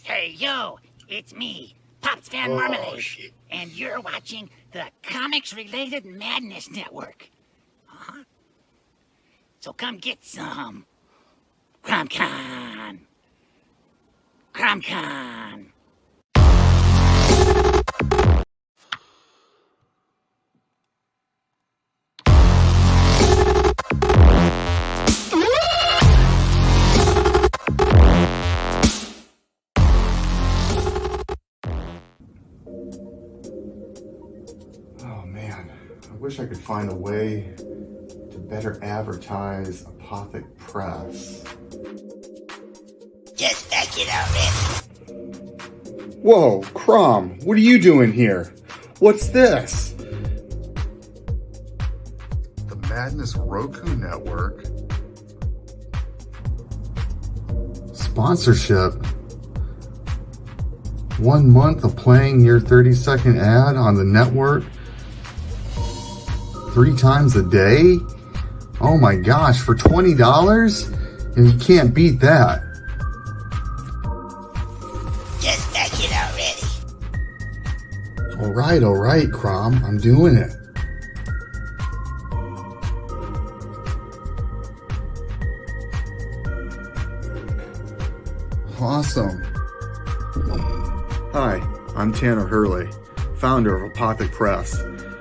Hey, yo, it's me, Pops Van Marmalade, and you're watching the Comics-Related Madness Network. So come get some. CromCon. CromCon. Oh man, I wish I could find a way to better advertise Apothic Press. Just back it already. Whoa, Crom, what are you doing here? What's this? The Madness Roku Network. Sponsorship. 1 month of playing your 30-second ad on the network 3 times a day? Oh my gosh, for $20? And you can't beat that. Just back it already. All right, Crom, I'm doing it. Awesome. Hi, I'm Tanner Hurley, founder of Apothic Press.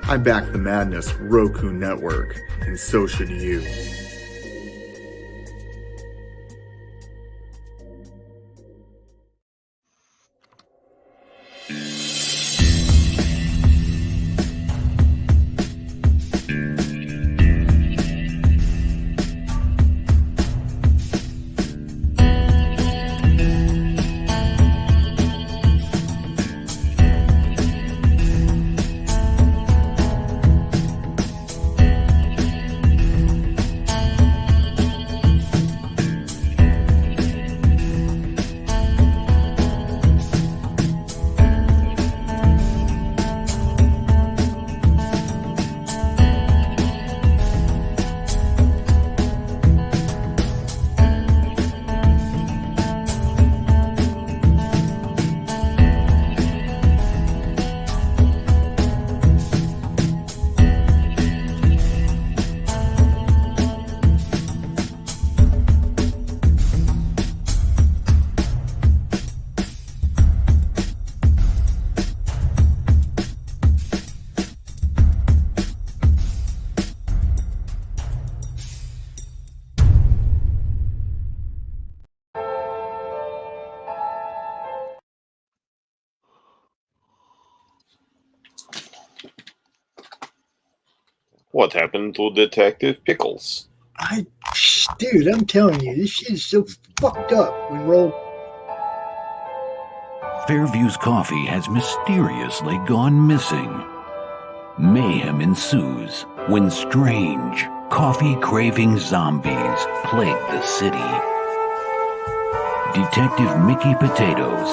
I back the Madness Roku Network, and so should you. What happened to Detective Pickles? Dude, I'm telling you, this shit is so fucked up when rolled. Fairview's coffee has mysteriously gone missing. Mayhem ensues when strange, coffee-craving zombies plague the city. Detective Mickey Potatoes,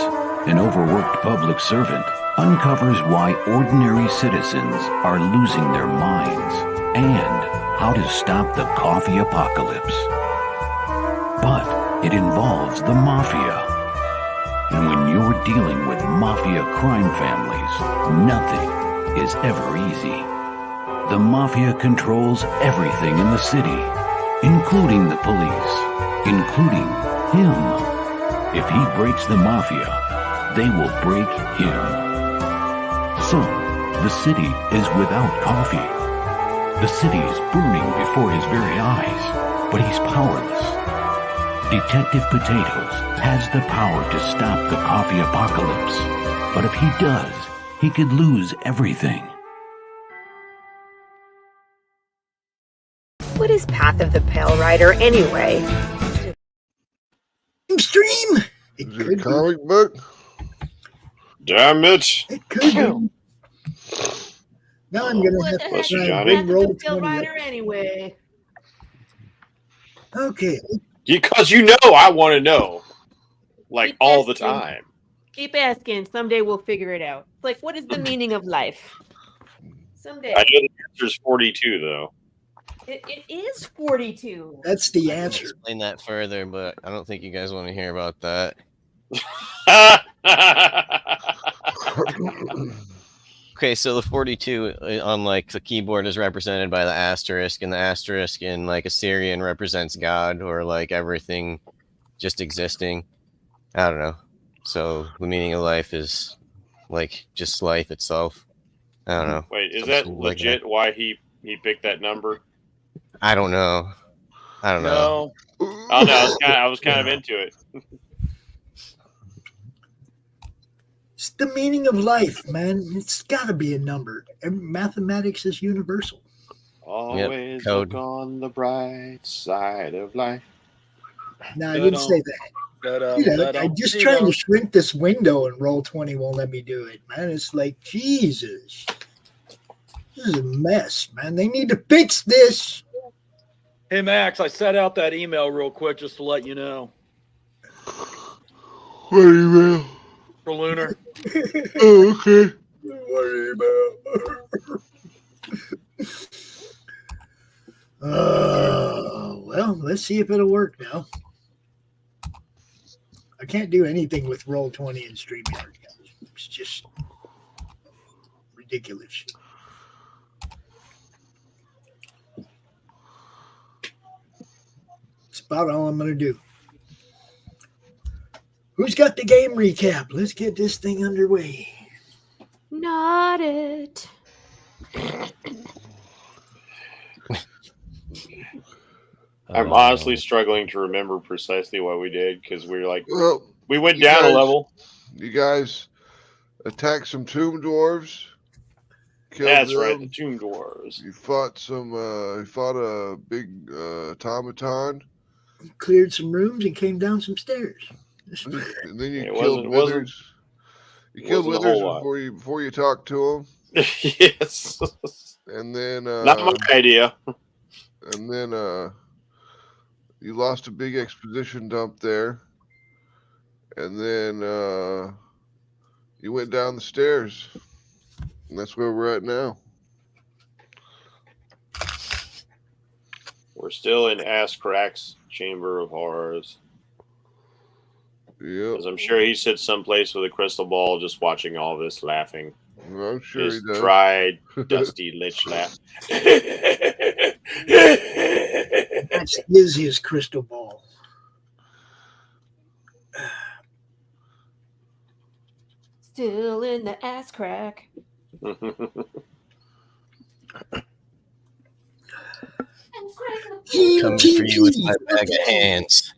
an overworked public servant, uncovers why ordinary citizens are losing their minds and how to stop the coffee apocalypse. But it involves the mafia. And when you're dealing with mafia crime families, nothing is ever easy. The mafia controls everything in the city, including the police, including him. If he breaks the mafia, they will break him. So, the city is without coffee. The city is burning before his very eyes, but he's powerless. Detective Potatoes has the power to stop the coffee apocalypse, but if he does, he could lose everything. What is Path of the Pale Rider anyway? Stream? It Is it a could comic book? Damn it! be. It could be. Now I'm gonna have to Bless you, try Johnny. and roll Pale 20. Rider anyway. Okay. Because you know I want to know. Like Keep all the asking. time. Keep asking. Someday we'll figure it out. Like, what is the meaning of life? Someday. I know the answer is 42, though. It is 42. That's the I can answer. explain that further, but I don't think you guys want to hear about that. Okay, so the 42 on like the keyboard is represented by the asterisk, and the asterisk in like Assyrian represents God or like everything just existing. I don't know. So the meaning of life is like just life itself. I don't know. Wait, is Some that sort of like legit? Why he picked that number? I don't know. I don't know. No. Oh no, I was kind of into it. It's the meaning of life, man. It's got to be a number. Mathematics is universal. Always code. look on the bright side of life. No, I didn't say that. I'm just trying to shrink this window, and Roll20 won't let me do it, man. It's like, Jesus. This is a mess, man. They need to fix this. Hey, Max, I set out that email real quick just to let you know. What email? For Lunar. Oh, okay. Well, let's see if it'll work now. I can't do anything with Roll20 and StreamYard. It's just ridiculous. It's about all I'm going to do. Who's got the game recap? Let's get this thing underway. Not it. I'm honestly struggling to remember precisely what we did because we were like, Well, we went down a level. You guys attacked some tomb dwarves. That's right, the tomb dwarves. You fought you fought a big automaton. Cleared some rooms and came down some stairs. And then you killed Withers. You killed Withers before you talked to him. Yes. And then not my idea. And then you lost a big exposition dump there. And then you went down the stairs. And that's where we're at now. We're still in Ass Crack's Chamber of Horrors. Yeah. Because I'm sure he sits someplace with a crystal ball just watching all this laughing. I'm sure just he does. Dry, dusty lich laugh. That is his crystal ball. Still in the ass crack. Coming for you with my bag of hands.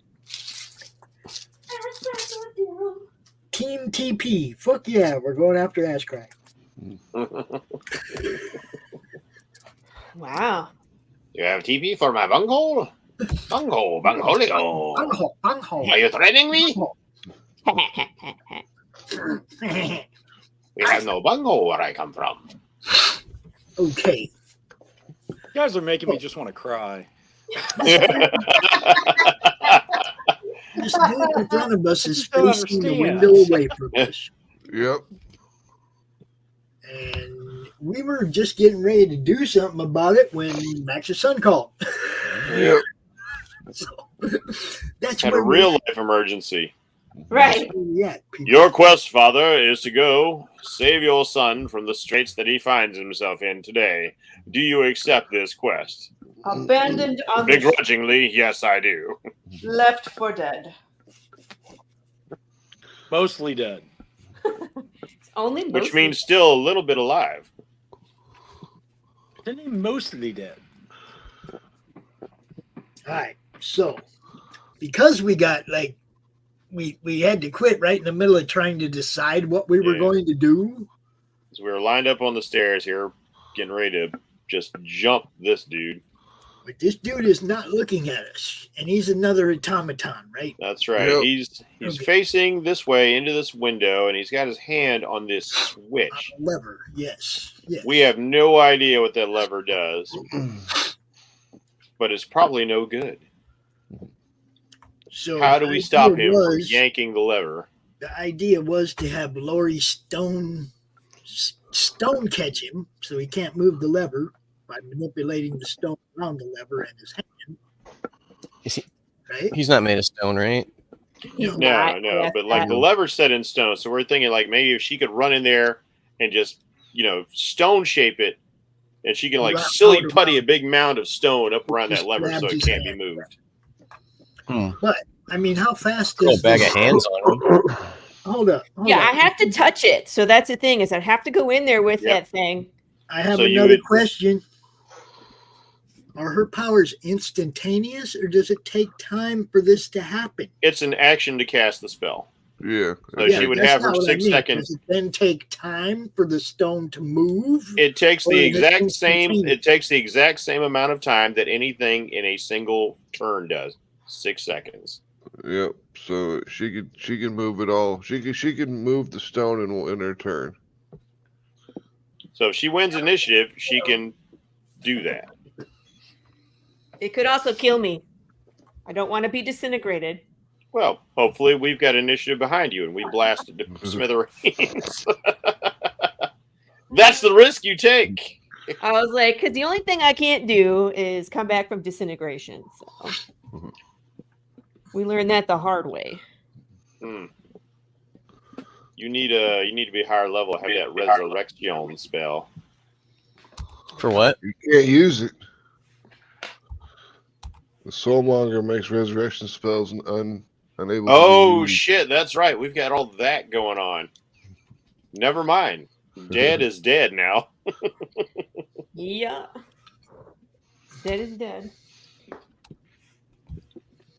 Team TP. Fuck yeah, we're going after Ash Crack. Wow. You have TP for my bunghole? Bunghole, bungholio. Bunghole. Are you threatening me? We have no bunghole where I come from. Okay. You guys are making me just want to cry. This dude in front of us is facing the window away from us. Yep. And we were just getting ready to do something about it when Max's son called. Yep. So, that's Had a where real life emergency. Right. Your quest, father, is to go save your son from the straits that he finds himself in today. Do you accept this quest? Abandoned on the Begrudgingly, yes, I do. left for dead. Mostly dead. Only Which mostly. means still a little bit alive. Isn't he mostly dead? All right. So, because we got we had to quit right in the middle of trying to decide what we were going to do. So we were lined up on the stairs here, getting ready to just jump this dude. But this dude is not looking at us, and he's another automaton, right? That's right. Yep. He's facing this way into this window, and he's got his hand on this switch. On the lever, yes. We have no idea what that lever does, but it's probably no good. So how do we stop him from was- yanking the lever? The idea was to have Laurie stone catch him so he can't move the lever by manipulating the stone around the lever in his hand. Is he, right? He's not made of stone, right? No, but like the lever's set in stone, so we're thinking like maybe if she could run in there and just stone shape it, and she can like silly putty a big mound of stone up around that lever so it can't be moved. But I mean, how fast is bag of hands on him? Hold up. I have to touch it. So that's the thing, is I have to go in there with that thing. I have another question. Are her powers instantaneous, or does it take time for this to happen? It's an action to cast the spell. Yeah. So she would have her 6 seconds. Does it then take time for the stone to move? It takes the exact same. It takes the exact same amount of time that anything in a single turn does. 6 seconds. Yep. So she can move it all. She can move the stone in her turn. So if she wins initiative, she can do that. It could also kill me. I don't want to be disintegrated. Well, hopefully we've got initiative behind you and we blast it to smithereens. That's the risk you take. I was like, because the only thing I can't do is come back from disintegration. So we learned that the hard way. You need to be higher level. Have that resurrection spell. For what? You can't use it. The Soulmonger makes resurrection spells unable. Oh shit, that's right. We've got all that going on. Never mind. Dead is dead now. Yeah. Dead is dead.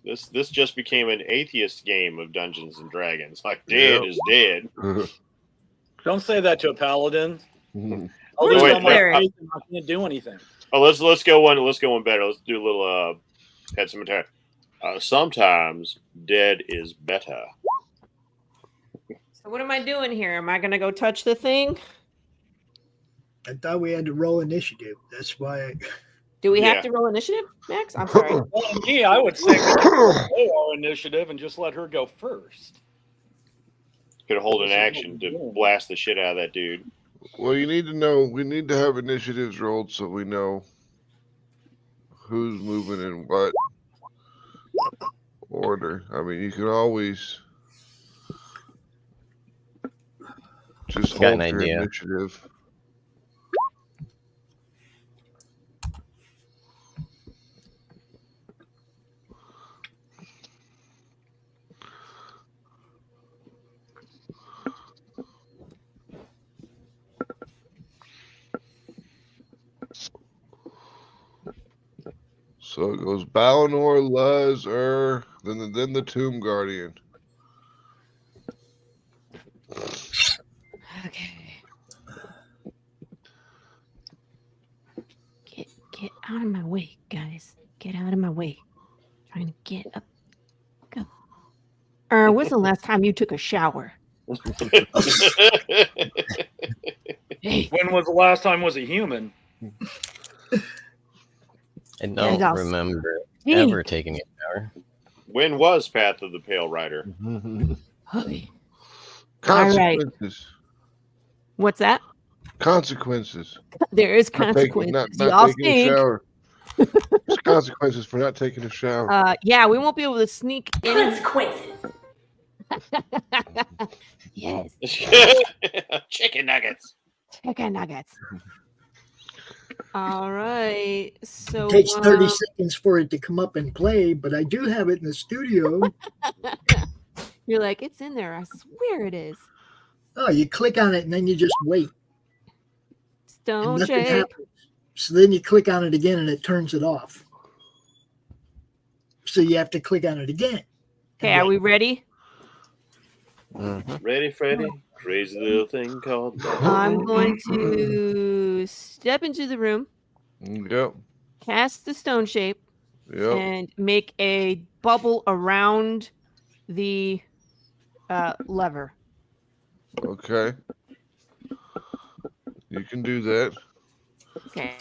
This just became an atheist game of Dungeons and Dragons. Like dead is dead. Don't say that to a paladin. I can't do anything. Oh, let's go one better. Let's do a little head some attack. Sometimes dead is better. So what am I doing here? Am I gonna go touch the thing? I thought we had to roll initiative. That's why. Do we have to roll initiative, Max? I'm sorry. Well, me, I would say we roll our initiative and just let her go first. Could hold an action to blast the shit out of that dude. Well, you need to know. We need to have initiatives rolled so we know who's moving in what order. I mean, you can always just hold your initiative. So it goes Balinor, Luz, then the Tomb Guardian. Okay. Get out of my way, guys. Get out of my way. Trying to get up. Go. When's the last time you took a shower? Hey. When was the last time was a human? I don't remember ever taking a shower. When was Path of the Pale Rider? Consequences. Right. What's that? Consequences. There is consequences. Not taking a shower. There's consequences for not taking a shower. Yeah, we won't be able to sneak in. Consequences. Yes. Chicken nuggets. Chicken nuggets. All right. So it takes 30 seconds for it to come up and play, but I do have it in the studio. You're like, it's in there. I swear it is. Oh, you click on it and then you just wait. Stone shape. Happens. So then you click on it again and it turns it off. So you have to click on it again. Okay, are we ready? Ready, Freddy? Crazy little thing called. I'm going to step into the room. Yep. Cast the stone shape. Yep. And make a bubble around the lever. Okay. You can do that. Okay.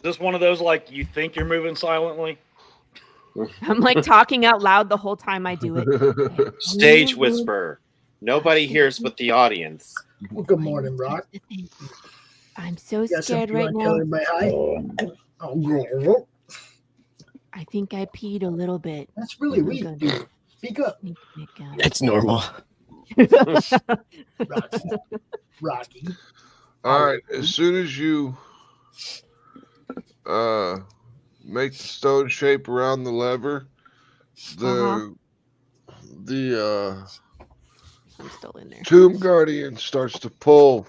This one of those like you think you're moving silently? I'm like talking out loud the whole time I do it. Stage whisper. Nobody hears but the audience. Well, good morning, Rock. I'm so scared right now. Oh, I think I peed a little bit. that's really weak, dude. Speak up. It's normal. Rocky. All right. As soon as you make the stone shape around the lever, I'm the still in there. Tomb Guardian starts to pull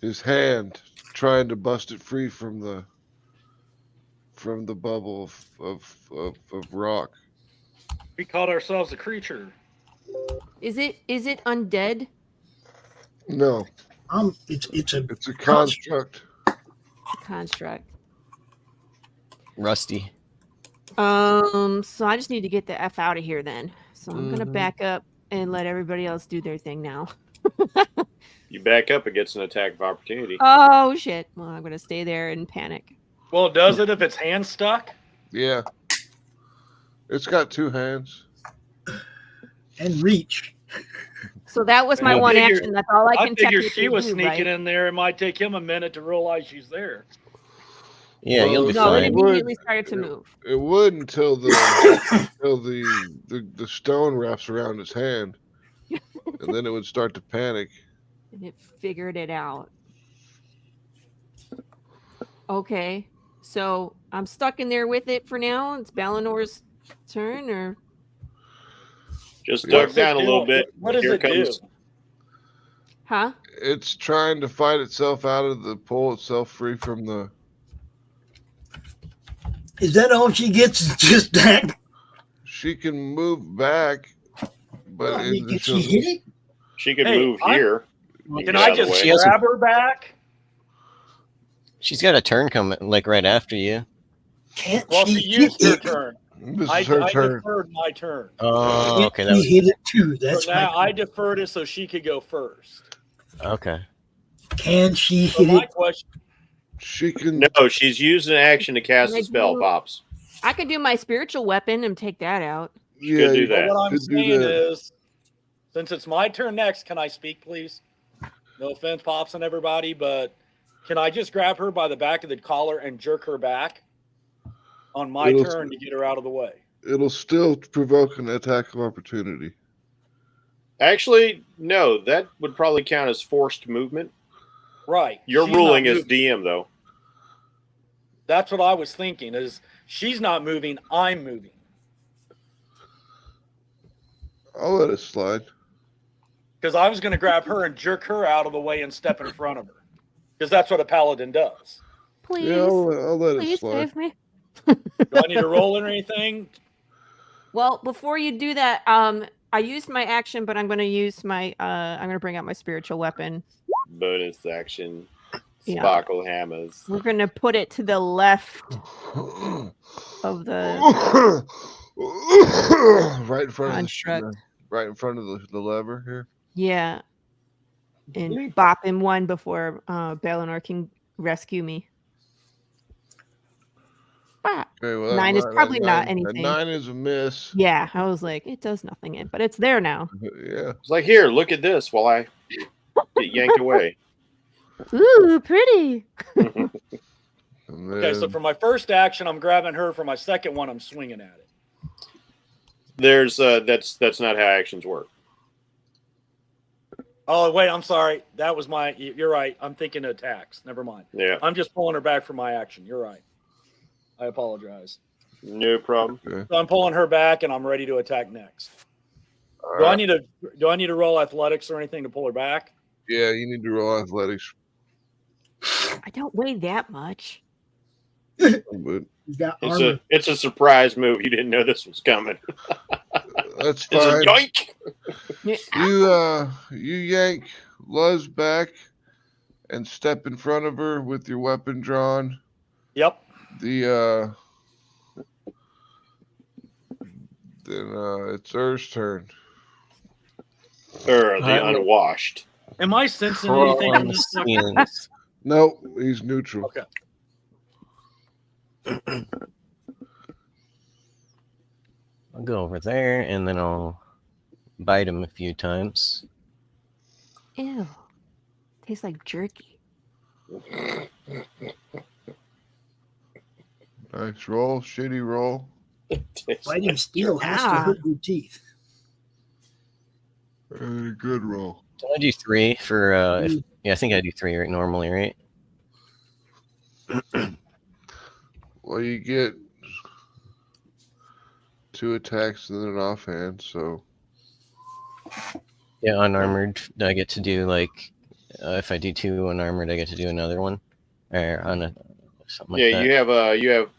his hand, trying to bust it free from the bubble of rock. We called ourselves a creature. Is it undead? No. It's a construct. Construct. Rusty. So I just need to get the F out of here then. So I'm gonna back up and let everybody else do their thing now. You back up, it gets an attack of opportunity. Oh shit. Well, I'm gonna stay there and panic. Well, does it if its hand stuck? Yeah. It's got two hands. And reach. So that was my one action. That's all I can figure technically she was do, sneaking right? in there. It might take him a minute to realize she's there. Yeah, you'll be No, it fine. immediately started to move. It would until the stone wraps around its hand, and then it would start to panic. And it figured it out. Okay. So I'm stuck in there with it for now. It's Ballinor's turn, or Just duck What's it down a little do? bit. What does Here it do? comes. huh? It's trying to fight itself out of pull itself free from the. Is that all she gets? Is just that? She can move back, but I mean, can she hit it? She could Hey, move here. Can I just grab her back? She's got a turn coming, like right after you. Can't Well, she used her turn. This I is her turn. deferred my turn. Oh, okay. That She was, hit it too. That's So now my, I deferred it so she could go first. okay. Can she So hit my it? question, She can. No, she's using an action to cast Can I a spell, do- Pops. I could do my spiritual weapon and take that out. You could do you that. what I'm could do saying that. is, since it's my turn next, can I speak, please? No offense, Pops and everybody, but can I just grab her by the back of the collar and jerk her back on my It'll- turn to get her out of the way? It'll still provoke an attack of opportunity. Actually, no, that would probably count as forced movement. Right. You're She's ruling not as moving. DM, though. That's what I was thinking. Is she's not moving, I'm moving. I'll let it slide. Because I was going to grab her and jerk her out of the way and step in front of her. Because that's what a paladin does. Please, Yeah, I'll let it please slide. save me. Do I need to roll or anything? Well, before you do that, I used my action, but I'm going to use my. I'm going to bring out my spiritual weapon. Bonus action. Yeah. Sparkle hammers. We're going to put it to the left of the right in front construct. of the lever here. Yeah, and bop him one before Balinor can rescue me. Bop. Okay, well, 9 is probably not a anything. 9 is a miss. Yeah, I was like, it does nothing, but it's there now. Yeah. It's like, here, look at this while I get yanked away. Ooh, pretty. Okay, so for my first action, I'm grabbing her. For my second one, I'm swinging at it. There's that's not how actions work. Oh, wait, I'm sorry. That was my. You're right. I'm thinking attacks. Never mind. Yeah. I'm just pulling her back for my action. You're right. I apologize. No problem. Okay. So I'm pulling her back, and I'm ready to attack next. Do I need to roll athletics or anything to pull her back? Yeah, you need to roll athletics. I don't weigh that much. But You got armor. It's a surprise move. You didn't know this was coming. that's It's a fine. yoink. You yank Luz back and step in front of her with your weapon drawn. Yep. Then it's Earl's turn. Or the unwashed. Am I sensing anything in this? Feelings. No, he's neutral. Okay. I'll go over there and then I'll bite him a few times. Ew. Tastes like jerky. Nice roll, shitty roll. Fighting steel has to hurt your teeth. Good roll. Do I do 3 for? Yeah, I think I do 3 right normally, right? Well, you get 2 attacks and then an offhand, so. Yeah, unarmored. Do I get to do like if I do 2 unarmored, I get to do another one, or on a something like that? Yeah, you have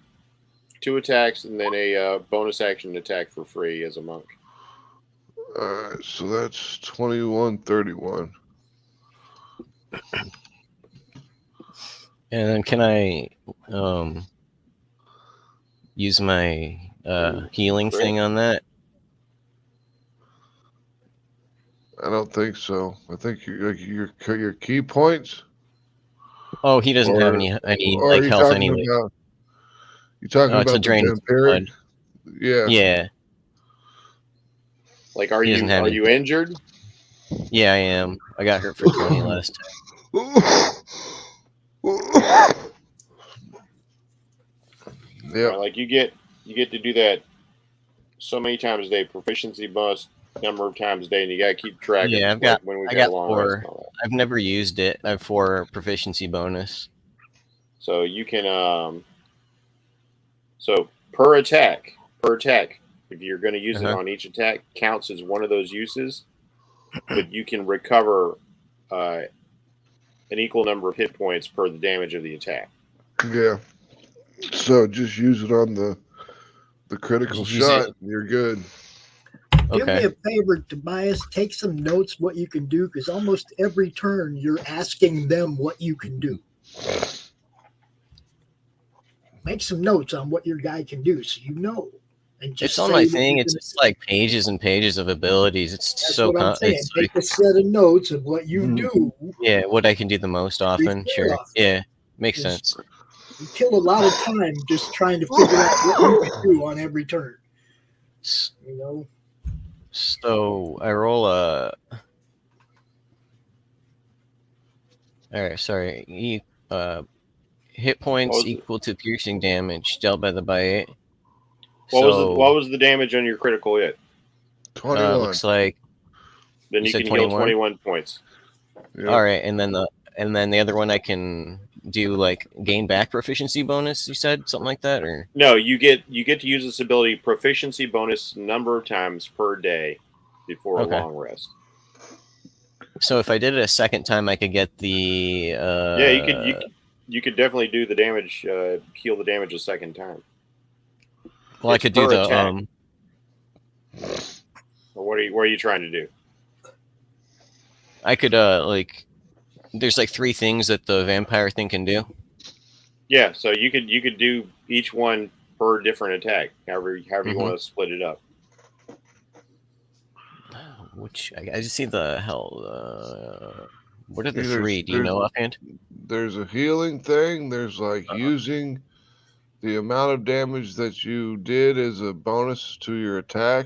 2 attacks and then a bonus action attack for free as a monk. Alright, so that's 21, 31. And then can I use my healing thing on that? I don't think so. I think your key points. Oh, he doesn't have any or like you health talking anyway. About, you talking it's about a drain the vampiric? Yeah. Yeah. Like, are you injured? Yeah, I am. I got hurt for 20 last time. Yeah. Like you get to do that so many times a day, proficiency bonus number of times a day, and you got to keep track. Yeah, of when I got 4. I've never used it. I have 4 proficiency bonus. So you can so per attack, if you're going to use it on each attack, counts as one of those uses, but you can recover an equal number of hit points per the damage of the attack. Yeah. So just use it on the critical shot. And you're good. Do me a favor, Tobias. Take some notes what you can do, because almost every turn you're asking them what you can do. Make some notes on what your guy can do, so you know. And just it's on my thing. It's just like pages and pages of abilities. It's so it's take a set of notes of what you do. Yeah, what I can do do often. Sure. Yeah, makes sense. You kill a lot of time just trying to figure out what you can do on every turn. You know. So I roll a. All right, sorry. Hit points equal to piercing damage dealt by the bite. What was the damage on your critical hit? 21. Looks like. Then you can heal 21 points. Yep. All right, and then the other one I can do like gain back proficiency bonus. You said something like that, or no? You get to use this ability proficiency bonus number of times per day before a long rest. So if I did it a second time, I could get the. You could definitely do the damage, heal the damage a second time. Well, I could do the. What are you trying to do? I could there's like 3 things that the vampire thing can do. Yeah, so you could do each one per different attack, however you want to split it up. Which I just see the hell. What are the 3? Do you know offhand? There's a healing thing. There's like using the amount of damage that you did as a bonus to your attack.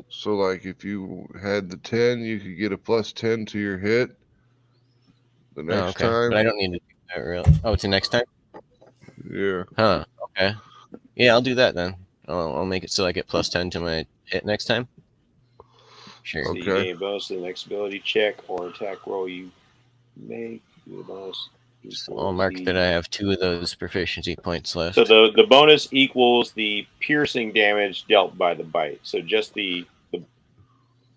So like if you had the 10, you could get a +10 to your hit the next time. But I don't need to do that really. Oh, it's the next time? Yeah. Huh. Okay. Yeah, I'll do that then. I'll make it so I get +10 to my hit next time. Sure. So you gain a bonus to the next ability check or attack roll you make. The bonus. So I'll mark that I have 2 of those proficiency points left. So the bonus equals the piercing damage dealt by the bite. So just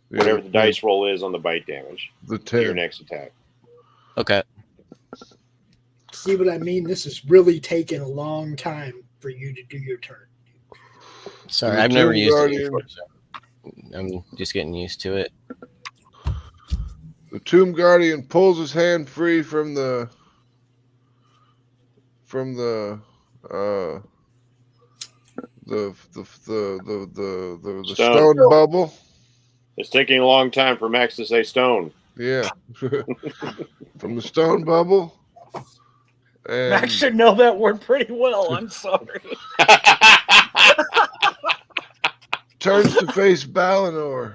whatever the dice roll is on the bite damage. The 10. Your next attack. Okay. See what I mean? This is really taking a long time for you to do your turn. Sorry, I've never used it before, so I'm just getting used to it. The Tomb Guardian pulls his hand free from the stone bubble. It's taking a long time for Max to say stone. Yeah. From the stone bubble. And Max should know that word pretty well. I'm sorry. turns to face Balinor.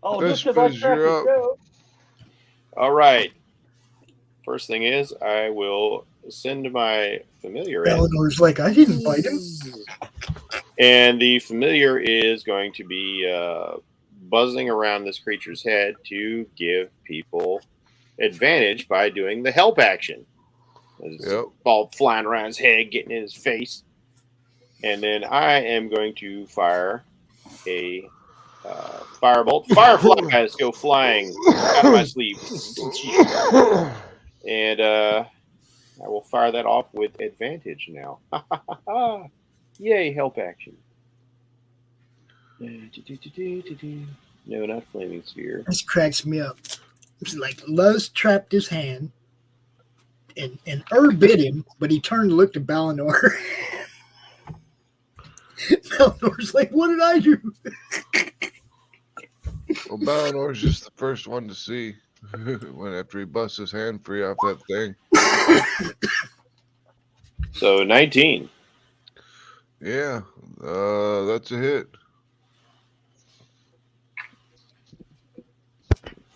Oh, just because you're up. All right. First thing is, I will send my familiar in. Eleanor's like, I didn't bite him. And the familiar is going to be buzzing around this creature's head to give people advantage by doing the help action. Yep. Ball flying around his head, getting in his face. And then I am going to fire a firebolt. Fireflies go flying out of my sleeve. And I will fire that off with advantage now. Yay, help action. No, not flaming sphere. This cracks me up. It's like Luz trapped his hand, and bit him, but he turned and looked at Balinor. Balinor's like, what did I do? Well, Balinor's just the first one to see when after he busts his hand free off that thing. So 19. Yeah, that's a hit.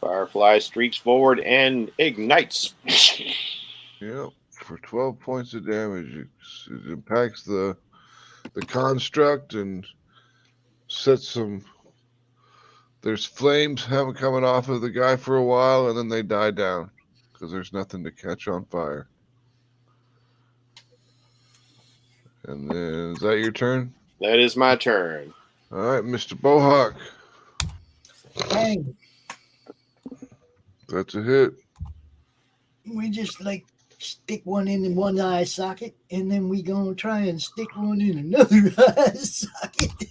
Firefly streaks forward and ignites. Yep, for 12 points of damage. It impacts the construct and sets some. There's flames coming off of the guy for a while, and then they die down because there's nothing to catch on fire. And then, is that your turn? That is my turn. All right, Mr. Bohawk. Bang. That's a hit. We just like stick one in one eye socket, and then we gonna try and stick one in another eye socket.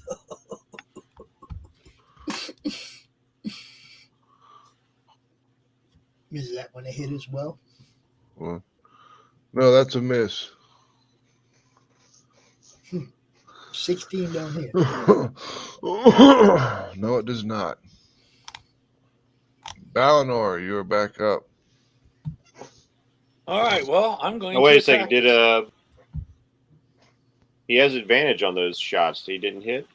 Is that one a hit as well? Well, no, that's a miss. 16 down here. No, it does not. Balinor, you are back up. All right. Well, I'm going. Oh, wait to a second. attack. He has advantage on those shots? He didn't hit.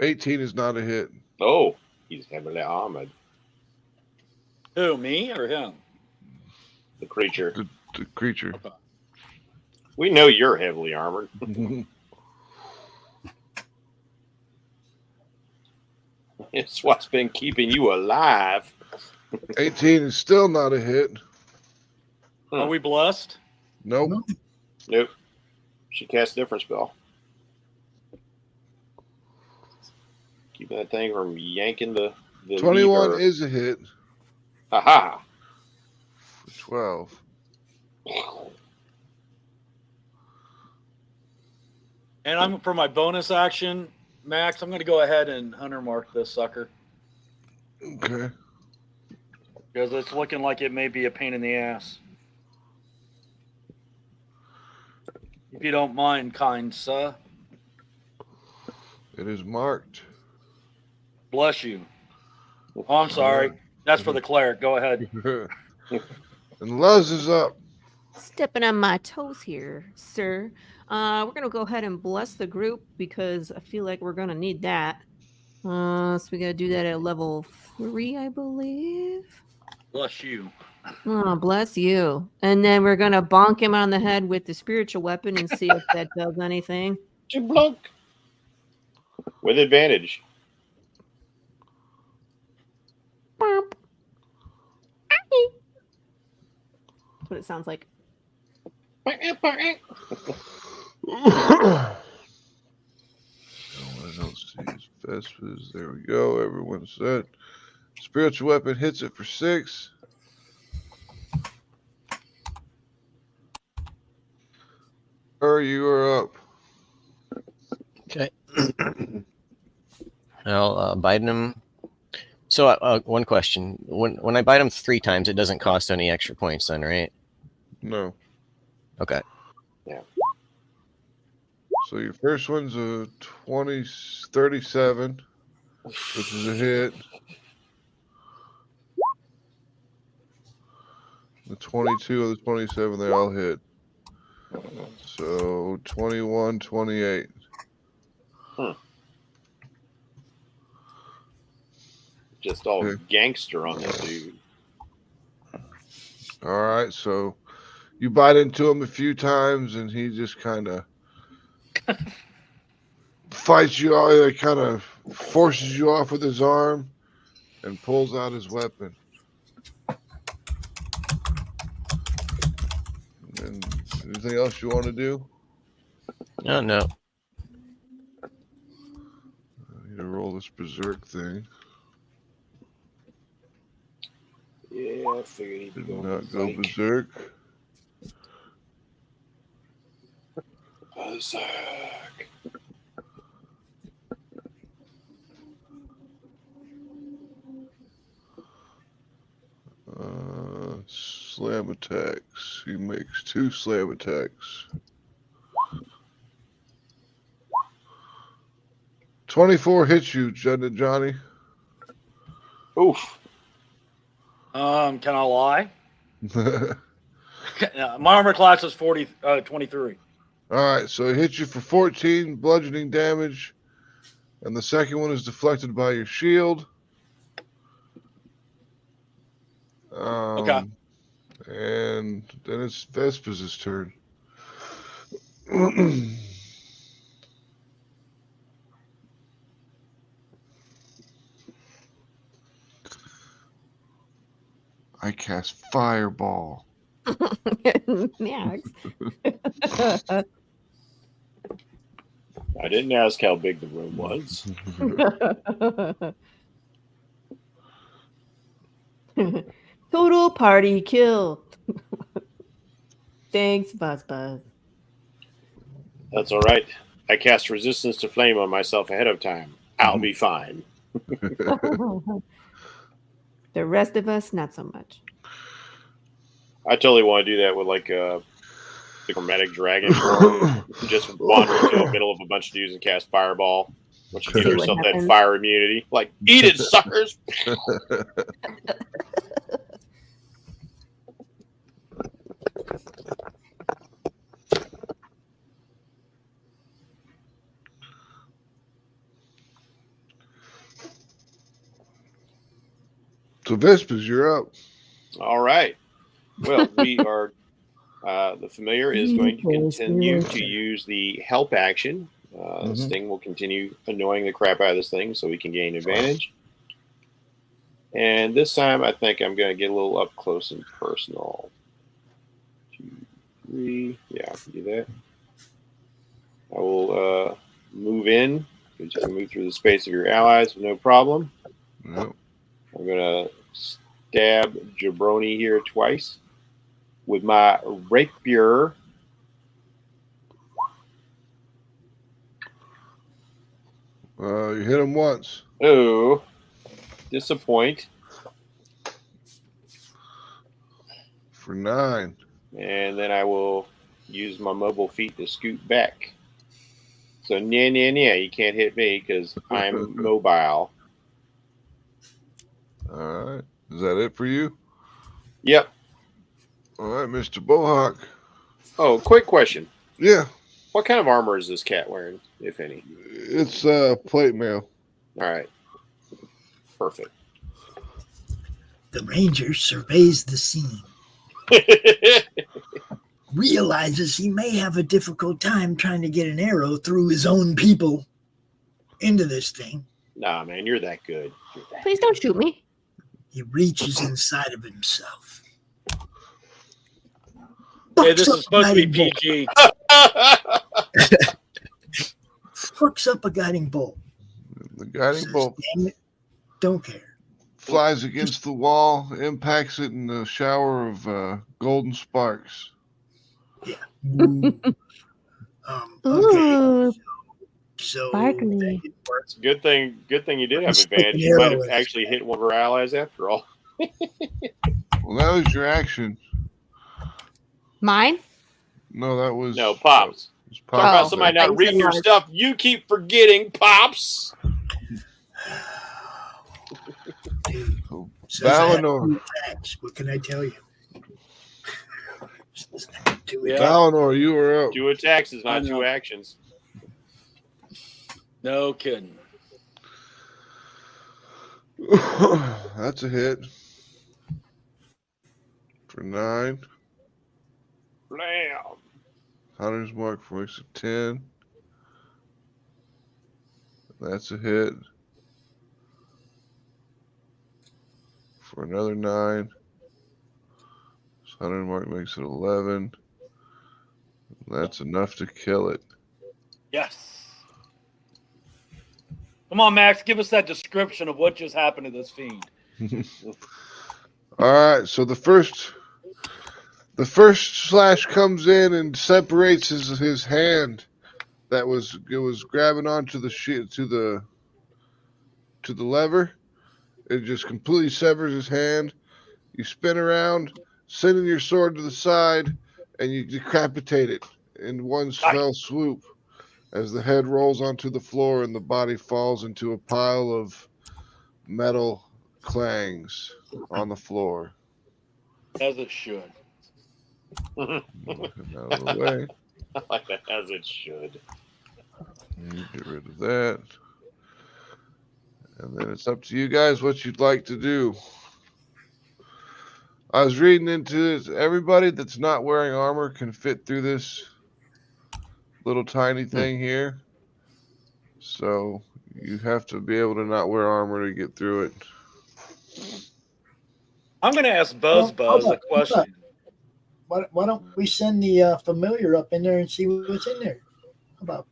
18 is not a hit. Oh, he's heavily armored. Who, me or him? The creature. The creature. Okay. We know you're heavily armored. It's what's been keeping you alive. 18 is still not a hit. Are we blessed? Nope. Nope. She cast a different spell. Keeping that thing from yanking the 21 lever. is a hit. Aha. 12. And I'm for my bonus action, Max. I'm going to go ahead and hunter mark this sucker. Okay. Because it's looking like it may be a pain in the ass. If you don't mind, kind sir. It is marked. Bless you. Oh, I'm sorry. That's for the cleric. Go ahead. And Luz is up. Stepping on my toes here, sir. We're going to go ahead and bless the group because I feel like we're going to need that. So we got to do that at level 3, I believe. Bless you. Oh, bless you. And then we're going to bonk him on the head with the spiritual weapon and see if that does anything. Blunk. With advantage. That's what it sounds like. I don't see his Vespers. There we go. Everyone's set. Spiritual weapon hits it for 6. You are up. Okay. I'll bite him. So one question. When I bite him 3 times, it doesn't cost any extra points then, right? No. Okay. Yeah. So your first one's a 37, which is a hit. The 22 of the 27, they all hit. So 21, 28. Just all gangster on this dude. All right, so You bite into him a few times, and he just kind of fights you all. He kind of forces you off with his arm and pulls out his weapon. And anything else you want to do? No, no. I need to roll this berserk thing. Yeah, I figured he'd be Did going not go berserk. Berserk. Slam attacks. He makes 2 slam attacks. 24 hits you, Johnny. Oof. Can I lie? My armor class is 23. All right, so it hits you for 14 bludgeoning damage, and the second one is deflected by your shield. Okay. And then it's Vespa's turn. I cast Fireball. Max. I didn't ask how big the room was. Total party kill. Thanks, Buzz. That's all right. I cast resistance to flame on myself ahead of time. I'll be fine. The rest of us, not so much. I totally want to do that with like the chromatic dragon. Just wander into the middle of a bunch of dudes and cast fireball. Once you give yourself that fire immunity, like eat it, suckers. So Vespas, you're up. All right. Well, we are. The familiar is going to continue to use the help action. This thing will continue annoying the crap out of this thing so we can gain advantage. And this time, I think I'm going to get a little up close and personal. 2, 3. Yeah, I can do that. I will move in. You can move through the space of your allies with no problem. Yep. I'm going to stab Jabroni here twice with my rapier. You hit him once. Oh, disappoint. For 9. And then I will use my mobile feet to scoot back. So, you can't hit me because I'm mobile. All right. Is that it for you? Yep. All right, Mr. Bohawk. Oh, quick question. Yeah. What kind of armor is this cat wearing, if any? It's plate mail. All right. Perfect. The ranger surveys the scene. Realizes he may have a difficult time trying to get an arrow through his own people into this thing. Nah, man, you're that good. Please don't shoot me. He reaches inside of himself. Hey, this is supposed to be PG. Fucks up a guiding bolt. The guiding bolt. Damn it, don't care. Flies against the wall, impacts it in a shower of golden sparks. Yeah. Okay. So sparkly. It's a good thing you did have advantage. You might have actually hit one of our allies after all. Well, that was your action. Mine? No, that was Pops. Talk about somebody not reading your stuff. You keep forgetting, Pops. Valinor. What can I tell you? Valinor, you were up. 2 attacks is not 2 actions. No kidding. That's a hit. For 9. Blam. Hunter's mark for makes it 10. That's a hit. For another 9. Hunter's mark makes it 11. That's enough to kill it. Yes. Come on, Max. Give us that description of what just happened to this fiend. All right. So the first slash comes in and separates his hand. It was grabbing onto the sheet to the lever. It just completely severs his hand. You spin around, sending your sword to the side, and you decapitate it in one fell swoop as the head rolls onto the floor and the body falls into a pile of metal clangs on the floor. As it should. Out of the way. I like that, as it should. You get rid of that. And then it's up to you guys what you'd like to do. I was reading into this. Everybody that's not wearing armor can fit through this little tiny thing here. So you have to be able to not wear armor to get through it. I'm going to ask Buzz a question. Why don't we send the familiar up in there and see what's in there? How about?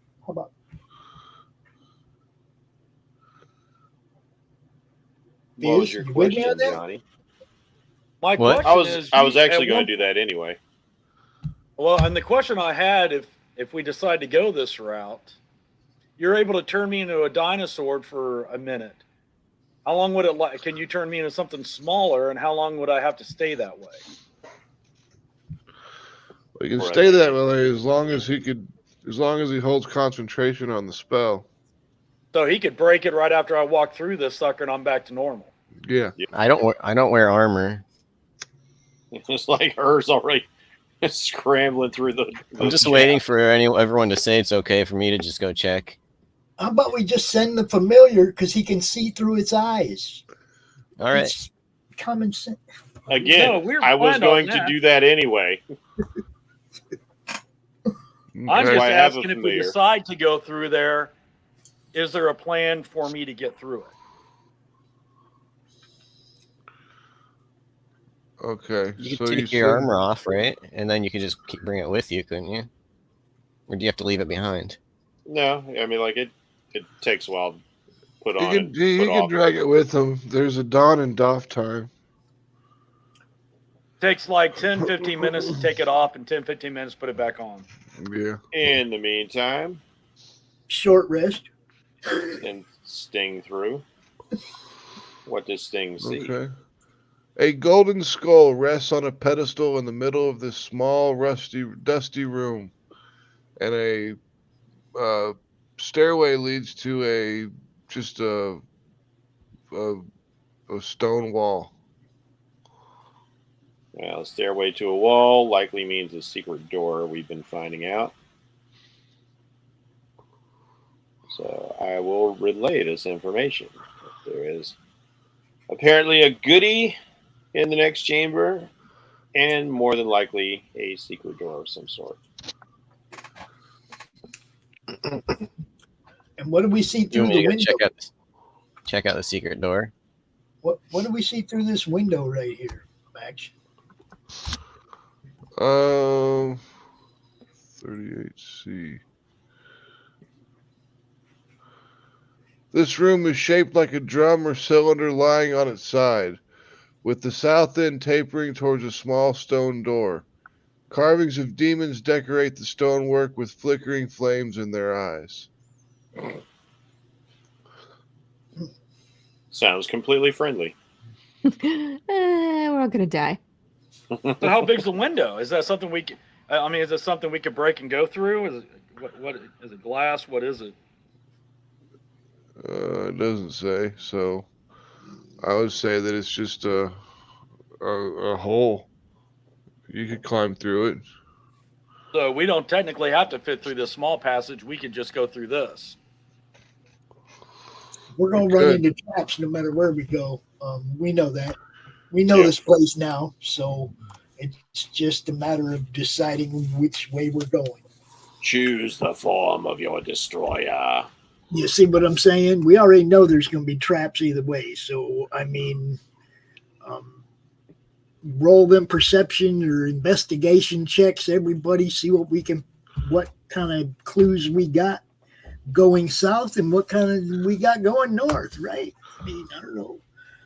What was your question, Johnny? My question is, I was actually going to do that anyway. Well, and the question I had, if we decide to go this route, you're able to turn me into a dinosaur for a minute. How long would it can you turn me into something smaller, and how long would I have to stay that way? Well, you can stay that way as long as he holds concentration on the spell. So he could break it right after I walk through this sucker, and I'm back to normal. Yeah. I don't wear armor. It's like hers already scrambling through the I'm just waiting for everyone to say it's okay for me to just go check. How about we just send the familiar because he can see through its eyes? All right. It's common sense. Again, I was going to do that anyway. I'm just asking if we decide to go through there, is there a plan for me to get through it? Okay. You can take your armor off, right? And then you can just bring it with you, couldn't you? Or do you have to leave it behind? No, I mean, like it takes a while to put on. He can drag it with him. There's a don and doff time. Takes like 10, 15 minutes to take it off and 10, 15 minutes to put it back on. Yeah. In the meantime, short rest. And Sting through. What does Sting see? Okay. A golden skull rests on a pedestal in the middle of this small, dusty room, and a stairway leads to a stone wall. Well, a stairway to a wall likely means a secret door, we've been finding out. So I will relay this information. There is apparently a goodie in the next chamber, and more than likely a secret door of some sort. And what do we see through the window? Check out the secret door. What do we see through this window right here, Max? 38C. This room is shaped like a drum or cylinder lying on its side, with the south end tapering towards a small stone door. Carvings of demons decorate the stonework with flickering flames in their eyes. Sounds completely friendly. We're all gonna die. So how big's the window? Is that something we could, is it something we could break and go through? Is it what is it, glass? What is it? It doesn't say, so I would say that it's just a hole. You could climb through it. So we don't technically have to fit through this small passage. We could just go through this. We're going to run into traps no matter where we go. We know that. We know this place now. So It's just a matter of deciding which way we're going. Choose the form of your destroyer. You see what I'm saying? We already know there's going to be traps either way. So, I mean, roll them perception or investigation checks, everybody, see what kind of clues we got going south and what kind of we got going north, right? I mean, I don't know.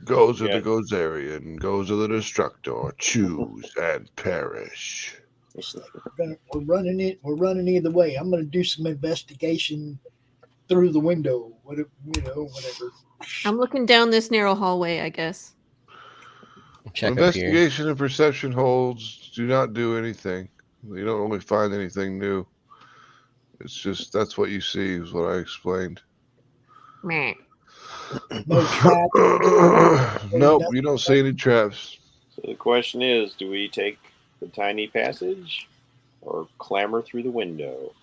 Goes of the Gozerian, goes of the Destructor, choose and perish. It's like we're running either way. I'm going to do some investigation through the window, whatever. I'm looking down this narrow hallway, I guess. Check Investigation and perception holds. Do not do anything. You don't really find anything new. It's just that's what you see is what I explained. Meh. No traps. Nope, you don't see any traps. So the question is, do we take the tiny passage or clamber through the window?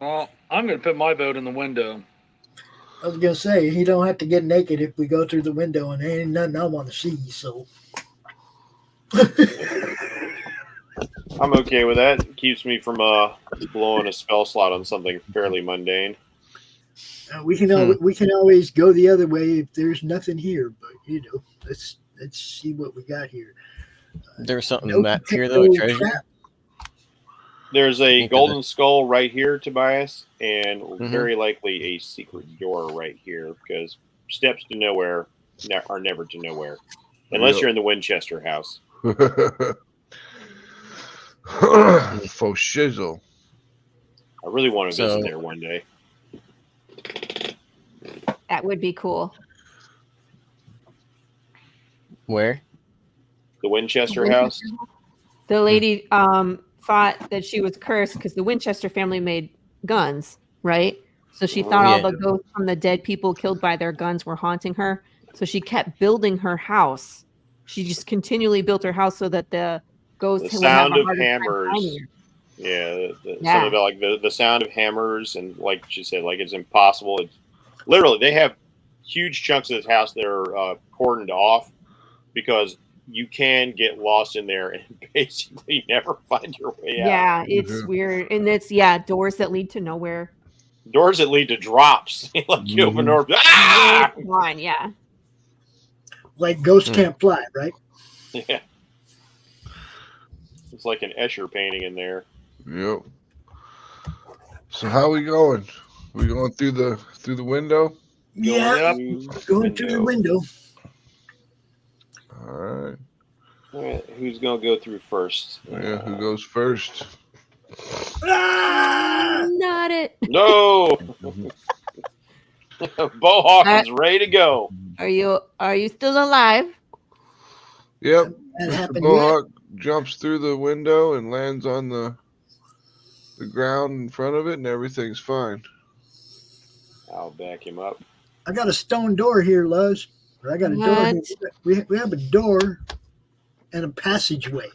Well, I'm going to put my boat in the window. I was going to say, he don't have to get naked if we go through the window, and there ain't nothing I want to see, so. I'm okay with that. It keeps me from blowing a spell slot on something fairly mundane. We can always go the other way if there's nothing here, but let's see what we got here. There's something back here though, a treasure. There's a golden skull right here, Tobias, and very likely a secret door right here because steps to nowhere are never to nowhere, unless you're in the Winchester house. Faux shizzle. I really want to visit there one day. That would be cool. Where? The Winchester house. The lady thought that she was cursed because the Winchester family made guns, right? So she thought all the ghosts from the dead people killed by their guns were haunting her. So she kept building her house. She just continually built her house so that the ghosts the would have sound a of harder time hammers. finding her. Something about like the sound of hammers, and like she said, like it's impossible. It's literally they have huge chunks of this house that are cordoned off because you can get lost in there and basically never find your way out. Yeah, it's weird, and it's doors that lead to nowhere. Doors that lead to drops. Like you open the door, ah! Fine, yeah. Like ghosts can't fly, right? Yeah. It's like an Escher painting in there. Yep. So how we going? We going through the window? Yeah, going through the window. All right. All right. Who's gonna go through first? Yeah, who goes first? Not it. No. Bohawk is ready to go. Are you still alive? Yep. That Mr. happened Bohawk jumps through the window and lands on the ground in front of it, and everything's fine. I'll back him up. I got a stone door here, Luz. Or I got a door here. We have a door and a passageway.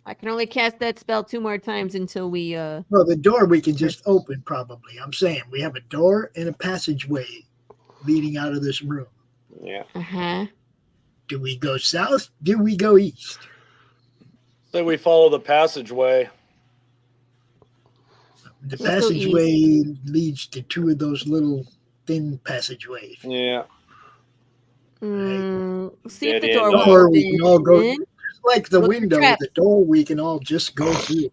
I can only cast that spell 2 more times until we Well, the door we can just open probably. I'm saying we have a door and a passageway leading out of this room. Yeah. Uh-huh. Do we go south? Do we go east? Say we follow the passageway. The passageway leads to 2 of those little thin passageways. Yeah. See if the Dead door end. will Or we can all go open. just like the Look window, trap. the door we can all just go through.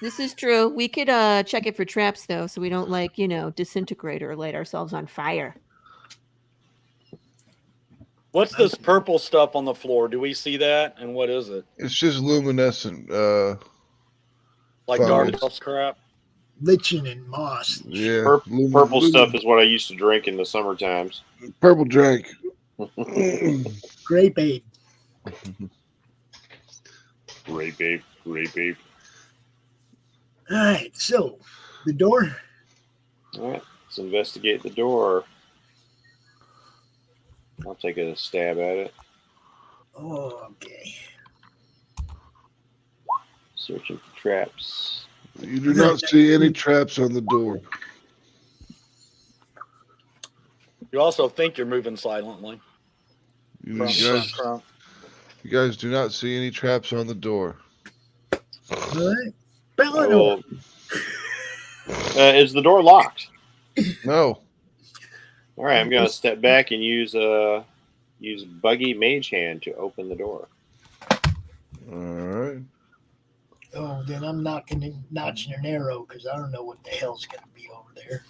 This is true. We could check it for traps though, so we don't disintegrate or light ourselves on fire. What's this purple stuff on the floor? Do we see that? And what is it? It's just luminescent. Like fuzz. dark elf crap? Lichen and moss. Yeah. Purple stuff is what I used to drink in the summer times. Purple drink. Grape aid. Grape ape. All right, so the door. All right, let's investigate the door. I'll take a stab at it. Oh, okay. Searching for traps. You do not see any traps on the door. You also think you're moving silently. You guys do not see any traps on the door. All right. Balinor. Is the door locked? No. All right, I'm gonna step back and use Buggy Mage Hand to open the door. All right. Oh, then I'm notching an arrow because I don't know what the hell's going to be over there.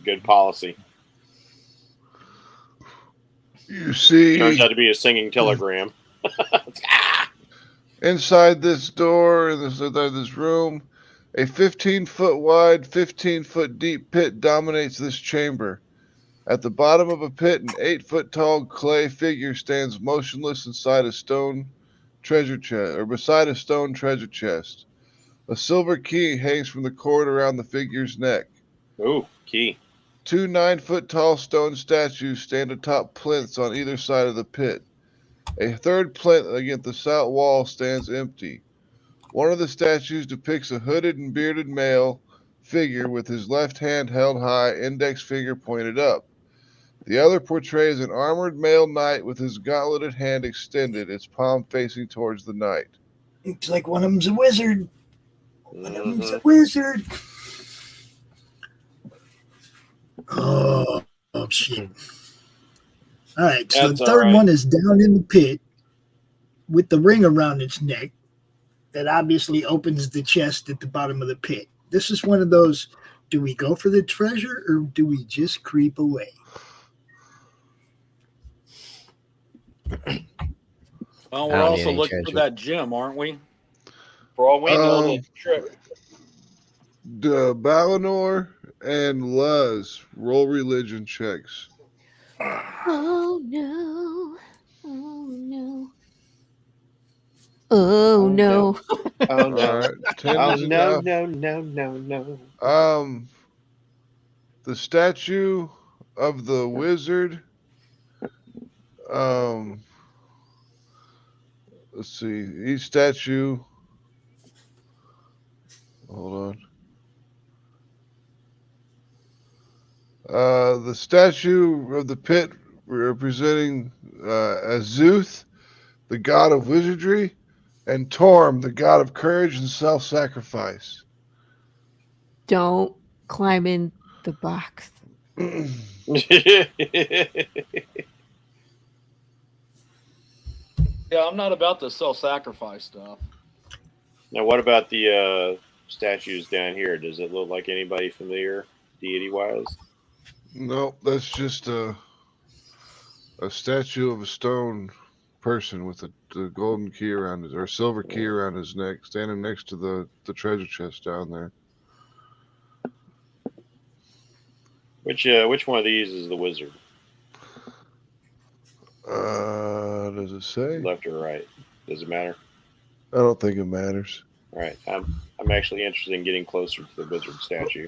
Good policy. You see, turns out to be a singing telegram. Inside this door, in this room, a 15-foot wide, 15-foot deep pit dominates this chamber. At the bottom of a pit, an 8-foot tall clay figure stands motionless inside a stone treasure chest, or beside a stone treasure chest. A silver key hangs from the cord around the figure's neck. Ooh, key. 2 9-foot tall stone statues stand atop plinths on either side of the pit. A third plinth against the south wall stands empty. One of the statues depicts a hooded and bearded male figure with his left hand held high, index finger pointed up. The other portrays an armored male knight with his gauntleted hand extended, its palm facing towards the knight. Looks like one of them's a wizard. One of them's a wizard. Oh shit. All right, so the third one is down in the pit with the ring around its neck that obviously opens the chest at the bottom of the pit. This is one of those, do we go for the treasure or do we just creep away? Well, we're also looking for that gem, aren't we? For all we know, the trip. Balinor and Luz roll religion checks. Oh no! Oh no! Oh no! Oh no! Right. Oh no! No! No! No! No! The statue of the wizard. Let's see. Each statue. Hold on. The statue of the pit representing Azuth, the god of wizardry, and Torm, the god of courage and self-sacrifice. Don't climb in the box. Yeah, I'm not about the self-sacrifice stuff. Now, what about the statues down here? Does it look like anybody familiar, deity-wise? No, that's just a statue of a stone person with a golden key around his, or silver key around his neck, standing next to the treasure chest down there. Which one of these is the wizard? Does it say? Left or right? Does it matter? I don't think it matters. All right, I'm actually interested in getting closer to the wizard statue.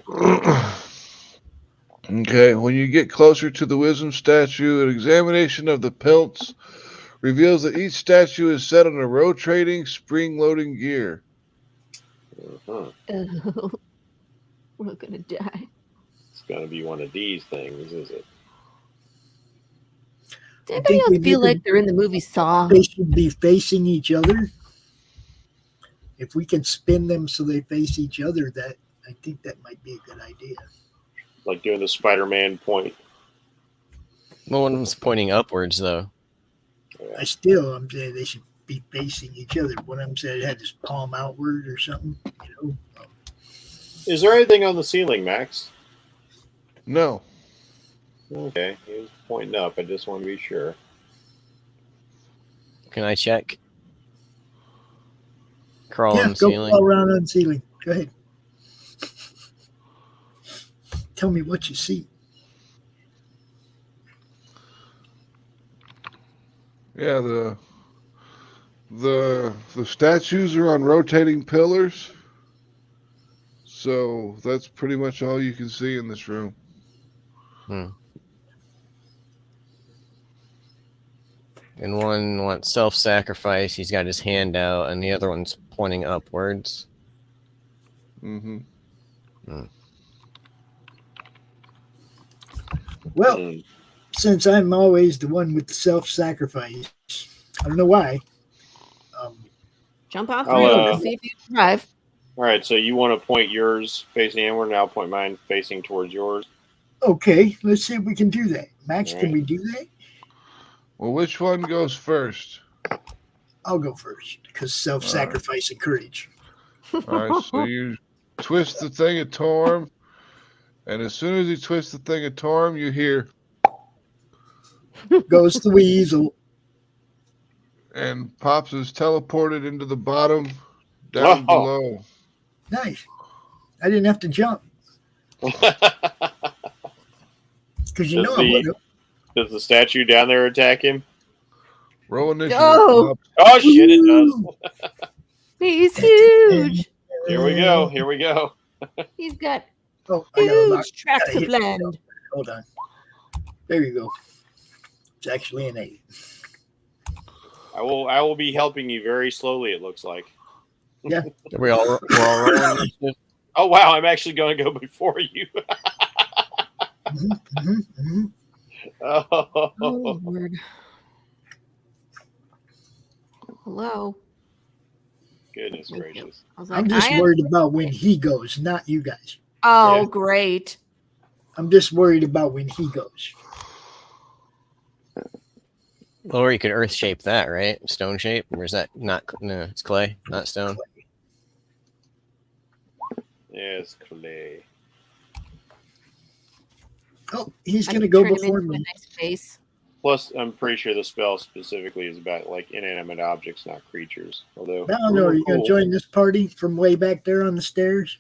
Okay, when you get closer to the wisdom statue, an examination of the pelts reveals that each statue is set on a rotating spring-loading gear. Oh, we're gonna die. It's gonna be one of these things, is it? Does anybody else feel like they're in the movie Saw? They should be facing each other. If we can spin them so they face each other, I think that might be a good idea. Like doing the Spider-Man point. Well, one of them's pointing upwards, though. I'm saying they should be facing each other. One of them said it had his palm outward or something. You know. Is there anything on the ceiling, Max? No. Okay, he was pointing up. I just want to be sure. Can I check? Crawl yeah, on the go ceiling. crawl around on the ceiling. Go ahead. Tell me what you see. Yeah, the statues are on rotating pillars. So that's pretty much all you can see in this room. And one wants self-sacrifice. He's got his hand out, and the other one's pointing upwards. Mm-hmm. Well, since I'm always the one with the self-sacrifice, I don't know why. Jump off the roof and see if you survive. All right, so you want to point yours facing inward, and I'll point mine facing towards yours. Okay, let's see if we can do that. Max, All can right. we do that? Well, which one goes first? I'll go first because self-sacrifice and courage. All right, so you twist the thing at Torm, and as soon as you twist the thing at Torm, you hear goes the weasel. And Pops is teleported into the bottom down below. Nice. I didn't have to jump. Because you know I would have. Does the statue down there attack him? Roll initiative. Oh, oh shit, it does. He's huge. Here we go. Here we go. He's got huge tracts of land. Hold on. There you go. It's actually an 8. I will be helping you very slowly, it looks like. Yeah. We're all rolling. Oh wow, I'm actually going to go before you. Oh, Lord. Hello. Goodness gracious. I was like, I'm just worried about when he goes, not you guys. Oh, great. I'm just worried about when he goes. Or you could earth shape that, right? Stone shape? Or is that not? No, it's clay, not stone. Yeah, it's clay. Oh, he's going to go Turn him before into a me. nice face. Plus, I'm pretty sure the spell specifically is about like inanimate objects, not creatures. Although, I don't know. Are you going to join this party from way back there on the stairs?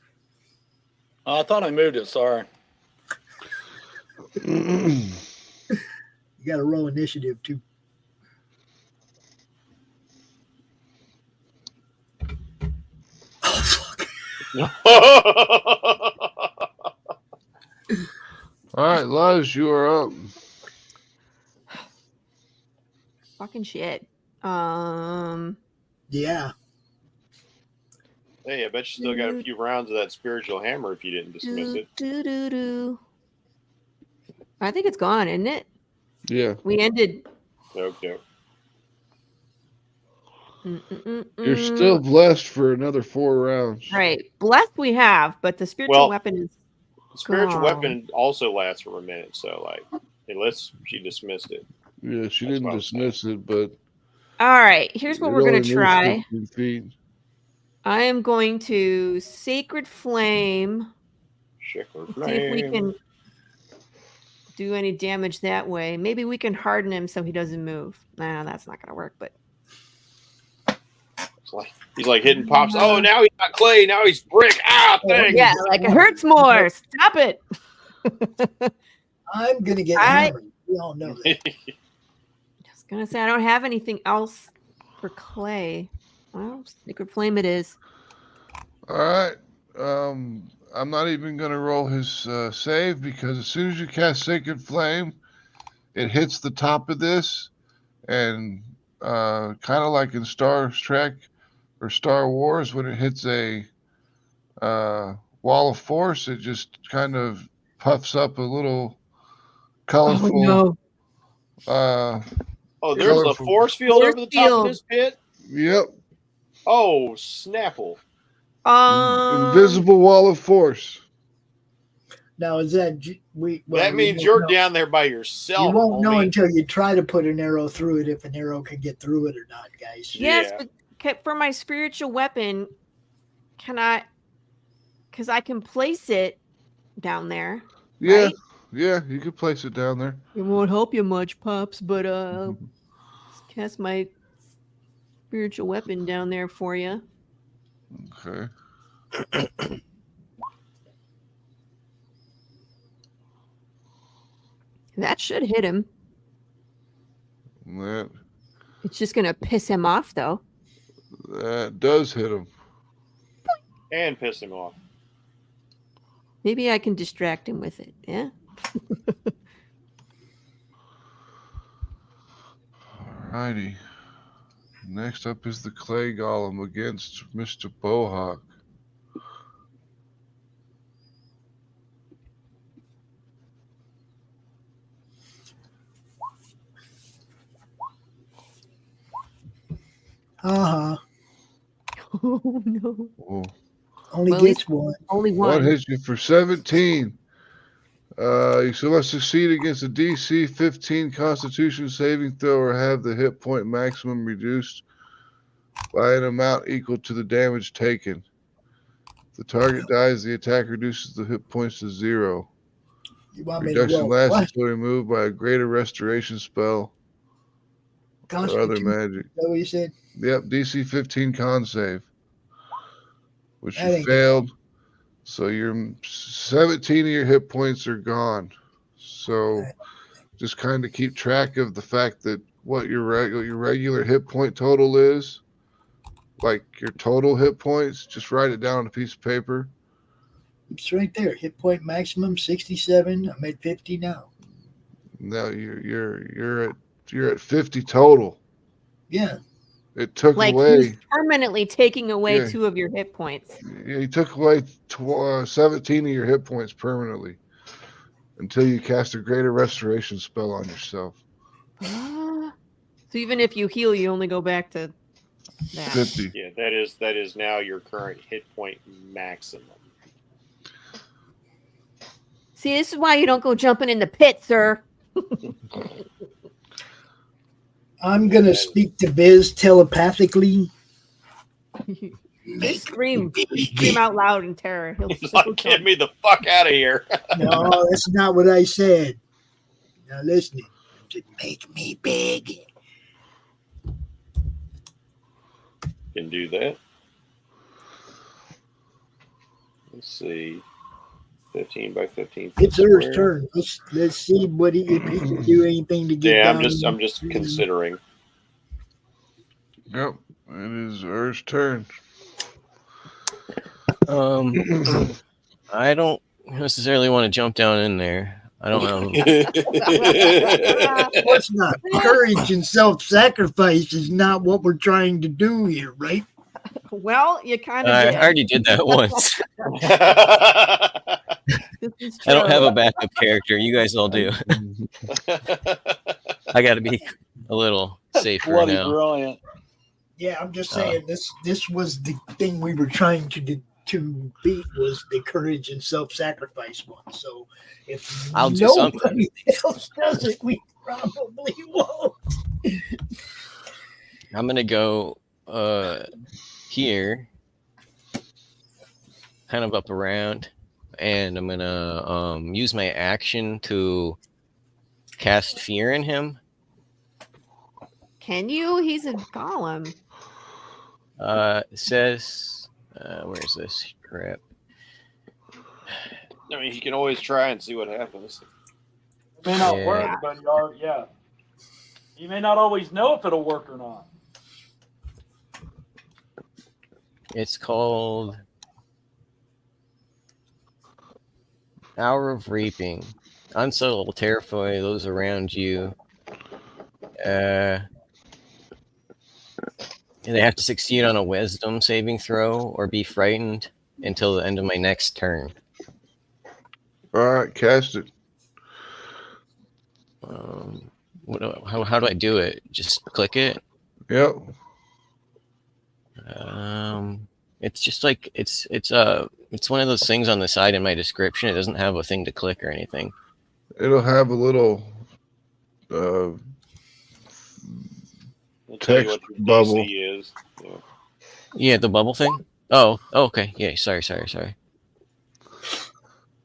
I thought I moved it. Sorry. You got to roll initiative too. All right, Luz, you are up. Fucking shit. Yeah. Hey, I bet you still got a few rounds of that spiritual hammer if you didn't dismiss it. I think it's gone, isn't it? Yeah. We ended. Okay. You're still blessed for another 4 rounds. Right. Blessed we have, but the spiritual weapon is the spiritual gone. weapon also lasts for a minute, so like unless she dismissed it. Yeah, she didn't dismiss it, but all right. Here's what we're gonna try. 15 feet. I am going to Sacred Flame. Sacred See if we can do any damage that way. Maybe we can harden him so he doesn't move. Nah, that's not gonna work, but he's like hitting Pops. Oh, now he's not clay. Now he's brick. Ah, thanks. Yeah, like it hurts more. Stop it. I'm gonna get hammered. We all know that. Just gonna say I don't have anything else for clay. Well, Sacred Flame it is. All right. I'm not even going to roll his save because as soon as you cast Sacred Flame, it hits the top of this, and kind of like in Star Trek or Star Wars, when it hits a wall of force, it just kind of puffs up a little colorful. Oh, there's a force field over the top of this pit? Yep. Oh, Snapple. Invisible wall of force. Now, is that that means you're down there by yourself. You won't know until you try to put an arrow through it if an arrow can get through it or not, guys. Yes, but for my spiritual weapon, can I? Because I can place it down there. Yeah, right? yeah, you could place it down there. It won't help you much, Pops, but cast my spiritual weapon down there for you. Okay. That should hit him. It's just gonna piss him off, though. That does hit him. And piss him off. Maybe I can distract him with it. Yeah. Alrighty. Next up is the clay golem against Mr. Bohawk. Uh-huh. Oh, no. Whoa. Only Well, gets one. Only One one. hits you for 17. You still must succeed against a DC 15 Constitution saving throw or have the hit point maximum reduced by an amount equal to the damage taken. If the target dies, the attack reduces the hit points to 0. You want me to Reduction roll lasts what? until removed by a greater restoration spell or other magic. Is that what you said? Yep, DC 15 con save, which That you ain't failed. So your 17 of your hit points are gone. So just kind of keep track of the fact that what your regular hit point total is, like your total hit points. Just write it down on a piece of paper. It's right there. Hit point maximum 67. I'm at 50 now. Now you're at 50 total. Yeah. It took Like away. he's permanently taking away Yeah. 2 of your hit points. Yeah, he took away 17 of your hit points permanently until you cast a greater restoration spell on yourself. So even if you heal, you only go back to that. 50. Yeah, that is now your current hit point maximum. See, this is why you don't go jumping in the pit, sir. I'm going to speak to Biz telepathically. Just scream out loud in terror. He's like, get me the fuck out of here. No, that's not what I said. Now listen, make me big. Can do that. Let's see. 15 by 15. It's Earl's turn. Let's see what if he can do anything to get Yeah, down. I'm just considering. Yep, it is Earl's turn. I don't necessarily want to jump down in there. I don't know. Of course not. Courage and self-sacrifice is not what we're trying to do here, right? Well, you kind of I already did that once. This is I don't true. have a backup character. You guys all do. I got to be a little safer Bloody now. brilliant. Yeah, I'm just saying this was the thing we were trying to beat was the courage and self-sacrifice one. So if I'll do something. nobody else does it, we probably won't. I'm gonna go here, kind of up around, and I'm gonna use my action to cast fear in him. Can you? He's a golem. It says, where's this crap? I mean, you can always try and see what happens. It may not Yeah. work, but you may not always know if it'll work or not. It's called Hour of Reaping. Unsettle will terrify those around you. They have to succeed on a wisdom saving throw or be frightened until the end of my next turn. All right, cast it. How do I do it? Just click it? Yep. It's just like it's one of those things on the side in my description. It doesn't have a thing to click or anything. It'll have a little text bubble. DC is. Yeah, the bubble thing. Oh, okay. Yeah, sorry.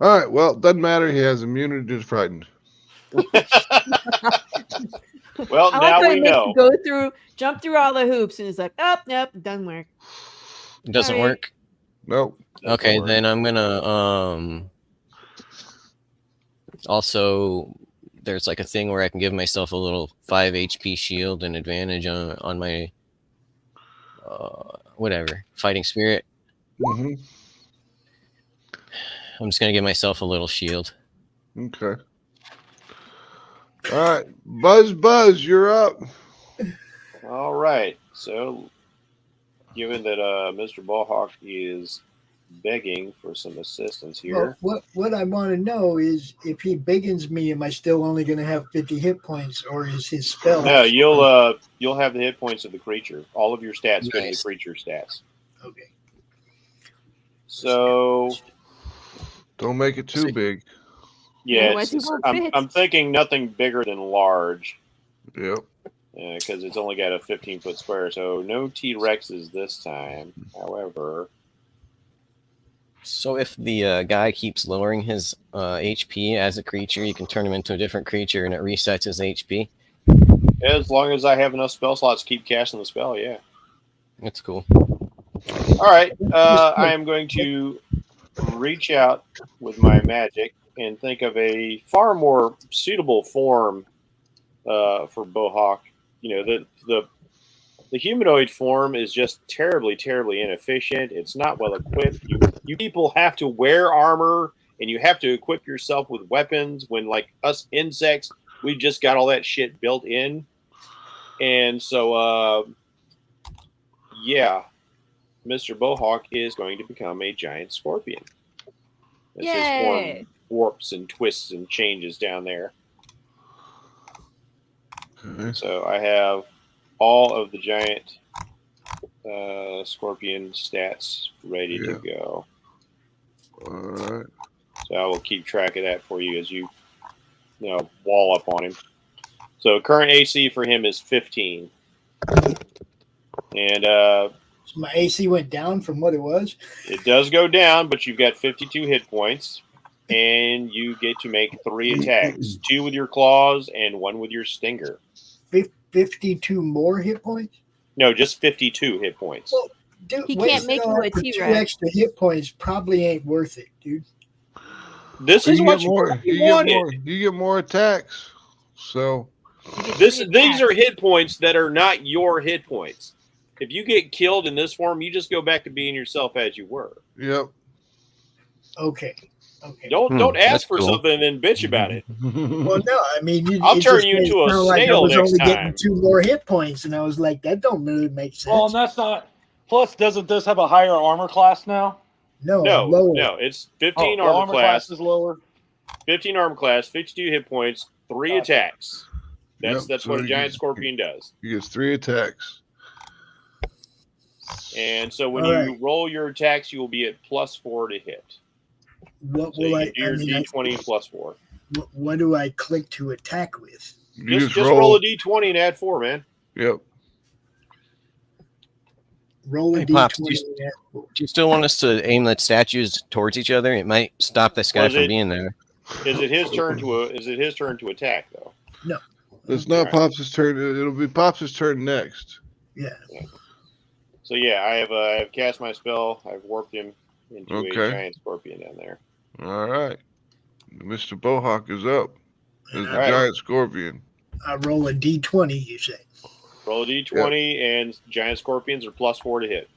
All right. Well, doesn't matter. He has immunity to frightened. Well, I now like how we he makes know. you jump through all the hoops, and it's like, oh, nope, it doesn't work. It doesn't All right. work. Nope. Okay, then I'm gonna also there's like a thing where I can give myself a little 5 HP shield and advantage on my whatever fighting spirit. Mm-hmm. I'm just gonna give myself a little shield. Okay. All right, Buzz, you're up. All right. So, given that Mr. Ballhawk is begging for some assistance Well, here. what I want to know is if he biggins me, am I still only going to have 50 hit points, or is his spell? No, you'll have the hit points of the creature. All of your stats go to the creature stats. Okay. So don't make it too big. Yeah, I'm thinking nothing bigger than large. Yep. Because it's only got a 15-foot square, so no T-Rexes this time. However, so if the guy keeps lowering his HP as a creature, you can turn him into a different creature, and it resets his HP. As long as I have enough spell slots to keep casting the spell, yeah. That's cool. All right, I am going to reach out with my magic and think of a far more suitable form for Bohawk. You know, the humanoid form is just terribly, terribly inefficient. It's not well equipped. You people have to wear armor, and you have to equip yourself with weapons when, like, us insects, we just got all that shit built in. And so, yeah, Mr. Bohawk is going to become a giant scorpion. As his form warps and twists and changes down there. Okay. So I have all of the giant scorpion stats ready to go. All right. So I will keep track of that for you as you wall up on him. So current AC for him is 15. And so my AC went down from what it was? It does go down, but you've got 52 hit points. And you get to make 3 attacks. 2 with your claws and 1 with your stinger. 52 more hit points? No, just 52 hit points. Well, dude, he can't make you a T-Rex. 2 extra hit points probably ain't worth it, dude. This is what you wanted. You get more attacks. So these are hit points that are not your hit points. If you get killed in this form, you just go back to being yourself as you were. Yep. Okay. Don't ask for something and then bitch about it. Well, no, I mean, I'll turn you into a snail I was next only time. getting 2 more hit points, and I was like, that don't really make sense. Well, and that's not. Plus, doesn't this have a higher armor class now? No, no, it's 15 armor class. Is lower. 15 armor class, 52 hit points, 3 attacks. That's so what a giant scorpion does. He gets 3 attacks. And so when you roll your attacks, you will be at +4 to hit. What so will you do your D20 +4. What do I click to attack with? Just roll a D20 and add 4, man. Yep. Roll a Hey, D20. Pops, do you still want us to aim the statues towards each other? It might stop this guy from being there. Is it his turn to attack though? No. It's not Pops' turn. It'll be Pops' turn next. Yeah. So yeah, I have cast my spell. I've warped him into a giant scorpion down there. All right. Mr. Bohawk is up. Is the giant scorpion. I roll a D20, you say? Roll a D20, and giant scorpions are +4 to hit.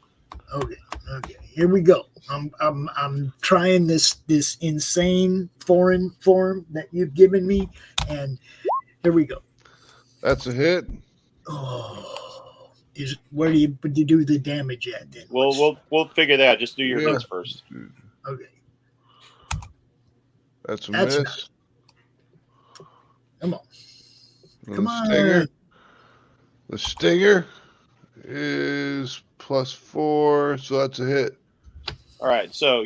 Okay. Here we go. I'm trying this insane foreign form that you've given me, and here we go. That's a hit. Oh, where do you do the damage at then? We'll figure that out. Just do your hits first. Okay. That's a miss. Come on. Come on. The stinger is +4, so that's a hit. All right. So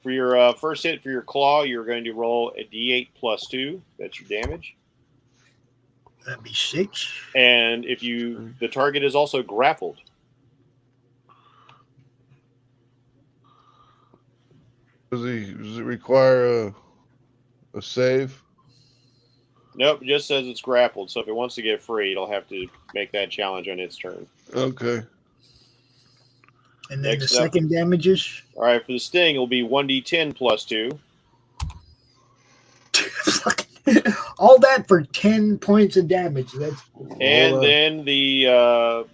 for your first hit for your claw, you're going to roll a D8 +2. That's your damage. That'd be 6. And if the target is also grappled. Does it require a save? Nope, it just says it's grappled. So if it wants to get free, it'll have to make that challenge on its turn. Okay. And then the second damages? All right, for the sting, it'll be 1d10 +2. All that for 10 points of damage. And then the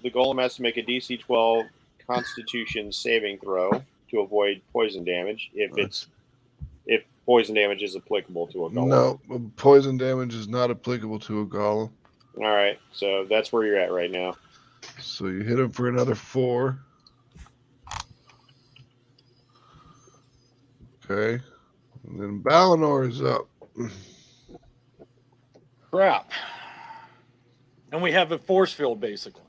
golem has to make a DC 12 Constitution saving throw to avoid poison damage if poison damage is applicable to a golem. No, poison damage is not applicable to a golem. All right, so that's where you're at right now. So you hit him for another 4. Okay. And then Balinor is up. Crap. And we have a force field, basically.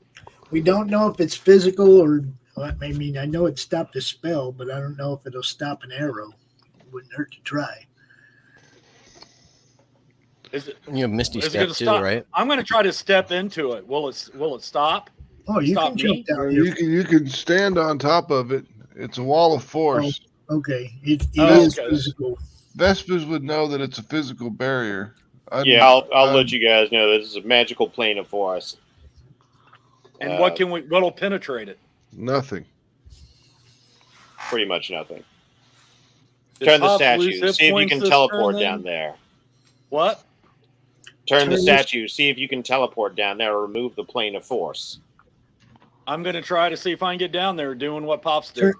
We don't know if it's physical or, I mean, I know it stopped a spell, but I don't know if it'll stop an arrow. It wouldn't hurt to try. You have Misty Step too, right? I'm going to try to step into it. Will it stop? Oh, you can jump down here. You can stand on top of it. It's a wall of force. Oh, okay. It is physical. Vespers would know that it's a physical barrier. I'll let you guys know that this is a magical plane of force. And what'll penetrate it? Nothing. Pretty much nothing. Turn the statue. See if you can teleport down there. What? Turn the statue. See if you can teleport down there or remove the plane of force. I'm going to try to see if I can get down there doing what Pops did.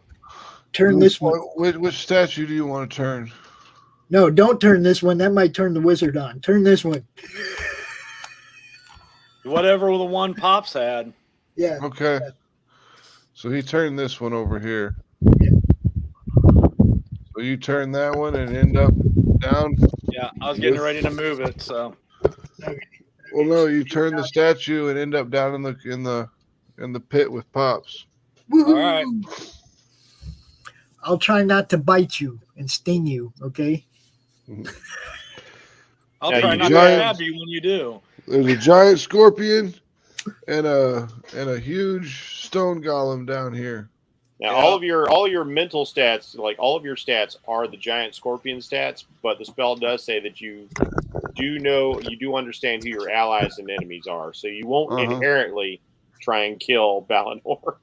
Turn this one. Which statue do you want to turn? No, don't turn this one. That might turn the wizard on. Turn this one. Whatever the one Pops had. Yeah. Okay. So he turned this one over here. Yeah. So you turn that one and end up down. Yeah, I was getting ready to move it. So. Well, no, you turn the statue and end up down in the pit with Pops. Woo-hoo. All right. I'll try not to bite you and sting you. Okay. I'll try not to stab you when you do. There's a giant scorpion and a huge stone golem down here. Now, all your mental stats, like all of your stats, are the giant scorpion stats. But the spell does say that you do understand who your allies and enemies are, so you won't inherently try and kill Balinor.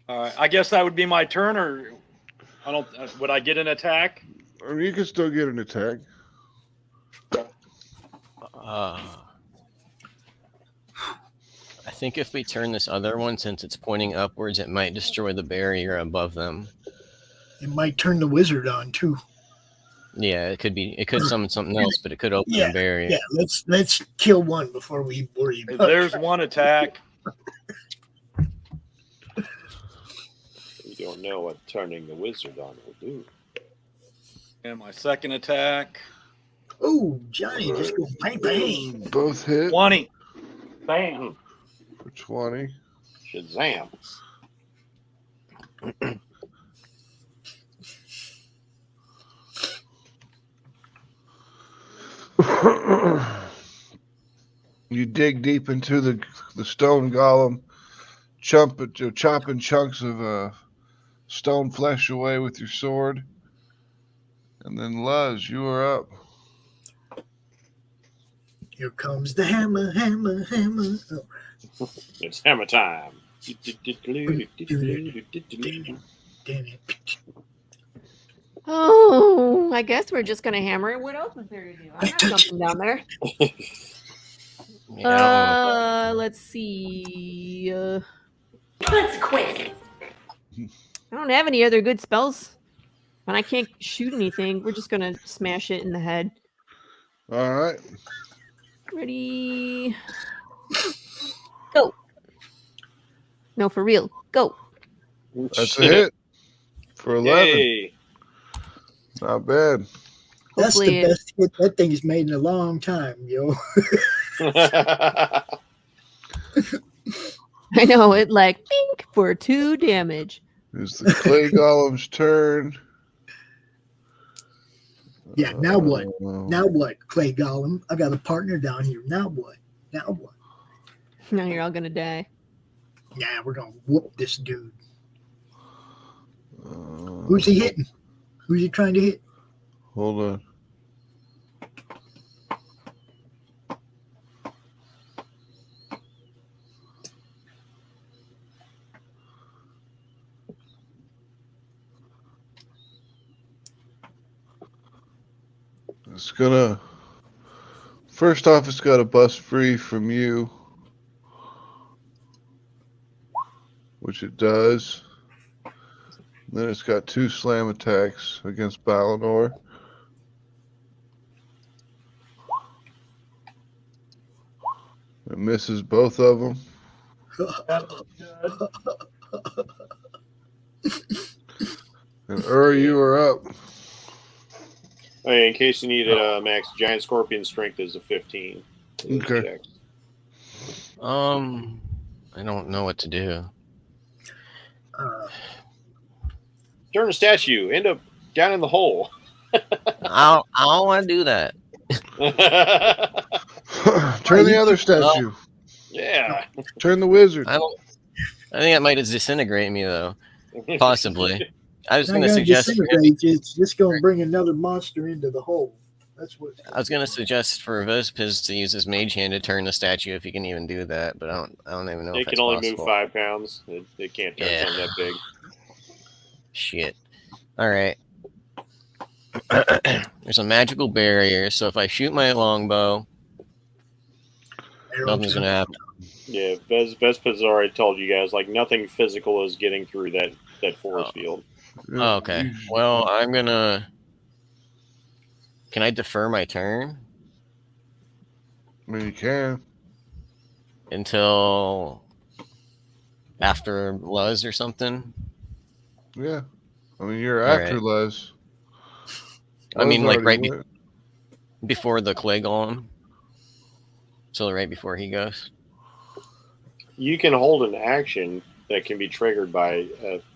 All right, I guess that would be my turn, or I don't. Would I get an attack? I mean, you can still get an attack. I think if we turn this other one, since it's pointing upwards, it might destroy the barrier above them. It might turn the wizard on too. Yeah, it could be. It could summon something else, but it could open the barrier. Yeah, let's kill one before we worry about There's one attack. You don't know what turning the wizard on will do. And my second attack. Oh, Johnny, just go bang bang. Both hit. 20. Bam. For 20. Shazam. You dig deep into the stone golem, chopping chunks of stone flesh away with your sword. And then Luz, you are up. Here comes the hammer, hammer, hammer. Oh. It's hammer time. Oh, I guess we're just gonna hammer it. What else is there to do? I got something down there. Let's see. Let's quit. I don't have any other good spells, and I can't shoot anything. We're just gonna smash it in the head. All right. Ready? Go. No, for real. Go. That's a hit for 11. Yay. Not bad. That's Hopefully the best hit that thing's made in a long time, yo. I know it like pink for 2 damage. It's the clay golem's turn. Yeah, now what? Now what, Clay Golem? I got a partner down here. Now what? Now what? Now you're all gonna die. Yeah, we're gonna whoop this dude. Who's he hitting? Who's he trying to hit? Hold on. It's gonna. First off, it's got a bust free from you, which it does. Then it's got 2 slam attacks against Balinor. It misses both of them. You are up. Hey, in case you need it, Max, Giant Scorpion strength is a 15. Okay. I don't know what to do. Turn the statue. End up down in the hole. I don't want to do that. Turn the other statue. Yeah. Turn the wizard. I think it might disintegrate me though. Possibly. I was It's going not to gonna suggest. disintegrate you, it's just going to bring another monster into the hole. That's what. I was going to suggest for Vospiz to use his mage hand to turn the statue if he can even do that, but I don't even know. It if can that's only possible. move 5 pounds. It can't turn something that big. Shit. All right. There's a magical barrier, so if I shoot my longbow, nothing's gonna happen. Yeah, Vespers already told you guys, like, nothing physical is getting through that force field. Oh, okay. Well, I'm gonna. Can I defer my turn? I mean, you can. Until after Luz or something? Yeah. I mean, you're All after right. Luz. I mean, like right went. before the clay golem. So right before he goes. You can hold an action that can be triggered by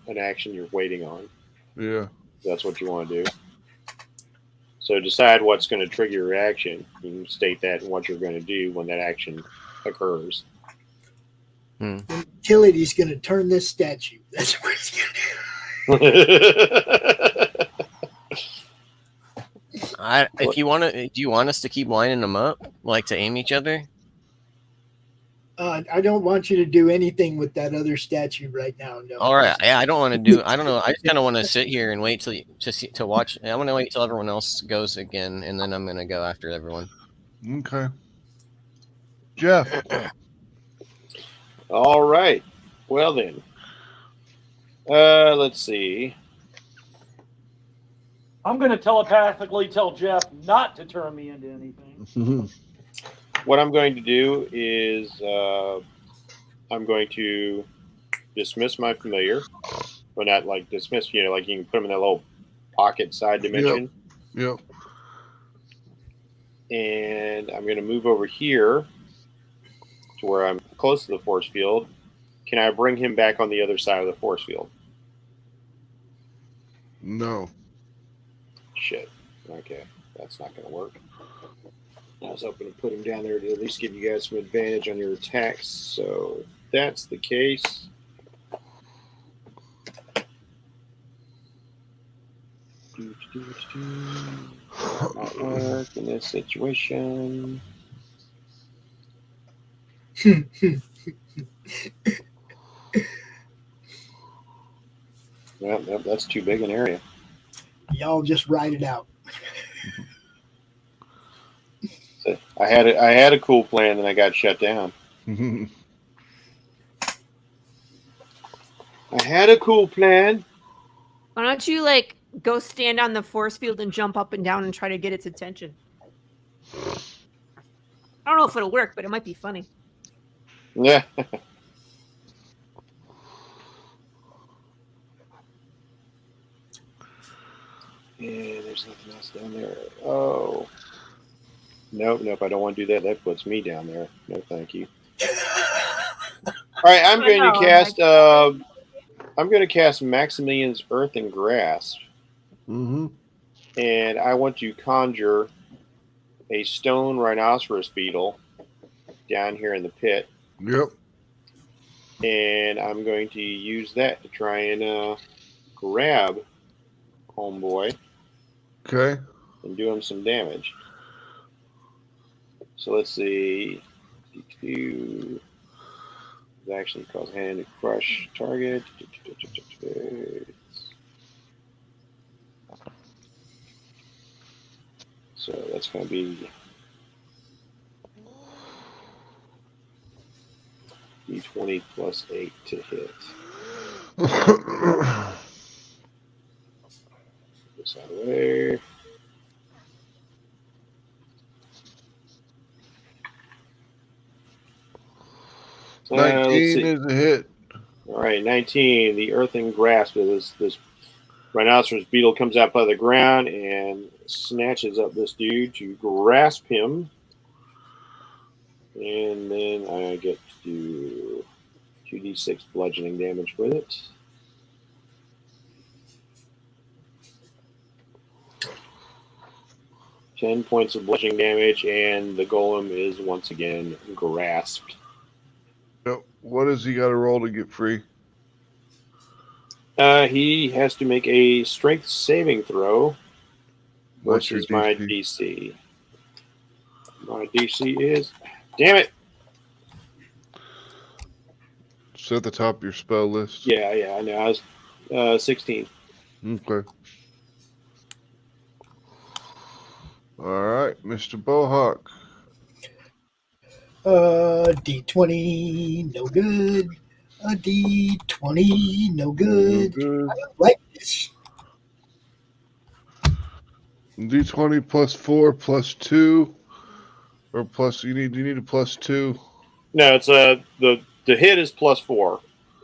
an action you're waiting on. Yeah. That's what you want to do. So decide what's going to trigger your action. You can state that and what you're going to do when that action occurs. Utility's going to turn this statue. That's what he's going to do. If you want to, do you want us to keep lining them up, like to aim each other? I don't want you to do anything with that other statue right now. No. All right. Yeah, I don't want to do. I don't know. I just kind of want to sit here and wait to watch. I want to wait till everyone else goes again, and then I'm gonna go after everyone. Okay. Jeff. All right. Well then. Let's see. I'm going to telepathically tell Jeff not to turn me into anything. What I'm going to do is I'm going to dismiss my familiar. Well, not like dismiss, like you can put them in that little pocket side dimension. Yep. And I'm going to move over here to where I'm close to the force field. Can I bring him back on the other side of the force field? No. Shit. Okay. That's not going to work. I was hoping to put him down there to at least give you guys some advantage on your attacks. So if that's the case, not work in this situation. Yep, that's too big an area. Y'all just ride it out. I had a cool plan and I got shut down. I had a cool plan. Why don't you go stand on the force field and jump up and down and try to get its attention? I don't know if it'll work, but it might be funny. Yeah. Yeah, there's nothing else down there. Oh. Nope, I don't want to do that. That puts me down there. No, thank you. All right, I'm going to cast Maximilian's Earth and Grass. Mm-hmm. And I want to conjure a stone rhinoceros beetle down here in the pit. Yep. And I'm going to use that to try and grab homeboy. Okay. And do him some damage. So let's see. D2 actually cause hand to crush target. So that's going to be D20 plus 8 to hit. This out of the way. $19 is a hit. All right, 19. The earthen grasp of this Rhinoceros beetle comes out by the ground and snatches up this dude to grasp him. And then I get to do 2d6 bludgeoning damage with it. $10 points of bludgeoning damage, and the golem is once again grasped. Yep. What does he got to roll to get free? He has to make a strength saving throw versus my DC. My DC is... Damn it! It's at the top of your spell list. Yeah, I know. I was 16. Okay. All right, Mr. Bohawk. D20, no good. A D20, no good. I don't like this. D20 plus 4 plus 2, or plus. You need a plus 2. No, it's the hit is plus 4.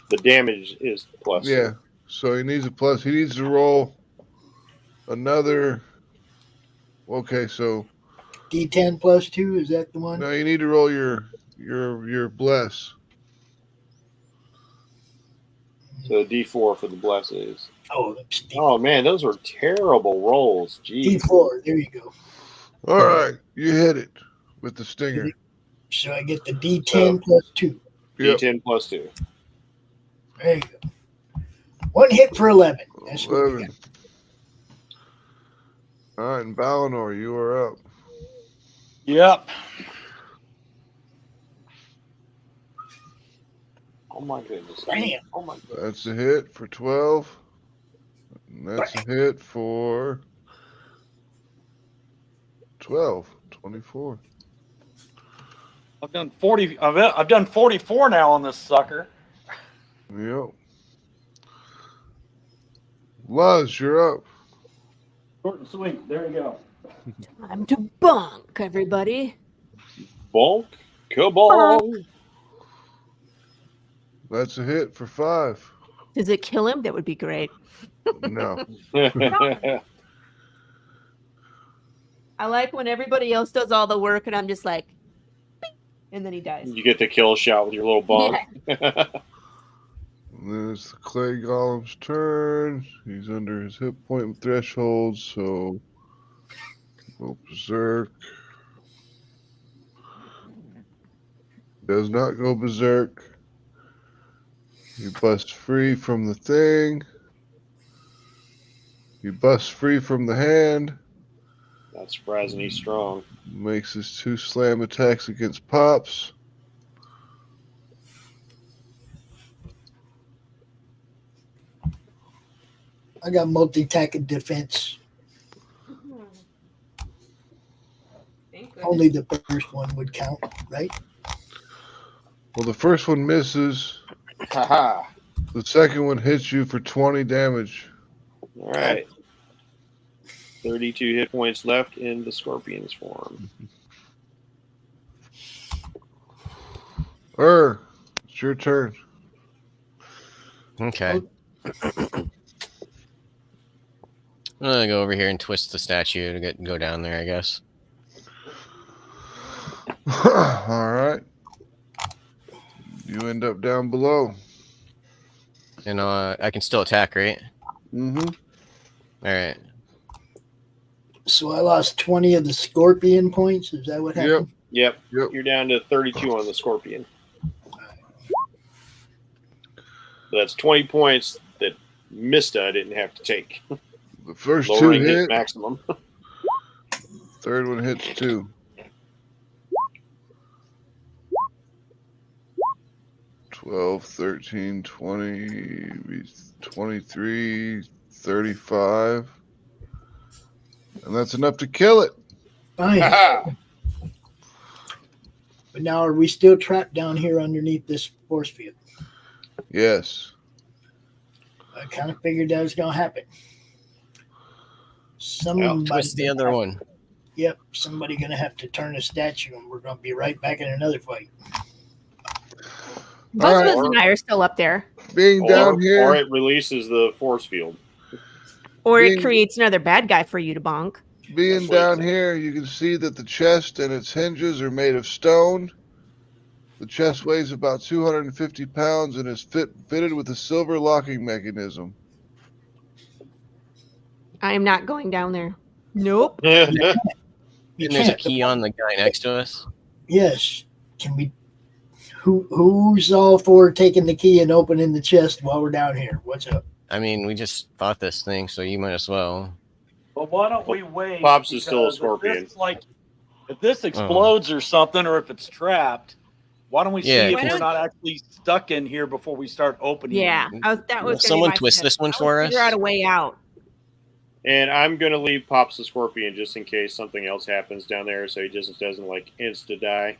The damage is plus. Yeah. So he needs a plus. He needs to roll another. Okay, so D10 plus 2, is that the one? no, you need to roll your bless. So D4 for the blesses. Oh, man, those were terrible rolls. Jeez. D4, there you go. All right, you hit it with the stinger. So I get the D10 plus 2. D10 plus 2. There you go. One hit for 11. That's what we got. All right, and Balinor, you are up. Yep. Oh my goodness. Damn. Oh my goodness. That's a hit for 12. And that's a hit for 12. 24. I've done 40. I've done 44 now on this sucker. Yep. Luz, you're up. Short and sweet. There you go. Time to bonk, everybody. Bonk. Kabong. That's a hit for 5. Does it kill him? That would be great. No. I like when everybody else does all the work and I'm just like, beep, and then he dies. You get the kill shot with your little bonk. Yeah. Then it's the clay golem's turn. He's under his hit point threshold, so go berserk. Does not go berserk. He busts free from the thing. He busts free from the hand. Not surprising he's strong. Makes his 2 slam attacks against Pops. I got multi-attack and defense. Only the first one would count, right? Well, the first one misses. Haha. The second one hits you for 20 damage. All right. 32 hit points left in the scorpion's form. It's your turn. Okay. I'm gonna go over here and twist the statue to go down there, I guess. All right. You end up down below. And I can still attack, right? Mm-hmm. All right. So I lost 20 of the scorpion points. Is that what happened? Yep. You're down to 32 on the scorpion. So that's 20 points that Mista didn't have to take. The first Lowering 2 his hit. maximum. Third one hits 2. 12, 13, 20, 23, 35. And that's enough to kill it. Fine. But now are we still trapped down here underneath this force field? Yes. I kind of figured that was going to happen. Twist the other one. Yep, somebody going to have to turn a statue, and we're going to be right back in another fight. Buzz and I are still up there. Being down here. Or it releases the force field. Or it creates another bad guy for you to bonk. Being down here, you can see that the chest and its hinges are made of stone. The chest weighs about 250 pounds and is fitted with a silver locking mechanism. I am not going down there. Nope. And there's a key on the guy next to us. Yes. Can we? Who's all for taking the key and opening the chest while we're down here? What's up? I mean, we just fought this thing, so you might as well. Well, why don't we wait? Pops is still a scorpion. If this explodes or something, or if it's trapped, why don't we see if we're not actually stuck in here before we start opening? Yeah, that was. Someone twist this one for us. Figure out a way out. And I'm gonna leave Pops the scorpion just in case something else happens down there, so he just doesn't like insta die.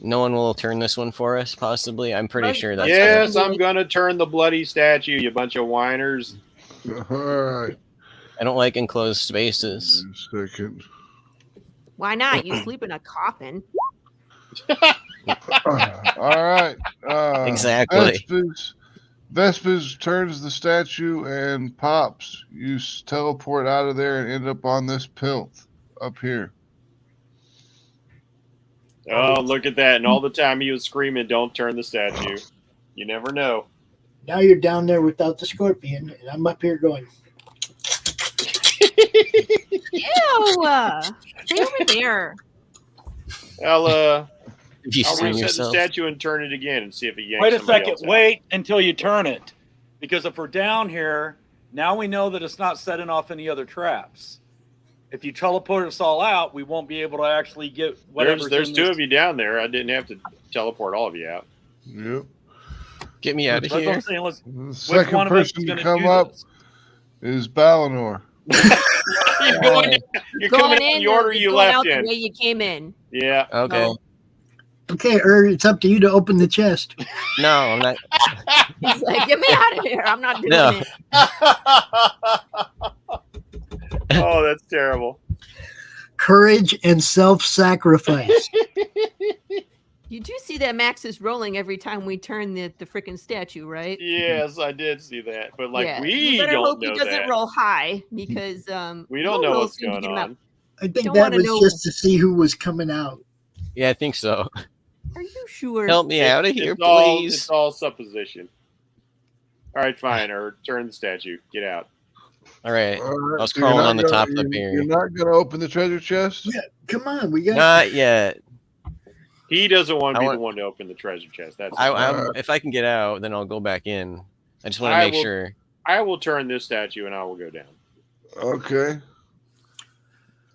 No one will turn this one for us, possibly. I'm pretty sure that's. Yes, I'm gonna turn the bloody statue. You bunch of whiners. All right. I don't like enclosed spaces. Wait a second. Why not? You sleep in a coffin. All right. Exactly. Vespers turns the statue and Pops. You teleport out of there and end up on this plinth up here. Oh, look at that. And all the time he was screaming, don't turn the statue. You never know. Now you're down there without the scorpion, and I'm up here going. Ew! Stay over there. I'll reset the statue and turn it again and see if it yanks. Wait a second. Wait until you turn it. Because if we're down here, now we know that it's not setting off any other traps. If you teleport us all out, we won't be able to actually get whatever. There's two of you down there. I didn't have to teleport all of you out. Yep. Get me out of here. The second person to come up is Balinor. You're coming in the order you left in. The way you came in. Yeah. Okay. Okay, it's up to you to open the chest. No, I'm not. He's like, get me out of here. I'm not doing it. Oh, that's terrible. Courage and self-sacrifice. You do see that Max is rolling every time we turn the freaking statue, right? Yes, I did see that. But we better don't hope know he doesn't that. roll high because we don't know what's going on. I think that was just to see who was coming out. Yeah, I think so. Are you sure? Help me out of here, please. It's all supposition. All right, fine. Or turn the statue. Get out. All right. I was crawling on the top of the pier. You're not going to open the treasure chest? Yeah, come on. We got. Not yet. He doesn't want to be the one to open the treasure chest. That's if I can get out, then I'll go back in. I just want to make sure. I will turn this statue and I will go down. Okay.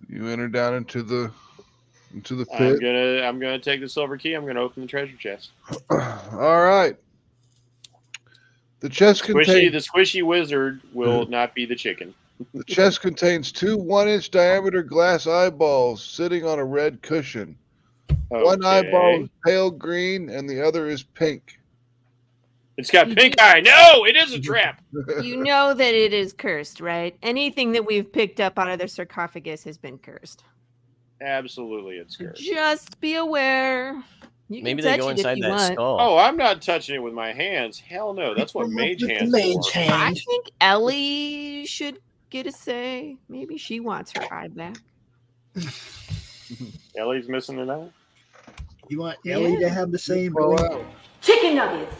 You enter down into the pit. I'm gonna take the silver key. I'm gonna open the treasure chest. All right. The chest contains the squishy wizard will not be the chicken. The chest contains 2 1-inch diameter glass eyeballs sitting on a red cushion. Okay. One eyeball is pale green and the other is pink. It's got pink eye. No, it is a trap. You know that it is cursed, right? Anything that we've picked up out of the sarcophagus has been cursed. Absolutely, it's cursed. Just be aware. Maybe they go inside that skull. Oh, I'm not touching it with my hands. Hell no. That's what mage hands are. I think Ellie should get a say. Maybe she wants her eye back. Ellie's missing an eye? You want Ellie to have the same? Chicken nuggets.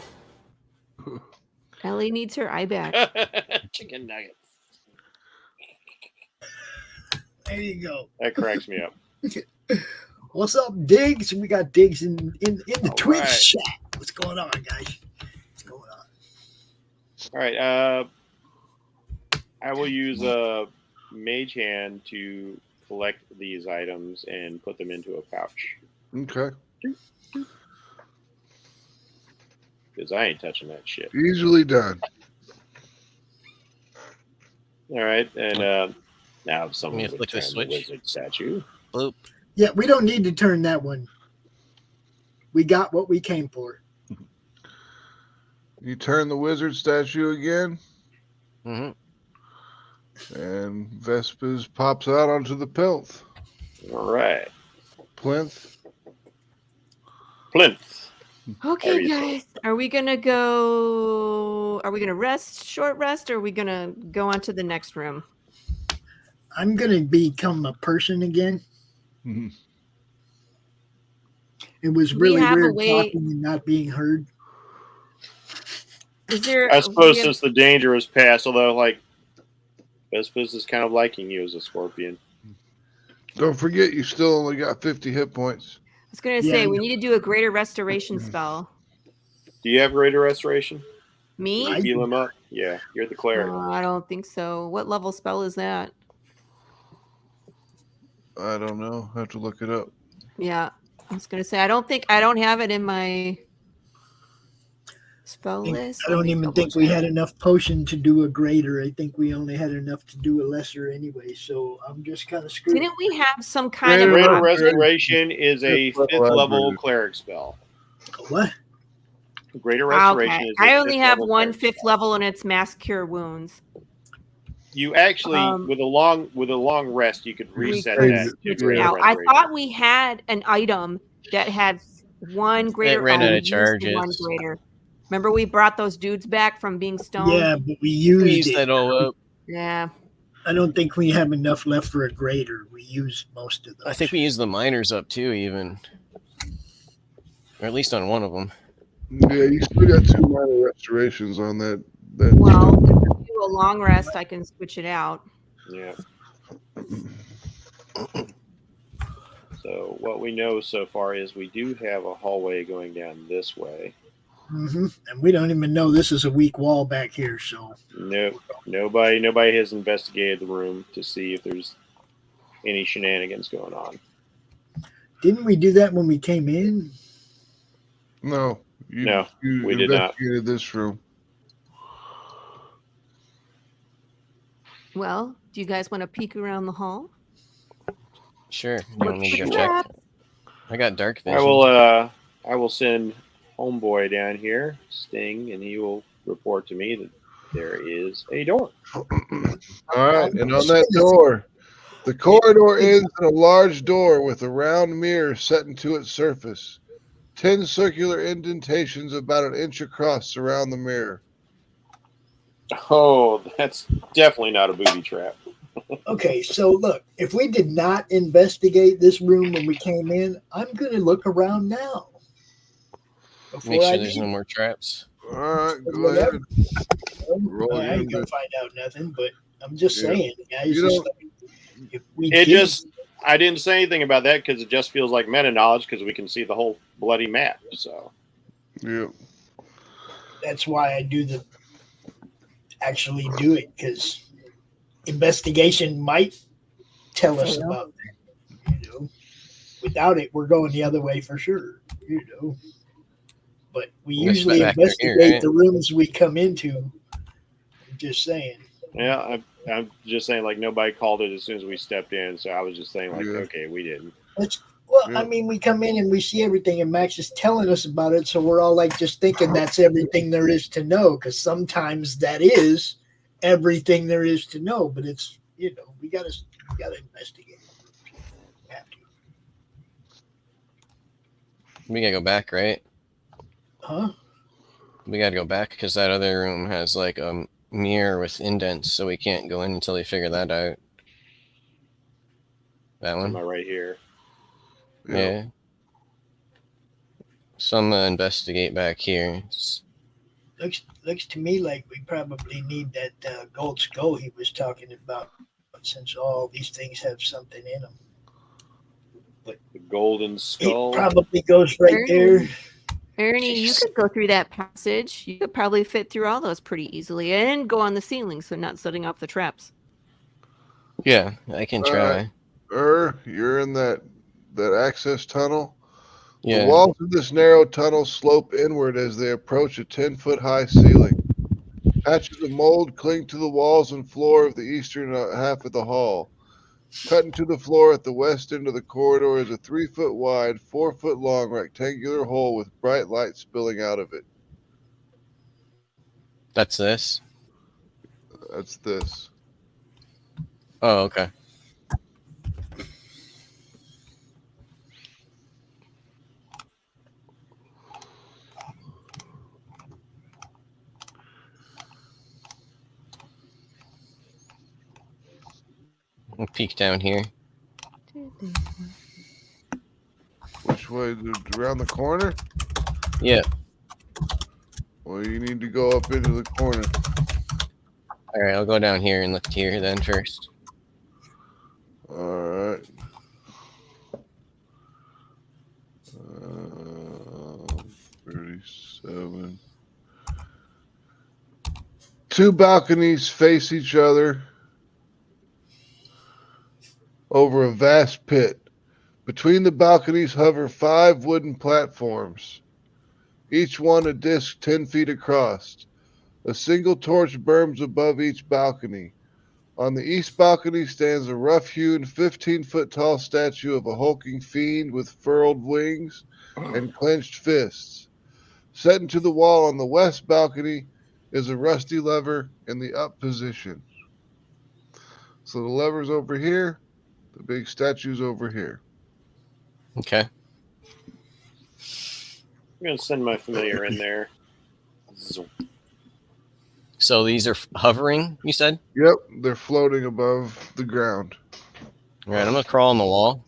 Ellie needs her eye back. Chicken nuggets. There you go. That cracks me up. What's up, Diggs? We got Diggs in the Twitch chat. What's going on, guys? What's going on? All right. I will use a mage hand to collect these items and put them into a pouch. Okay. Because I ain't touching that shit. Easily done. All right. And now someone flick the switch. Wizard statue. Bloop. Yeah, we don't need to turn that one. We got what we came for. You turn the wizard statue again. Mm-hmm. And Vespers pops out onto the All right. Plinth. Okay, guys. Are we gonna go? Are we gonna rest, short rest, or are we gonna go on to the next room? I'm gonna become a person again. Mm-hmm. It was really weird talking and not being heard. Is there? I suppose since the danger is past, although like Vespers is kind of liking you as a scorpion. Don't forget, you still only got 50 hit points. I was gonna say we need to do a greater restoration spell. Do you have greater restoration? Me? Can you heal him up? Yeah, you're the cleric. I don't think so. What level spell is that? I don't know. I have to look it up. Yeah, I was gonna say I don't have it in my spell list. I don't even think we had enough potion to do a greater. I think we only had enough to do a lesser anyway. So I'm just kind of screwed. Didn't we have some kind of greater restoration is a 5th level cleric spell. What? Greater restoration is. I only have one 5th level, and it's mass cure wounds. You actually, with a long rest, you could reset that. I thought we had an item that had one greater. It ran out of charges. One greater. Remember, we brought those dudes back from being stoned. Yeah, but we used that all up. Yeah. I don't think we have enough left for a greater. We used most of those. I think we used the miners up too, even, or at least on one of them. Yeah, you still got 2 minor restorations on that. Well, if we do a long rest, I can switch it out. Yeah. So what we know so far is we do have a hallway going down this way. Mm-hmm. And we don't even know this is a weak wall back here. So nope, nobody has investigated the room to see if there's any shenanigans going on. Didn't we do that when we came in? No, we did not. Investigated this room. Well, do you guys want to peek around the hall? Sure. You want me to go check? I got dark vision. I will send Homeboy down here, Sting, and he will report to me that there is a door. All right, and on that door, the corridor ends in a large door with a round mirror set into its surface. 10 circular indentations about an inch across surround the mirror. Oh, that's definitely not a booby trap. Okay, so look, if we did not investigate this room when we came in, I'm going to look around now. Make sure there's no more traps. All right, go ahead. I ain't going to find out nothing, but I'm just saying, guys. I didn't say anything about that because it just feels like meta knowledge because we can see the whole bloody map. So, yeah, that's why I actually do it, because investigation might tell us about that. Without it, we're going the other way for sure. But we usually investigate the rooms we come into. I'm just saying. Yeah, I'm just saying, like, nobody called it as soon as we stepped in, so I was just saying, like, okay, we didn't. I mean, we come in and we see everything, and Max is telling us about it, so we're all like just thinking that's everything there is to know, because sometimes that is everything there is to know, but it's we gotta investigate. We have to. We gotta go back, right? Huh? We gotta go back because that other room has like a mirror with indents, so we can't go in until we figure that out. That one? Am I right here? Yeah. So I'm gonna investigate back here. Looks to me like we probably need that gold skull he was talking about, since all these things have something in them. But the golden skull it probably goes right there. Ernie, you could go through that passage. You could probably fit through all those pretty easily and go on the ceiling, so not setting off the traps. Yeah, I can try. You're in that access tunnel. Yeah. The walls of this narrow tunnel slope inward as they approach a 10-foot-high ceiling. Patches of mold cling to the walls and floor of the eastern half of the hall. Cut into the floor at the west end of the corridor is a 3-foot-wide, 4-foot-long rectangular hole with bright light spilling out of it. That's this? That's this. Oh, okay. We'll peek down here. Which way? Around the corner? Yeah. Well, you need to go up into the corner. All right, I'll go down here and look here then first. All right. 37. Two balconies face each other over a vast pit. Between the balconies hover 5 wooden platforms, each one a disc 10 feet across. A single torch burns above each balcony. On the east balcony stands a rough-hewn 15-foot-tall statue of a hulking fiend with furled wings and clenched fists. Set into the wall on the west balcony is a rusty lever in the up position. So the lever's over here, the big statue's over here. Okay. I'm going to send my familiar in there. So these are hovering, you said? Yep, they're floating above the ground. All right, I'm going to crawl on the wall.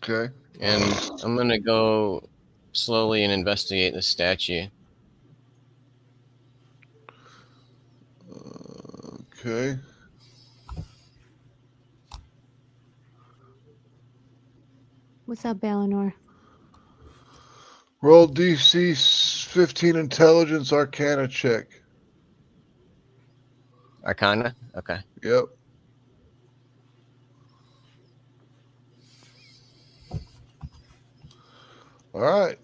Okay. And I'm going to go slowly and investigate the statue. Okay. What's up, Balinor? Roll DC 15 intelligence arcana check. Arcana? Okay. Yep. All right.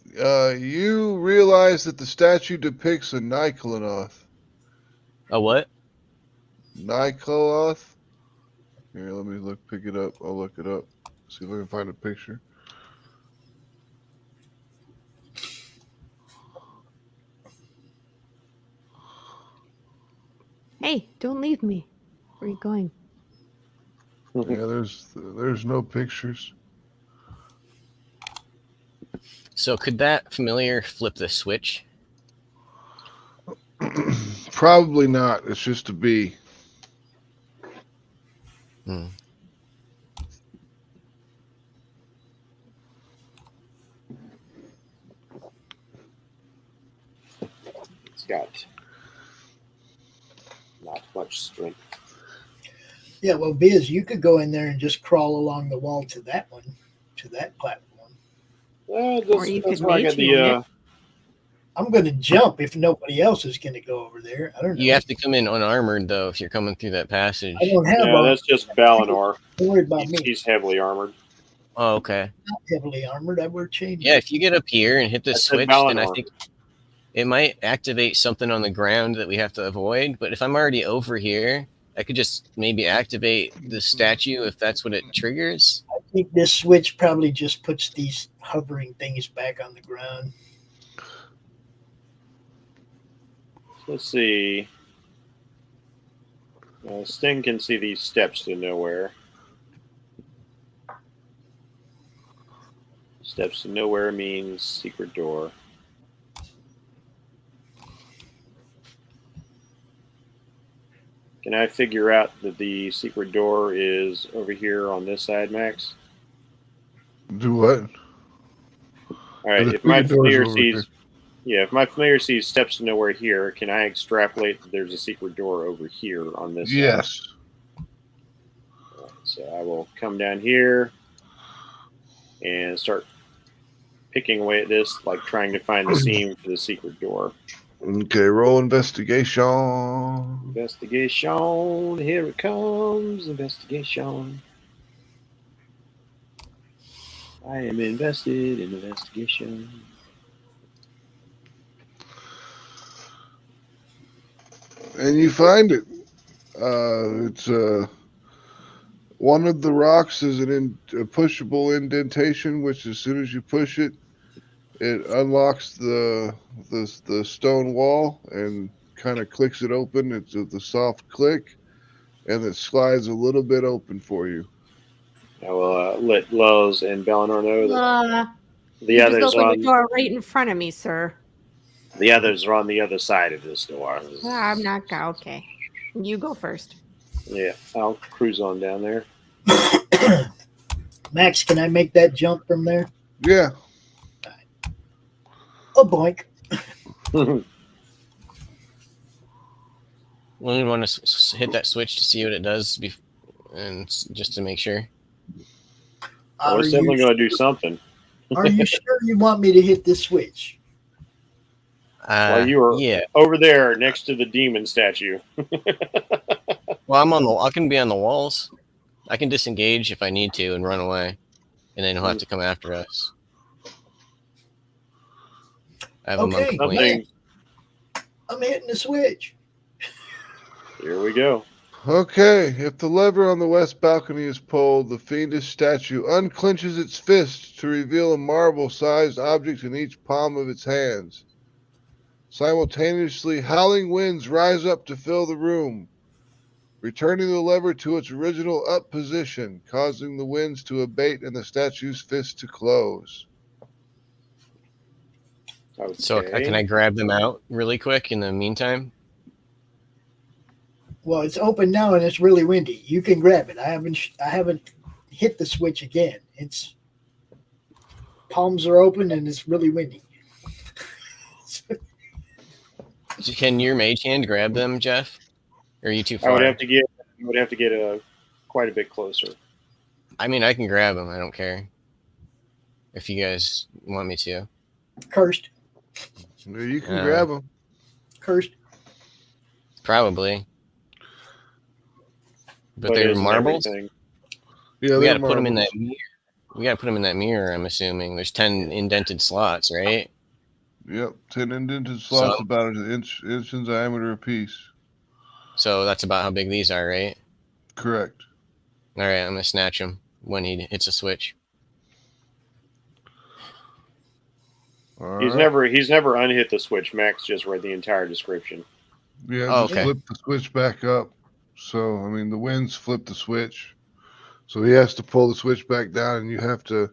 You realize that the statue depicts a Nyclonoth. A what? Nyclonoth. Here, let me pick it up. I'll look it up. See if I can find a picture. Hey, don't leave me. Where are you going? Yeah, there's no pictures. So could that familiar flip the switch? Probably not. It's just a bee. Hmm. It's got not much strength. Yeah, well, Biz, you could go in there and just crawl along the wall to that one, to that platform. Or you That's could where I got the. I'm going to jump if nobody else is going to go over there. I don't know. You have to come in unarmored, though, if you're coming through that passage. I don't have Yeah, that's just Balinor. Don't worry about me. He's heavily armored. Oh, okay. Not heavily armored. I wear chains. Yeah, if you get up here and hit the I said switch, then I Balinor. think it might activate something on the ground that we have to avoid. But if I'm already over here, I could just maybe activate the statue if that's what it triggers. I think this switch probably just puts these hovering things back on the ground. Let's see. Sting can see these steps to nowhere. Steps to nowhere means secret door. Can I figure out that the secret door is over here on this side, Max? Do what? All right. The If my secret door's familiar over sees, here. yeah, if my familiar sees steps to nowhere here, can I extrapolate that there's a secret door over here on this? Yes. Side? So I will come down here and start picking away at this, like trying to find the seam for the secret door. Okay, roll investigation. Investigation. Here it comes. Investigation. I am invested in investigation. And you find it. It's one of the rocks is a pushable indentation, which as soon as you push it, it unlocks the stone wall and kind of clicks it open. It's the soft click, and it slides a little bit open for you. I will let Lowe's and Balinor know that the you others just opened on the door right in front of me, sir. the others are on the other side of this door. I'm not okay. You go first. Yeah, I'll cruise on down there. Max, can I make that jump from there? Yeah. Oh, boink. We want to hit that switch to see what it does, and just to make sure. I was definitely going to do something. Are you sure you want me to hit this switch? Well, you were over there next to the demon statue. Well, I can be on the walls. I can disengage if I need to and run away, and then he'll have to come after us. I have a monk point. I'm hitting the switch. Here we go. Okay, if the lever on the west balcony is pulled, the fiendish statue unclenches its fist to reveal a marble-sized object in each palm of its hands. Simultaneously, howling winds rise up to fill the room, returning the lever to its original up position, causing the winds to abate and the statue's fist to close. Okay. So can I grab them out really quick in the meantime? Well, it's open now and it's really windy. You can grab it. I haven't hit the switch again. It's palms are open and it's really windy. Can your mage hand grab them, Jeff? Or are you too far? I would have to get quite a bit closer. I mean, I can grab them. I don't care. If you guys want me to. Cursed. Yeah, you can grab them. Cursed. Probably. But they're marbles? Yeah, we got to put them in that mirror. We got to put them in that mirror, I'm assuming. There's 10 indented slots, right? Yep, 10 indented slots, about an inch in diameter apiece. So that's about how big these are, right? Correct. All right, I'm going to snatch him when he hits a switch. He's never unhit the switch. Max just read the entire description. Yeah, flip the switch back up. So, I mean, the winds flip the switch. So he has to pull the switch back down, and you have to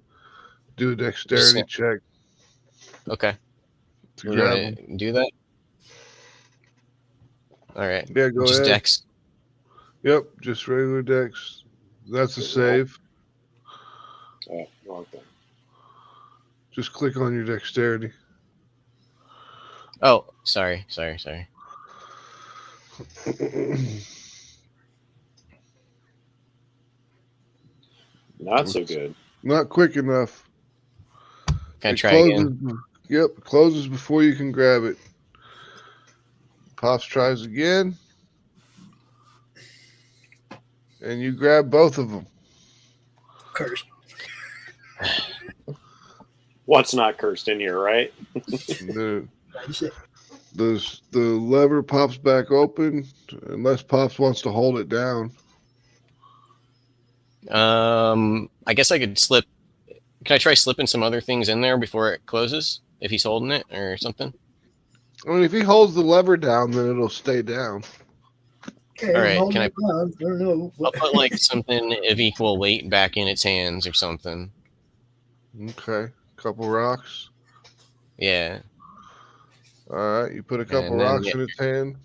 do a dexterity check. Okay. To grab him. Do that? All right. Yeah, go just ahead. Dex. Yep, just regular dex. That's a save. Oh, wrong thing. Just click on your dexterity. Oh, sorry. Not so good. Not quick enough. Can I try again? Yep, closes before you can grab it. Pops tries again. And you grab both of them. Cursed. What's not cursed in here, right? The lever pops back open unless Pops wants to hold it down. I guess I could slip. Can I try slipping some other things in there before it closes? If he's holding it or something? I mean, if he holds the lever down, then it'll stay down. Okay, all right, can I don't know. I'll put like something of equal weight back in its hands or something. Okay, couple rocks. Yeah. All right, you put a couple rocks in its hand.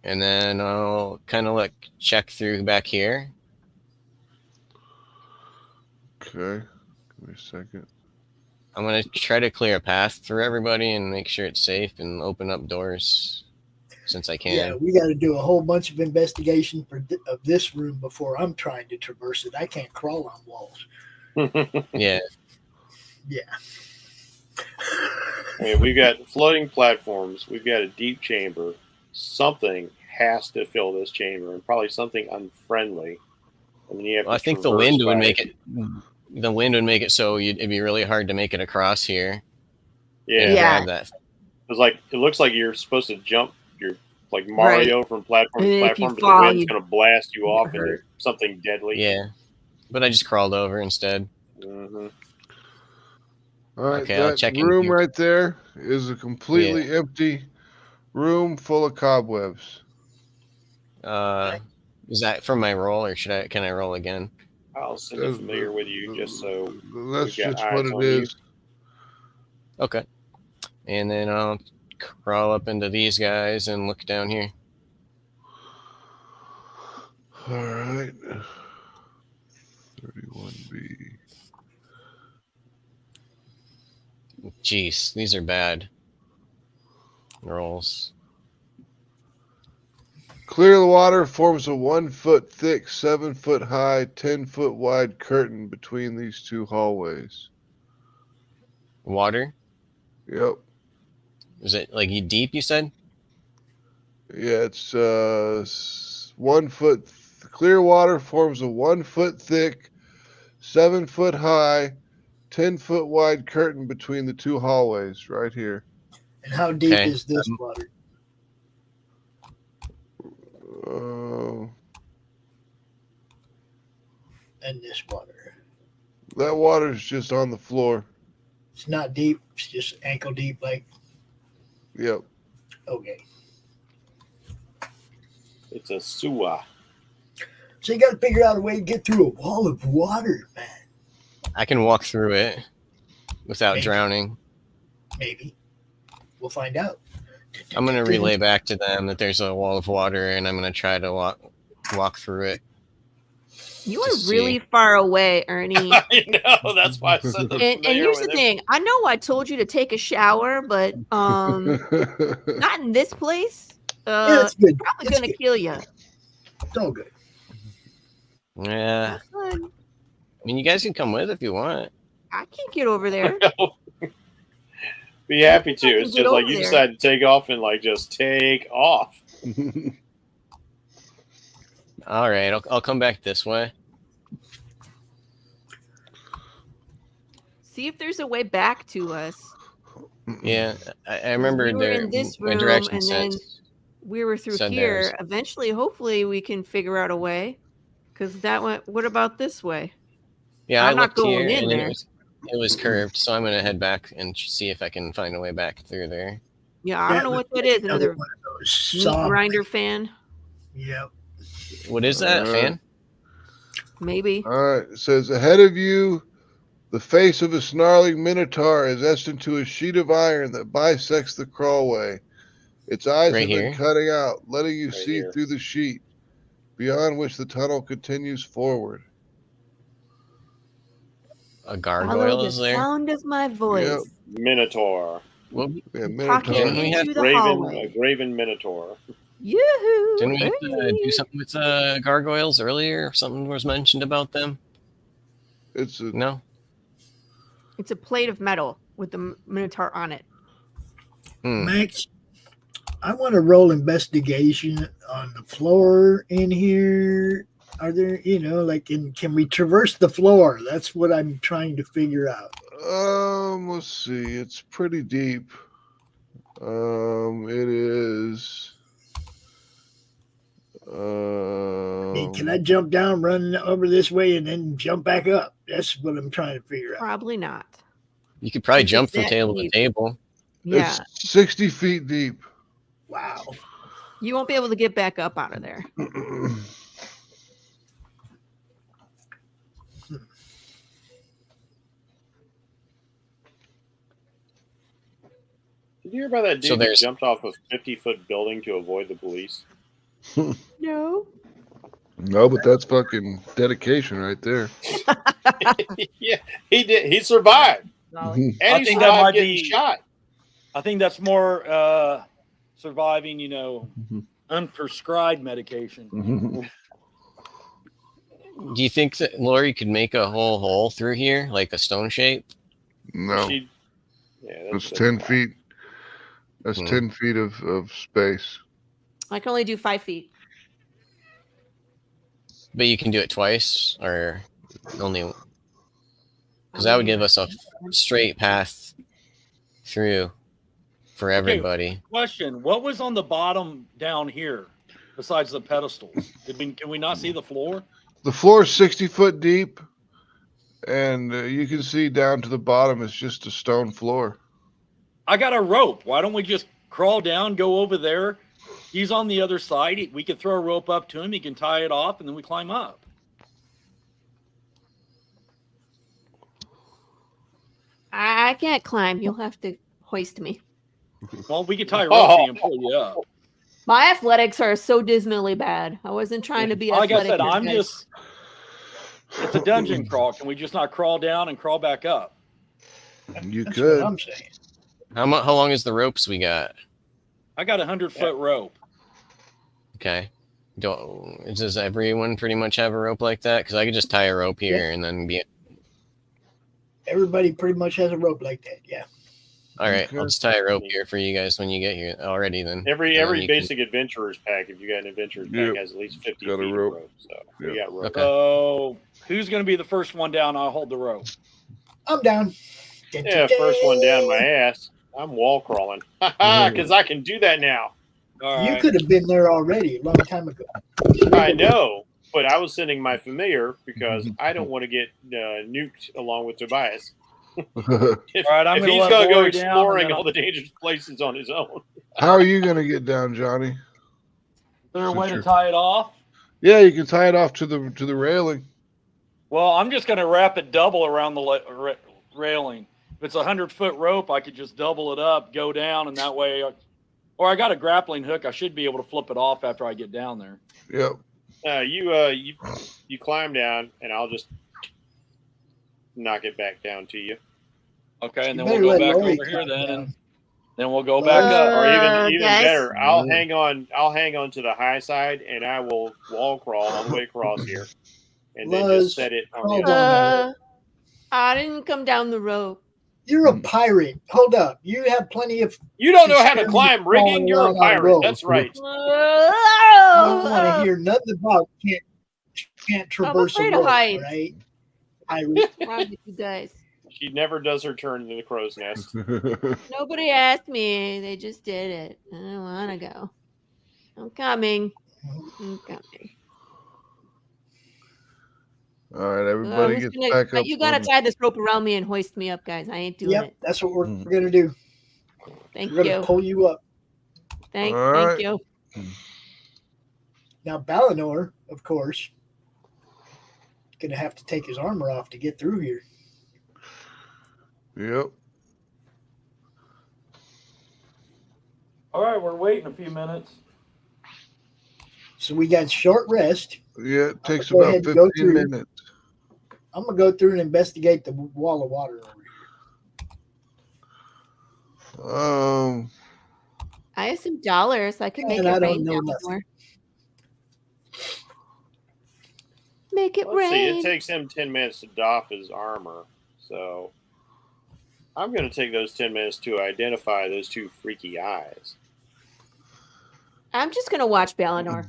And then I'll kind of like check through back here. Okay, give me a second. I'm going to try to clear a path for everybody and make sure it's safe and open up doors since I can. Yeah, we got to do a whole bunch of investigation of this room before I'm trying to traverse it. I can't crawl on walls. Yeah. Yeah. I mean, we've got floating platforms. We've got a deep chamber. Something has to fill this chamber, and probably something unfriendly. I mean, you have I think the wind would make it. The wind would make it so it'd be really hard to make it across here. Yeah. That. It looks like you're supposed to jump. You're like Mario from platform to platform, but the wind's going to blast you off into something deadly. Yeah, but I just crawled over instead. Mm-hmm. All right, okay, I'll check room right there is a completely empty room full of cobwebs. Is that from my roll, or can I roll again? I'll send it familiar with you just so that's just what it is. Okay, and then I'll crawl up into these guys and look down here. All right. 31B. Jeez, these are bad rolls. Clear the water forms a 1 foot thick, 7 foot high, 10 foot wide curtain between these two hallways. Water? Yep. Is it like deep, you said? Yeah, it's 1 foot. Clear water forms a 1 foot thick, 7 foot high, 10 foot wide curtain between the two hallways right here. And how deep is this water? And this water. That water's just on the floor. It's not deep. It's just ankle deep, like. Yep. Okay. It's a sewer. So you got to figure out a way to get through a wall of water, man. I can walk through it without drowning. Maybe. We'll find out. I'm going to relay back to them that there's a wall of water, and I'm going to try to walk through it. You are really far away, Ernie. I know. That's why I said that. And here's the thing. I know I told you to take a shower, but not in this place. Yeah, it's good. Probably going to kill you. It's all good. Yeah. I mean, you guys can come with if you want. I can't get over there. Be happy to. It's just like you decide to take off and like just take off. All right, I'll come back this way. See if there's a way back to us. Yeah, I remember we were in this room, and then we were through here. Theirs. Eventually, hopefully, we can figure out a way. Because that went. What about this way? Yeah, I'm I not looked going here, in and there. it was curved, so I'm gonna head back and see if I can find a way back through there. Yeah, I don't know what that is. Another one of those meat grinder fan. Yep. What is that, fan? Maybe. All right. It says, ahead of you, the face of a snarling minotaur is etched into a sheet of iron that bisects the crawlway. Its eyes Right have here? been cutting out, letting you see here. through the sheet, beyond which the tunnel continues forward. A Follow gargoyle the is there? sound of my voice. Yep. Minotaur. Well, Yeah, Talking minotaur. we have into the Graven, hallway. a graven minotaur. Yoo-hoo! didn't we have to Hey. do something with gargoyles earlier? Something was mentioned about them? It's a No? It's a plate of metal with the minotaur on it. Max, I want to roll investigation on the floor in here. Are there, can we traverse the floor? That's what I'm trying to figure out. let's see. It's pretty deep. It is. Hey, can I jump down, run over this way, and then jump back up? That's what I'm trying to figure out. Probably not. You could probably If jump it's from that table deep. to table. Yeah. It's 60 feet deep. Wow. You won't be able to get back up out of there. Did you hear about that So dude that there's- jumped off a 50-foot building to avoid the police? No. No, but that's fucking dedication right there. Yeah, he did. He survived. I And he think that might survived getting be shot. I think that's more surviving, unprescribed medication. Do you think that Laurie could make a whole hole through here, like a stone shape? No, Yeah, it's 10 feet. That's 10 feet of space. I can only do 5 feet. But you can do it twice, or only... Because that would give us a straight path through for everybody. Question: what was on the bottom down here besides the pedestals? Can we not see the floor? The floor is 60 foot deep, and you can see down to the bottom. It's just a stone floor. I got a rope. Why don't we just crawl down, go over there? He's on the other side. We could throw a rope up to him. He can tie it off, and then we climb up. I can't climb. You'll have to hoist me. Well, we could tie a rope to you and pull you up. My athletics are so dismally bad. I wasn't trying to be like athletic. I said, it's a dungeon crawl. Can we just not crawl down and crawl back up? You That's could. what I'm saying. How long is the ropes we got? I got 100-foot rope. Okay. Does everyone pretty much have a rope like that? Because I could just tie a rope here and then be. Everybody pretty much has a rope like that. Yeah. All right, I'll just tie a rope here for you guys when you get here already. Then every basic adventurer's pack, if you got an adventurer's pack, has at least 50 feet of rope. So we got rope. Okay. So who's going to be the first one down? I'll hold the rope. I'm down. Yeah, first one down my ass. I'm wall crawling because I can do that now. You could have been there already a long time ago. I know, but I was sending my familiar because I don't want to get nuked along with Tobias. If he's going to go exploring all the dangerous places on his own. How are you going to get down, Johnny? Is there a way to tie it off? Yeah, you can tie it off to the railing. Well, I'm just going to wrap it double around the railing. If it's a 100-foot rope, I could just double it up, go down, and that way. Or I got a grappling hook. I should be able to flip it off after I get down there. Yep. You climb down, and I'll just knock it back down to you. Okay, and then we'll go back over here then, and then we'll go back up. Or even better, I'll hang on to the high side, and I will wall crawl all the way across here, and then just set it on the I didn't come down the rope. You're a pirate. Hold up. You have plenty of. You don't know how to climb rigging. You're a pirate. That's right. I don't want to hear nothing about can't traverse a rope, right? Pirate. What's wrong with you guys? She never does her turn in the crow's nest. Nobody asked me. They just did it. I don't want to go. I'm coming. All right, everybody gets back up. You got to tie this rope around me and hoist me up, guys. I ain't doing it. That's what we're going to do. Thank we're you. Going to pull you up. Thank you. Now, Ballanor, of course, going to have to take his armor off to get through here. Yep. All right, we're waiting a few minutes. So we got short rest. Yeah, it takes about 15 minutes. I'm going to go through and investigate the wall of water over here. I have some dollars. I can make it rain down more. Make it rain. See, it takes him 10 minutes to doff his armor. So I'm going to take those 10 minutes to identify those two freaky eyes. I'm just going to watch Ballanor.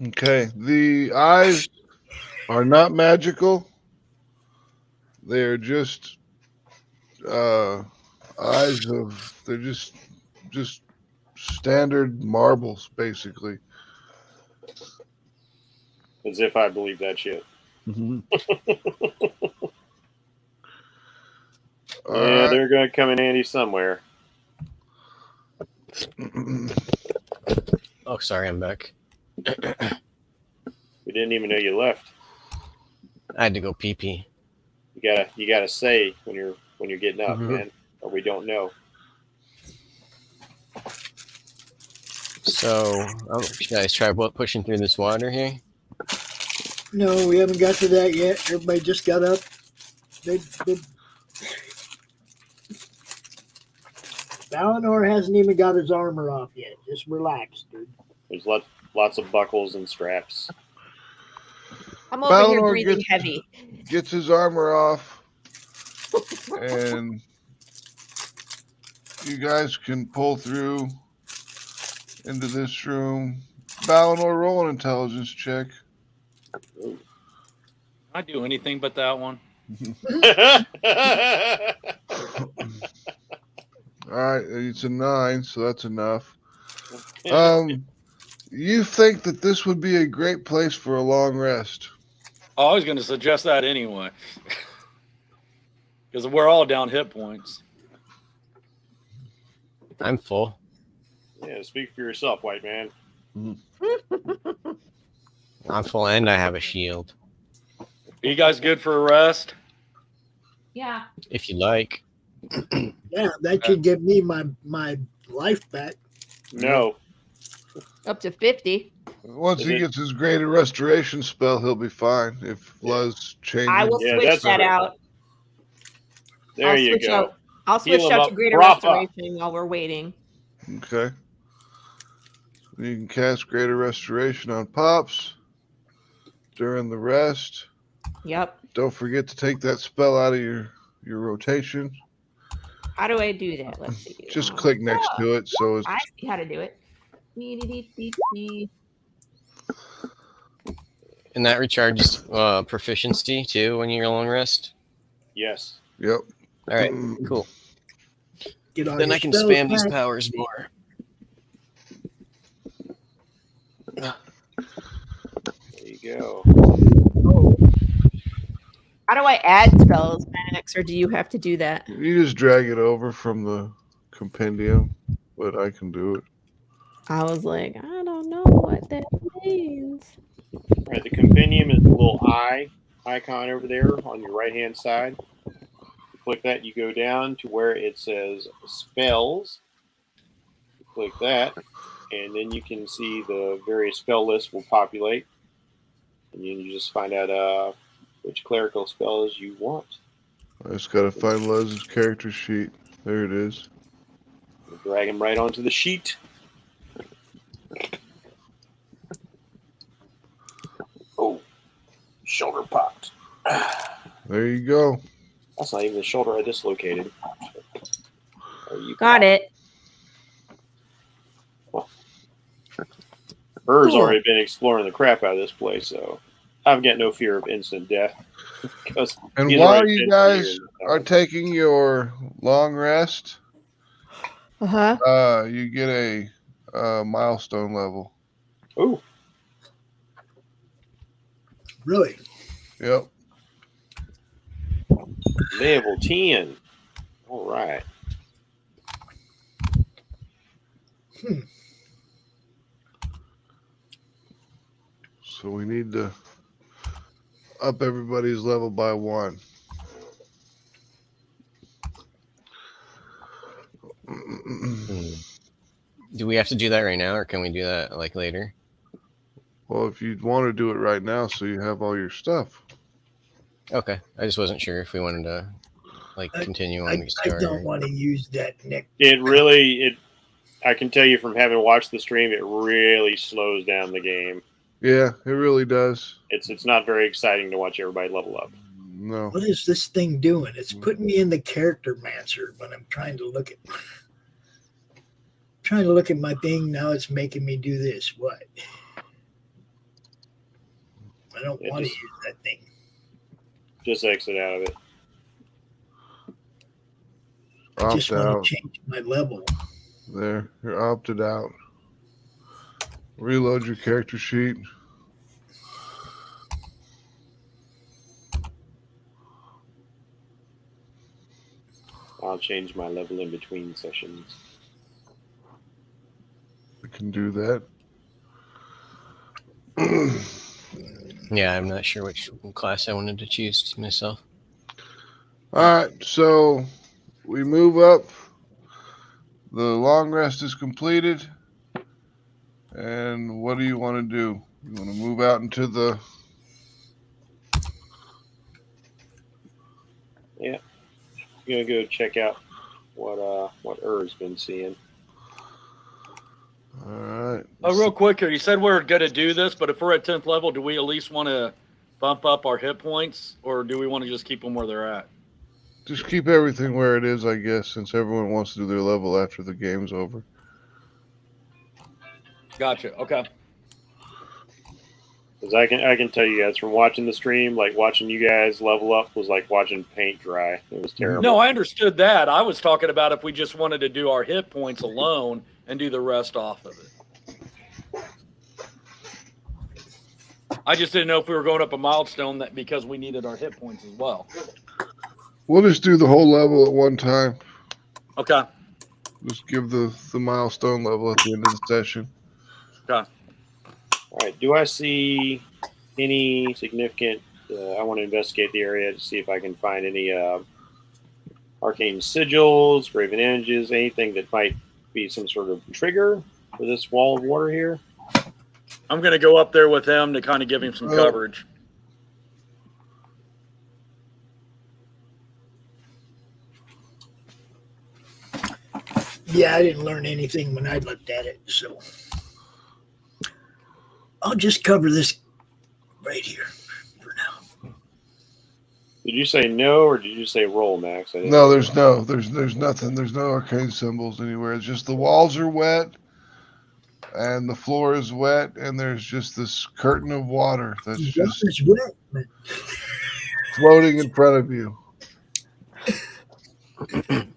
Okay. The eyes are not magical. They're just eyes of, they're just standard marbles, basically. As if I believe that shit. Mm-hmm. Yeah, they're going to come in handy somewhere. Oh, sorry, I'm back. We didn't even know you left. I had to go pee pee. You gotta say when you're getting up, man, or we don't know. So, you guys try pushing through this water here? No, we haven't got to that yet. Everybody just got up. Ballanor hasn't even got his armor off yet. Just relax, dude. There's lots of buckles and straps. I'm over here breathing heavy. Gets his armor off, and you guys can pull through into this room. Ballanor, roll an intelligence check. I do anything but that one. All right, it's a 9, so that's enough. You think that this would be a great place for a long rest? I was going to suggest that anyway. Because we're all down hit points. I'm full. Yeah, speak for yourself, white man. I'm full and I have a shield. Are you guys good for a rest? Yeah. If you like. Yeah, that should give me my life back. No. Up to 50. Once he gets his greater restoration spell, he'll be fine. If Luz changes, I will switch that out. There you go. I'll switch Heal him out up to greater proper. restoration while we're waiting. Okay. You can cast greater restoration on Pops during the rest. Yep. Don't forget to take that spell out of your rotation. How do I do that? Let's see. Just click next to it. So it's... I see how to do it. And that recharges proficiency too when you're long rest? Yes. Yep. All right, cool. Then I can spells spam these back. powers more. There you go. How do I add spells, Max, or do you have to do that? You just drag it over from the compendium, but I can do it. I was like, I don't know what that means. All right, the compendium is the little eye icon over there on your right-hand side. You click that, you go down to where it says spells. You click that, and then you can see the various spell lists will populate. And then you just find out which clerical spells you want. I just got to find Luz's character sheet. There it is. Drag him right onto the sheet. Oh, shoulder popped. There you go. That's not even the shoulder I dislocated. Got it. Earls Cool. already been exploring the crap out of this place, so I've got no fear of instant death. And while you guys are taking your long rest, you get a milestone level. Ooh. Really? Yep. Level 10. All right. So we need to up everybody's level by 1. Do we have to do that right now, or can we do that like later? Well, if you want to do it right now, so you have all your stuff. Okay, I just wasn't sure if we wanted to like continue on the story. I don't want to use that, Nick. I can tell you from having watched the stream, it really slows down the game. Yeah, it really does. It's not very exciting to watch everybody level up. No. What is this thing doing? It's putting me in the character mancer when I'm trying to look at my thing. Now it's making me do this. What? I don't want to use that thing. Just exit out of it. I just Opt want out. to change my level. There, you're opted out. Reload your character sheet. I'll change my level in between sessions. We can do that. Yeah, I'm not sure which class I wanted to choose myself. All right, so we move up. The long rest is completed. And what do you want to do? You want to move out into the... Yeah. I'm going to go check out what Er's been seeing. All right. Oh, real quick here. You said we're going to do this, but if we're at 10th level, do we at least want to bump up our hit points, or do we want to just keep them where they're at? Just keep everything where it is, I guess, since everyone wants to do their level after the game's over. Gotcha. Okay. Because I can tell you guys from watching the stream, like watching you guys level up was like watching paint dry. It was terrible. No, I understood that. I was talking about if we just wanted to do our hit points alone and do the rest off of it. I just didn't know if we were going up a milestone that because we needed our hit points as well. We'll just do the whole level at one time. Okay. Just give the milestone level at the end of the session. Okay. All right. Do I see any significant? I want to investigate the area to see if I can find any arcane sigils, graven images, anything that might be some sort of trigger for this wall of water here. I'm going to go up there with him to kind of give him some coverage. Yeah, I didn't learn anything when I looked at it, so I'll just cover this right here for now. Did you say no, or did you say roll, Max? No, there's nothing. There's no arcane symbols anywhere. It's just the walls are wet, and the floor is wet, and there's just this curtain of water that's just wet, floating in front of you.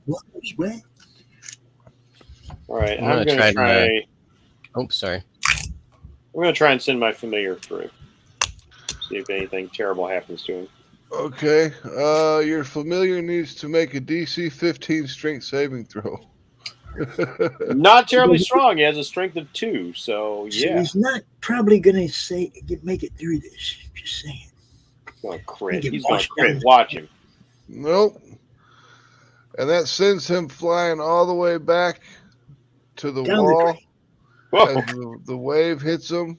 Water's wet. All right, I'm going to try. Oh, sorry. I'm going to try and send my familiar through. See if anything terrible happens to him. Okay. Your familiar needs to make a DC 15 strength saving throw. Not terribly strong. He has a strength of 2, so yeah. So he's not probably going to make it through this. Just saying. He's going to crit. He's going to crit. Watch him. Nope. And that sends him flying all the way back to the wall. As the wave hits him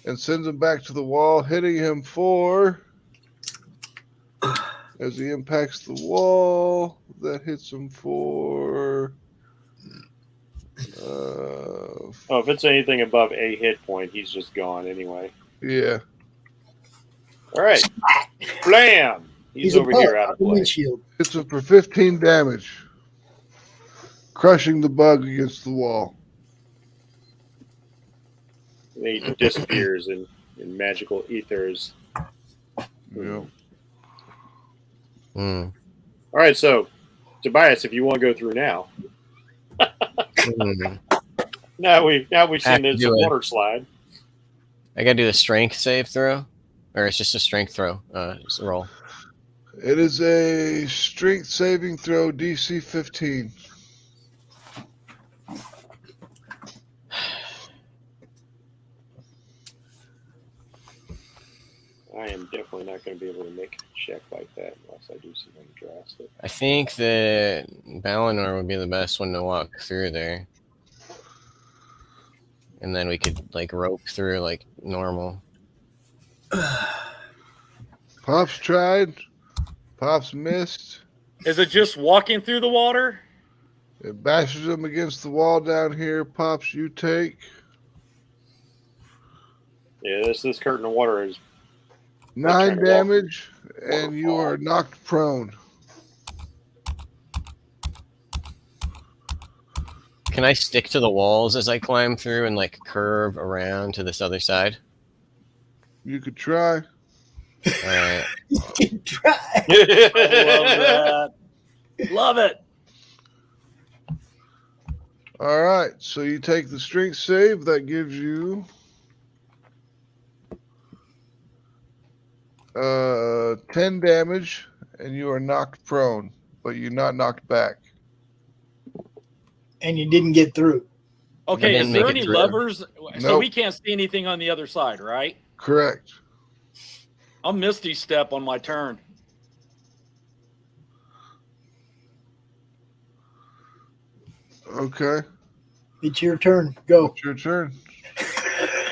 and sends him back to the wall, hitting him for, as he impacts the wall, that hits him for. If it's anything above a hit point, he's just gone anyway. Yeah. All right. Blam! He's over here out of play. Hits him for 15 damage, crushing the bug against the wall. And he disappears in magical ethers. Yeah. All right, so Tobias, if you want to go through now. Now we've seen this water slide. I gotta do the strength save throw, or it's just a strength throw. It's a roll. It is a strength saving throw, DC 15. I am definitely not going to be able to make a check like that unless I do something drastic. I think that Ballinor would be the best one to walk through there. And then we could, like, rope through like normal. Pops tried. Pops missed. Is it just walking through the water? It bashes him against the wall down here. Pops, you take. Yeah, this curtain of water is 9 damage, and you are knocked prone. Can I stick to the walls as I climb through and like curve around to this other side? You could try. All right. You can try. I love that. Love it. All right, so you take the strength save. That gives you 10 damage, and you are knocked prone, but you're not knocked back. And you didn't get through. Okay, is there any levers? Nope. So we can't see anything on the other side, right? Correct. I'll Misty Step on my turn. Okay. It's your turn. Go. It's your turn.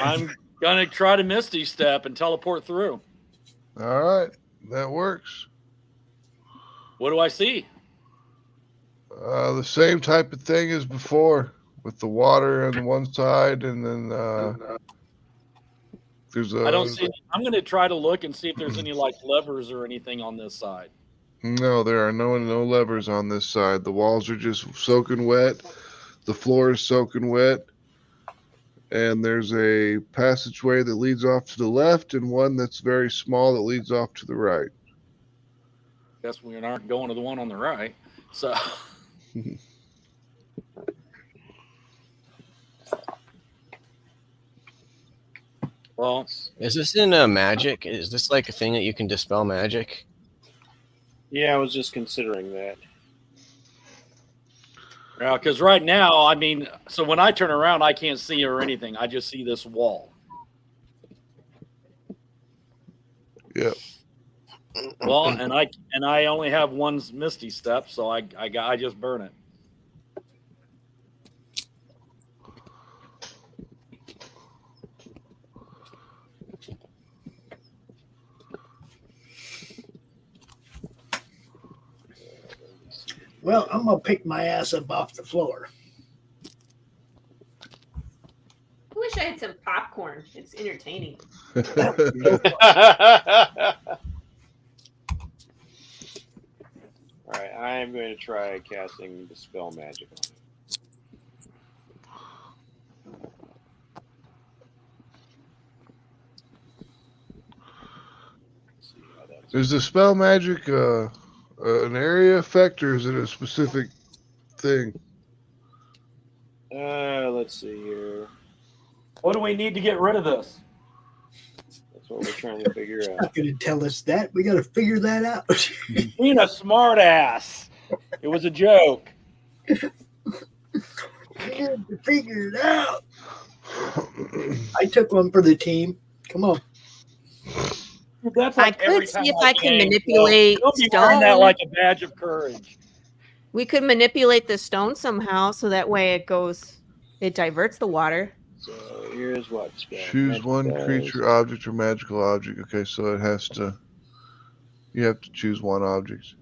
I'm going to try to Misty Step and teleport through. All right. That works. What do I see? The same type of thing as before, with the water on one side, and then there's a. I don't see. I'm going to try to look and see if there's any like levers or anything on this side. No, there are no levers on this side. The walls are just soaking wet. The floor is soaking wet, and there's a passageway that leads off to the left, and one that's very small that leads off to the right. Guess we aren't going to the one on the right. So. Well, is this in magic? Is this like a thing that you can dispel magic? Yeah, I was just considering that. Yeah, because right now, I mean, so when I turn around, I can't see or anything. I just see this wall. Yep. Well, and I only have one Misty Step, so I just burn it. Well, I'm gonna pick my ass up off the floor. I wish I had some popcorn. It's entertaining. All right, I am going to try casting Dispel Magic on it. Is the spell magic an area effect, or is it a specific thing? Let's see here. What do we need to get rid of this? That's what we're trying to figure It's out. not gonna tell us that. We gotta figure that out. Being a smart ass. It was a joke. We have to figure it out. I took one for the team. Come on. That's I like every could time see if I can game, manipulate You'll be wearing that stone. like a badge of courage. We could manipulate the stone somehow, so that way it diverts the water. So here's what. Choose one creature, object, or magical object. Okay, so you have to choose one object.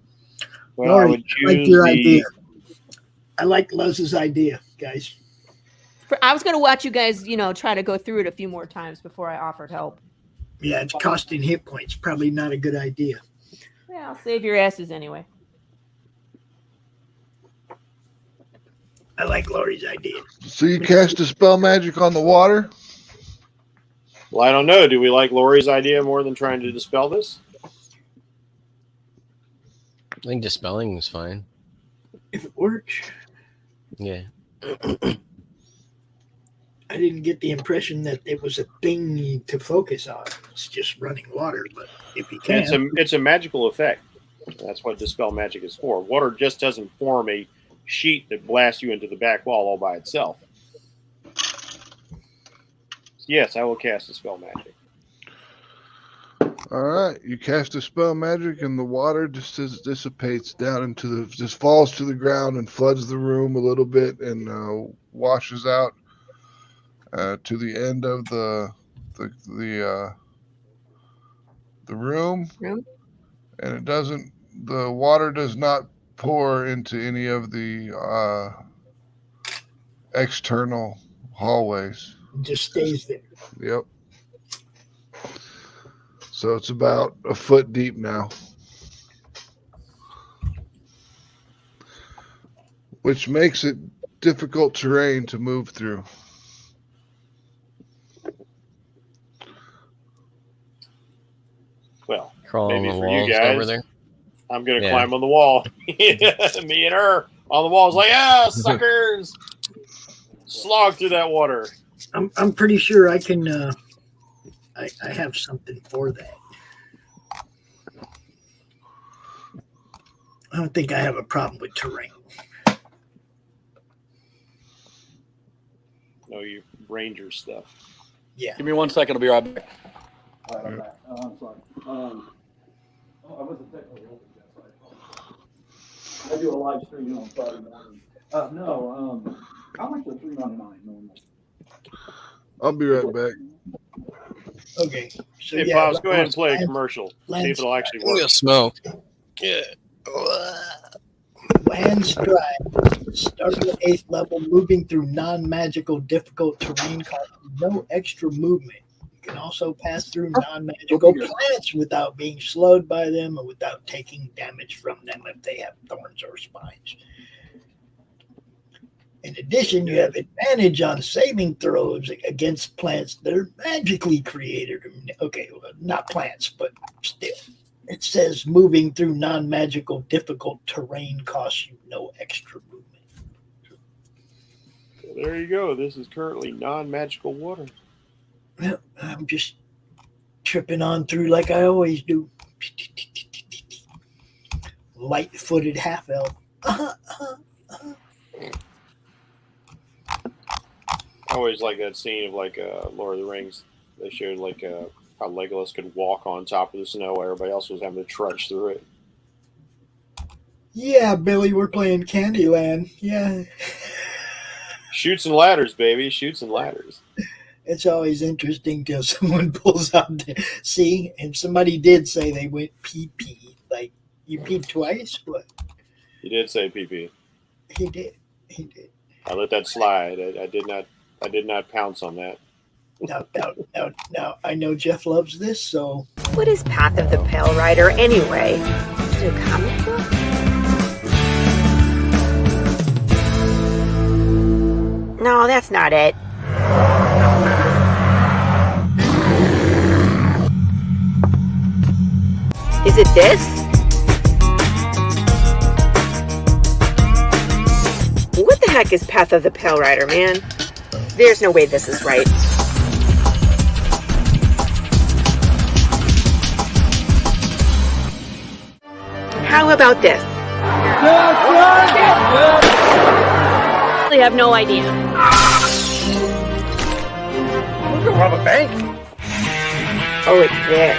Well, Laurie, I would I choose like your the. idea. I like Les's idea, guys. I was going to watch you guys, try to go through it a few more times before I offered help. Yeah, it's costing hit points. Probably not a good idea. Yeah, I'll save your asses anyway. I like Laurie's idea. So you cast a spell magic on the water? Well, I don't know. Do we like Laurie's idea more than trying to dispel this? I think dispelling is fine. If it works. Yeah. I didn't get the impression that it was a thing to focus on. It's just running water, but if you can. It's a magical effect. That's what Dispel Magic is for. Water just doesn't form a sheet that blasts you into the back wall all by itself. Yes, I will cast Dispel Magic. All right, you cast a spell magic, and the water just dissipates down just falls to the ground and floods the room a little bit and washes out to the end of the room. And the water does not pour into any of the external hallways. It just stays there. Yep. So it's about a foot deep now, which makes it difficult terrain to move through. Well, Crawl maybe on the for you walls guys, over there. I'm going to Yeah. climb on the wall. Me and her on the walls like, suckers! Slog through that water. I'm pretty sure I can. I have something for that. I don't think I have a problem with terrain. No, you ranger stuff. Yeah. Give me 1 second. I'll be right back. All right, I'm back. I'm sorry. I wasn't technically open yet, so I do a live stream on Friday morning. How much is $3.99 normally? I'll be right back. Okay. So Hey, yeah, Pops, go ahead and play a commercial. See if it'll actually work. We'll smoke. Yeah. Land stride. Starting at 8th level, moving through non-magical difficult terrain causes no extra movement. You can also pass through non-magical plants without being slowed by them or without taking damage from them if they have thorns or spines. In addition, you have advantage on saving throws against plants that are magically created. Okay, well, not plants, but still. It says moving through non-magical difficult terrain costs you no extra movement. So there you go. This is currently non-magical water. Well, I'm just tripping on through like I always do. Light-footed half-elf. I always like that scene of Lord of the Rings. They showed how Legolas could walk on top of the snow while everybody else was having to trudge through it. Yeah, Billy, we're playing Candyland. Yeah. Chutes and ladders, baby. Chutes and ladders. It's always interesting till someone pulls out the see, and somebody did say they went pee-pee. Like, you peed twice? What? You did say PP. He did. He did. I let that slide. I did not pounce on that. No. I know Jeff loves this, so. What is Path of the Pale Rider anyway? Is it a comic book? No, that's not it. Is it this? What the heck is Path of the Pale Rider, man? There's no way this is right. How about this? I have no idea. We don't rob a bank. Oh, it's this.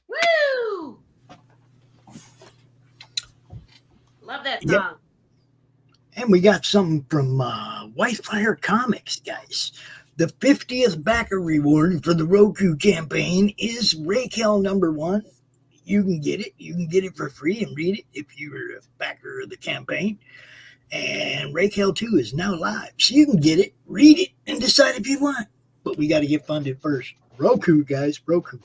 Woo! Love that song. Yep. And we got something from White Flyer Comics, guys. The 50th backer reward for the Roku campaign is Raquel #1. You can get it. You can get it for free and read it if you're a backer of the campaign. And Raquel 2 is now live. So you can get it, read it, and decide if you want. But we got to get funded first. Roku, guys. Roku.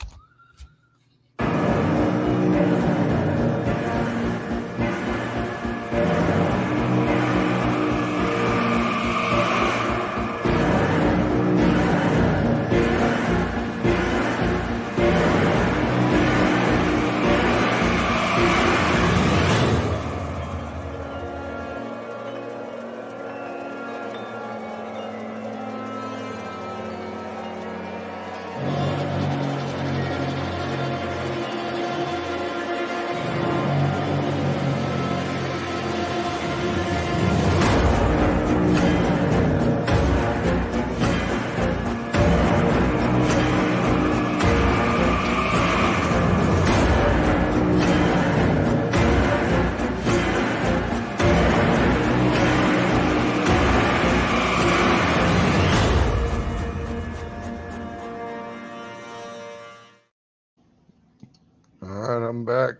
I'm back.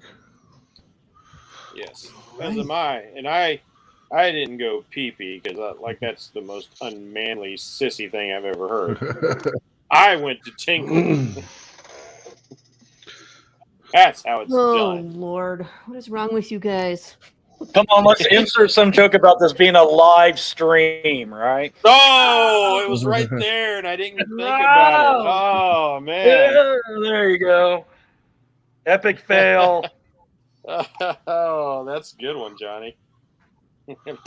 Yes, as am I. And I didn't go pee-pee because that's the most unmanly, sissy thing I've ever heard. I went to tinkle. That's how it's done. Oh, Lord. What is wrong with you guys? Come on, let's insert some joke about this being a live stream, right? Oh, it was right there, and I didn't think about it. Oh, man. Yeah, there you go. Epic fail. Oh, that's a good one, Johnny.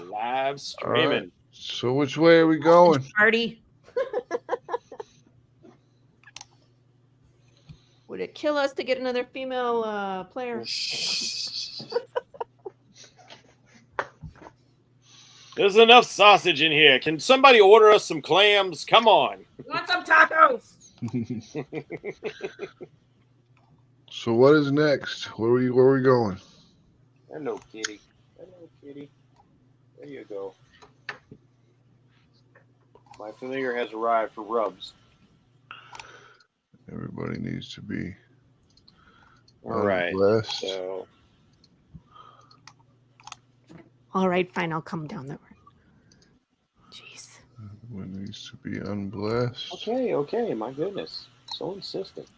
Live streaming. Right. So which way are we going? Party. Would it kill us to get another female player? There's enough sausage in here. Can somebody order us some clams? Come on. We want some tacos. So what is next? Where are we going? Hello, kitty. Hello, kitty. There you go. My familiar has arrived for rubs. Everybody needs to be all right. Blessed. So. All right, fine. I'll come down the road. Jeez. Everyone needs to be unblessed. Okay. My goodness. So insistent.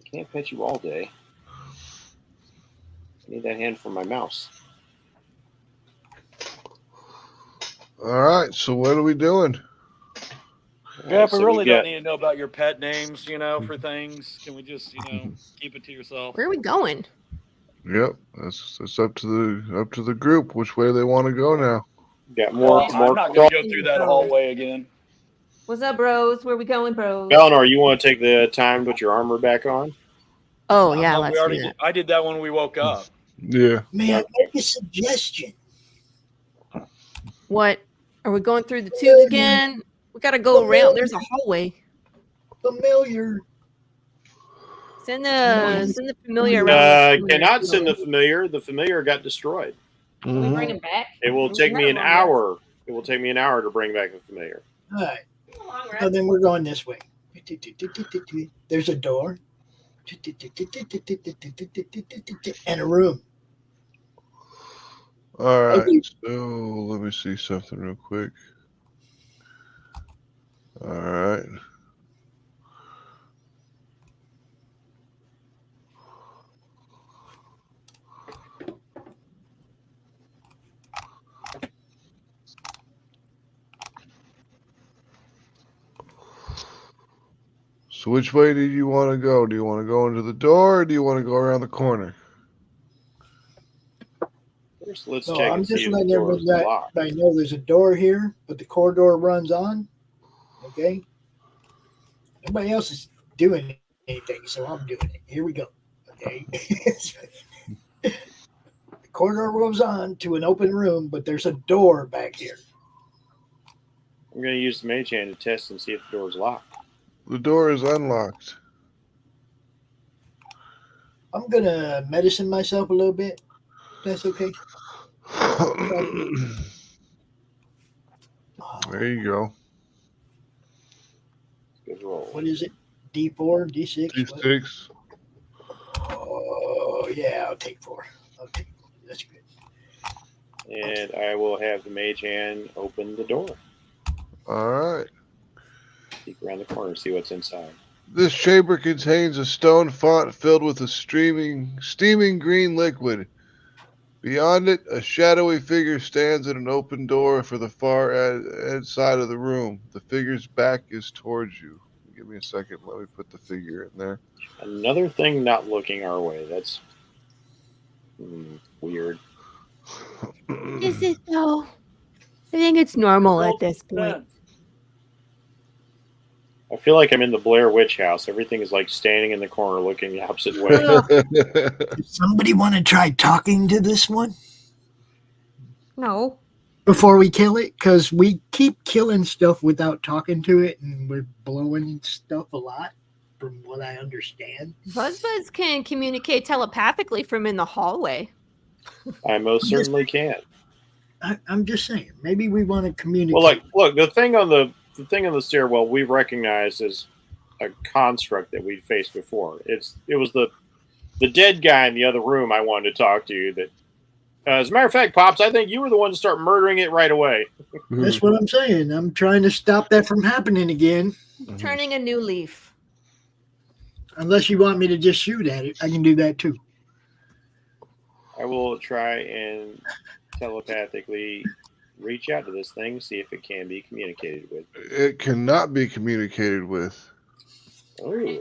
I can't pet you all day. I need that hand for my mouse. All right. So what are we doing? Yeah, we really don't need to know about your pet names, for things. Can we just, keep it to yourself? Where are we going? Yep, that's up to the group which way they want to go now. Got more. I'm not going to go through that hallway again. What's up, bros? Where we going, bros? Eleanor, you want to take the time to put your armor back on? Oh yeah, let's do that. I did that when we woke up. Yeah. May I make a suggestion? What? Are we going through the tubes again? We gotta go around. There's a hallway. Familiar. Send the familiar around. Cannot send the familiar. The familiar got destroyed. Can we bring him back? It will take me an hour. It will take me an hour to bring back a familiar. All right. So then we're going this way. There's a door. And a room. All right. So let me see something real quick. All right. So which way do you want to go? Do you want to go into the door or do you want to go around the corner? First, let's So check I'm and just see if letting the door is everybody locked. know there's a door here, but the corridor runs on. Okay. Nobody else is doing anything, so I'm doing it. Here we go. Okay. The corridor goes on to an open room, but there's a door back here. I'm going to use the mage hand to test and see if the door is locked. The door is unlocked. I'm gonna medicine myself a little bit. That's okay. There you go. Good roll. What is it? D4, D6? D6. Oh, yeah, I'll take 4. That's good. And I will have the mage hand open the door. All right. Peek around the corner and see what's inside. This chamber contains a stone font filled with a steaming green liquid. Beyond it, a shadowy figure stands at an open door for the far side of the room. The figure's back is towards you. Give me a second. Let me put the figure in there. Another thing not looking our way. That's weird. Is it though? I think it's normal at this point. I feel like I'm in the Blair Witch house. Everything is like standing in the corner looking the opposite way. Does somebody want to try talking to this one? No. Before we kill it? Because we keep killing stuff without talking to it, and we're blowing stuff a lot, from what I understand. Buzzbuzz can communicate telepathically from in the hallway. I most certainly can. I'm just saying, maybe we want to communicate. Well, like, look, the thing on the stairwell we recognized as a construct that we'd faced before. It was the dead guy in the other room I wanted to talk to. That, as a matter of fact, Pops, I think you were the one to start murdering it right away. That's what I'm saying. I'm trying to stop that from happening again. Turning a new leaf. Unless you want me to just shoot at it, I can do that too. I will try and telepathically reach out to this thing, see if it can be communicated with. It cannot be communicated with. Oh.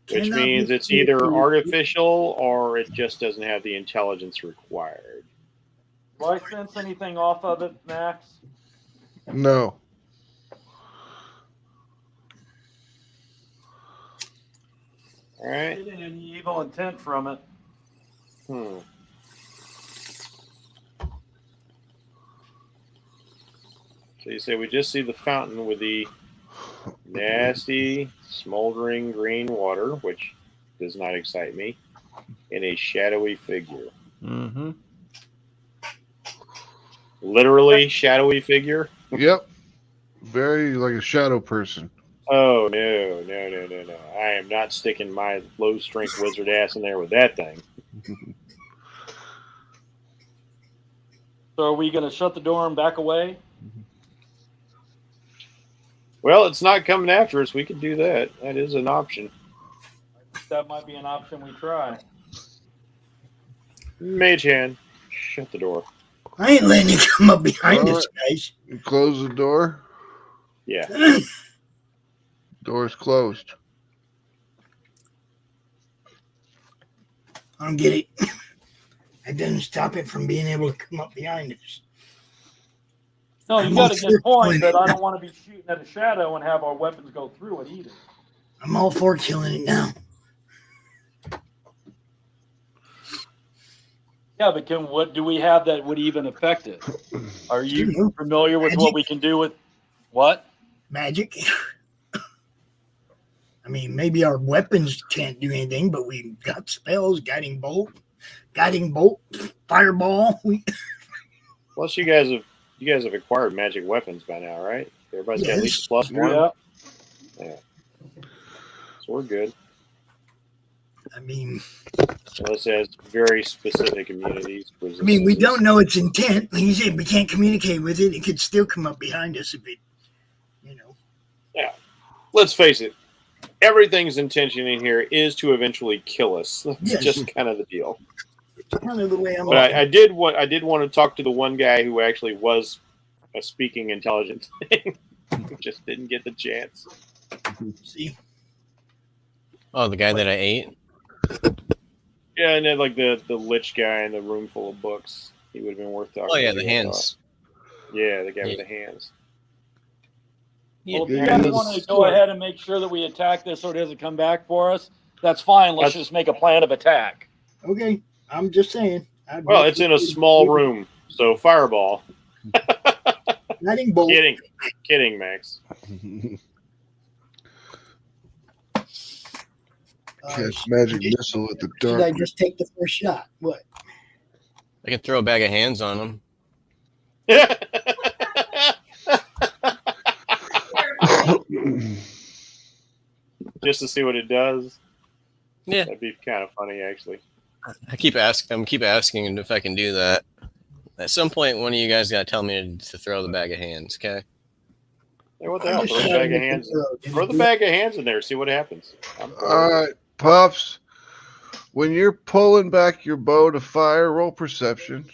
Which means it's either artificial or it just doesn't have the intelligence required. Do I sense anything off of it, Max? No. All right. Getting any evil intent from it. So you say we just see the fountain with the nasty, smoldering green water, which does not excite me, and a shadowy figure. Mm-hmm. Literally shadowy figure? Yep. Very like a shadow person. Oh, no. I am not sticking my low-strength wizard ass in there with that thing. So are we going to shut the door and back away? Well, it's not coming after us. We could do that. That is an option. That might be an option we try. Mage hand, shut the door. I ain't letting you come up behind us, guys. You close the door. Yeah. Door's closed. I don't get it. That doesn't stop it from being able to come up behind us. No, you got a good point, but I don't want to be shooting at a shadow and have our weapons go through it either. I'm all for killing it now. Yeah, but what do we have that would even affect it? Are you familiar with what we can do with what? Magic. I mean, maybe our weapons can't do anything, but we got spells, guiding bolt. guiding bolt, fireball. Plus, you guys have acquired magic weapons by now, right? Everybody's got at least +1. Yeah. So we're good. I mean, unless it has very specific immunities. I mean, we don't know its intent. Like you said, we can't communicate with it. It could still come up behind us if it, you know. Yeah. Let's face it. Everything's intention in here is to eventually kill us. That's just kind of the deal. It's kind of the way I'm. But I did want to talk to the one guy who actually was a speaking intelligent thing. Just didn't get the chance. See. Oh, the guy that I ate. Yeah, and then like the lich guy in the room full of books. He would have been worth talking to. Oh yeah, the hands. Yeah, the guy with the hands. Well, if you guys want to go ahead and make sure that we attack this so it doesn't come back for us, that's fine. Let's just make a plan of attack. Okay, I'm just saying. Well, it's in a small room, so fireball. Lightning bolt. Kidding, Max. Cast magic missile at the dark. Should I just take the first shot? What? I can throw a bag of hands on him. Just to see what it does. Yeah, that'd be kind of funny, actually. I keep asking if I can do that. At some point, one of you guys got to tell me to throw the bag of hands. Okay. Hey, what the hell? Throw the bag of hands. Throw the bag of hands in there. See what happens. All right, Puffs. When you're pulling back your bow to fire, roll perception.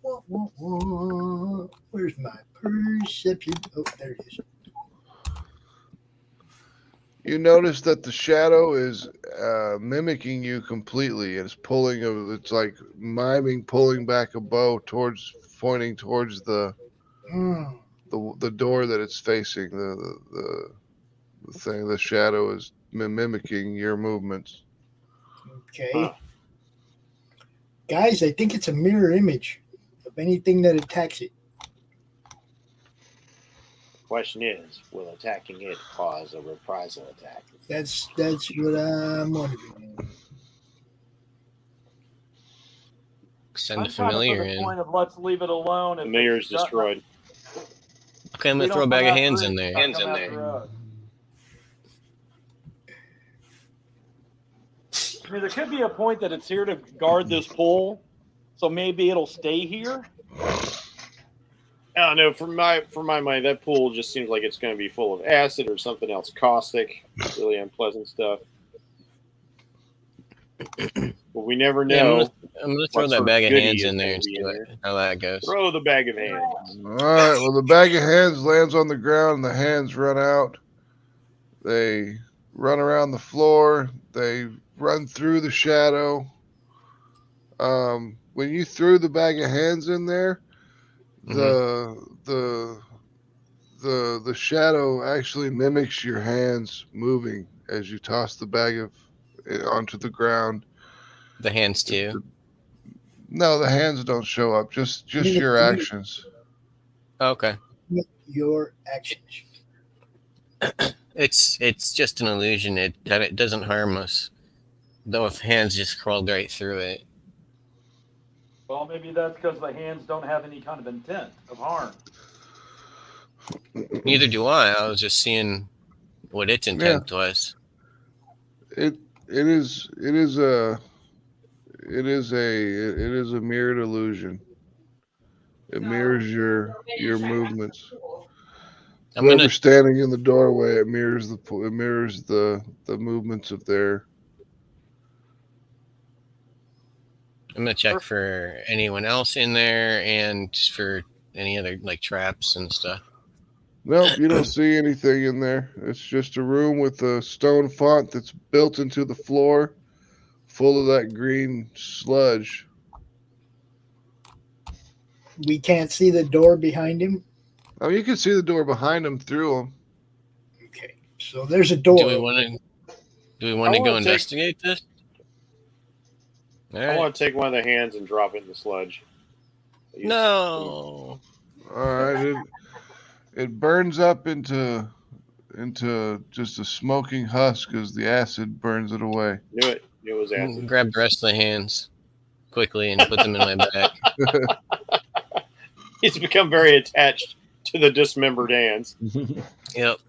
Where's my perception? Oh, there it is. You notice that the shadow is mimicking you completely. It's pulling. It's like miming, pulling back a bow pointing towards the door that it's facing. The thing. The shadow is mimicking your movements. Okay. Guys, I think it's a mirror image of anything that attacks it. Question is, will attacking it cause a reprisal attack? That's what I'm wondering. Send the familiar in. Point of let's leave it alone. Familiar is destroyed. Okay, I'm gonna throw a bag of hands in there. Hands in there. I mean, there could be a point that it's here to guard this pool, so maybe it'll stay here. I don't know. For my mind, that pool just seems like it's going to be full of acid or something else caustic, really unpleasant stuff. But we never know. Yeah, I'm gonna throw that bag of hands in there and see how that goes. Throw the bag of hands. All right. Well, the bag of hands lands on the ground, and the hands run out. They run around the floor. They run through the shadow. When you threw the bag of hands in there, the shadow actually mimics your hands moving as you toss the bag onto the ground. The hands too? No, the hands don't show up. Just your actions. Okay. Your actions. It's just an illusion. It doesn't harm us. Though if hands just crawled right through it. Well, maybe that's because the hands don't have any kind of intent of harm. Neither do I. I was just seeing what its intent was. It is a mirrored illusion. It mirrors your movements. Whoever's standing in the doorway, it mirrors the movements of their. I'm gonna check for anyone else in there and for any other like traps and stuff. Nope, you don't see anything in there. It's just a room with a stone font that's built into the floor, full of that green sludge. We can't see the door behind him. Oh, you can see the door behind him through him. Okay, so there's a door. Do we want to go investigate this? I want to take one of the hands and drop it in the sludge. No. All right. It burns up into just a smoking husk as the acid burns it away. Knew it. It was acid. Grab the rest of the hands. quickly and put them in my bag. He's become very attached to the dismembered hands. Yep.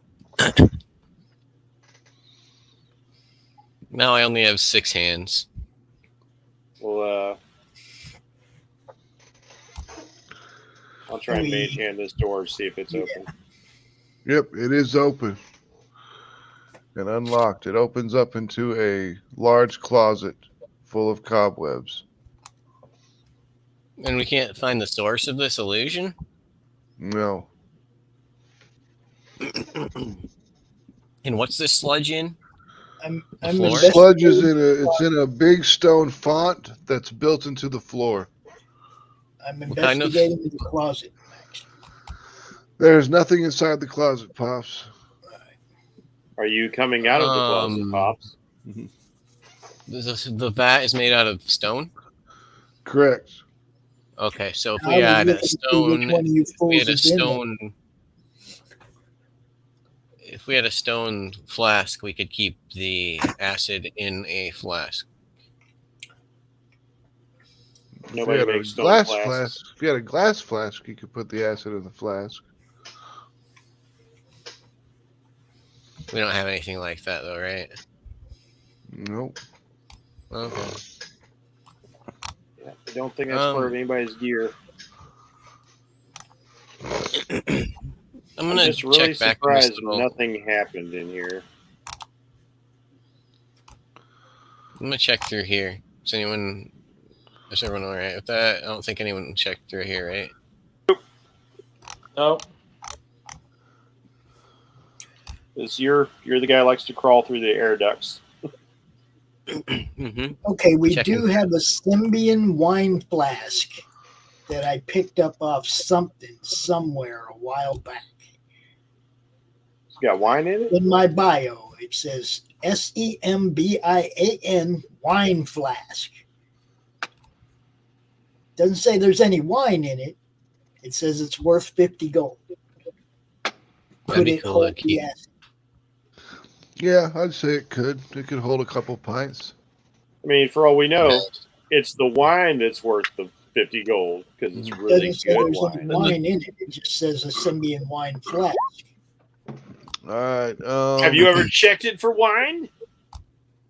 Now I only have 6 hands. Well, I'll try and mage hand this door to see if it's open. Yep, it is open and unlocked. It opens up into a large closet full of cobwebs. And we can't find the source of this illusion? No. And what's this sludge in? The sludge is in a big stone font that's built into the floor. I'm investigating the closet. There's nothing inside the closet, Pops. Are you coming out of the closet, Pops? The vat is made out of stone? Correct. Okay, so if we had a stone, if we had a stone flask, we could keep the acid in a flask. Nobody makes stone glass flasks. flask. If you had a glass flask, you could put the acid in the flask. We don't have anything like that, though, right? Nope. Okay. Yeah, I don't think that's part of anybody's gear. I'm gonna just really check back. Surprised nothing happened in here. I'm gonna check through here. Is everyone all right with that? I don't think anyone checked through here, right? No. You're the guy who likes to crawl through the air ducts. Okay, we do have a Symbian wine flask that I picked up off somewhere a while back. It's got wine in it? In my bio, it says SEMBIAN wine flask. Doesn't say there's any wine in it. It says it's worth 50 gold. Could it hold the acid? Yeah, I'd say it could. It could hold a couple pints. I mean, for all we know, it's the wine that's worth the 50 gold because it's really Doesn't say good there's any wine. wine in it. It just says a Symbian wine flask. All right. Have you ever checked it for wine?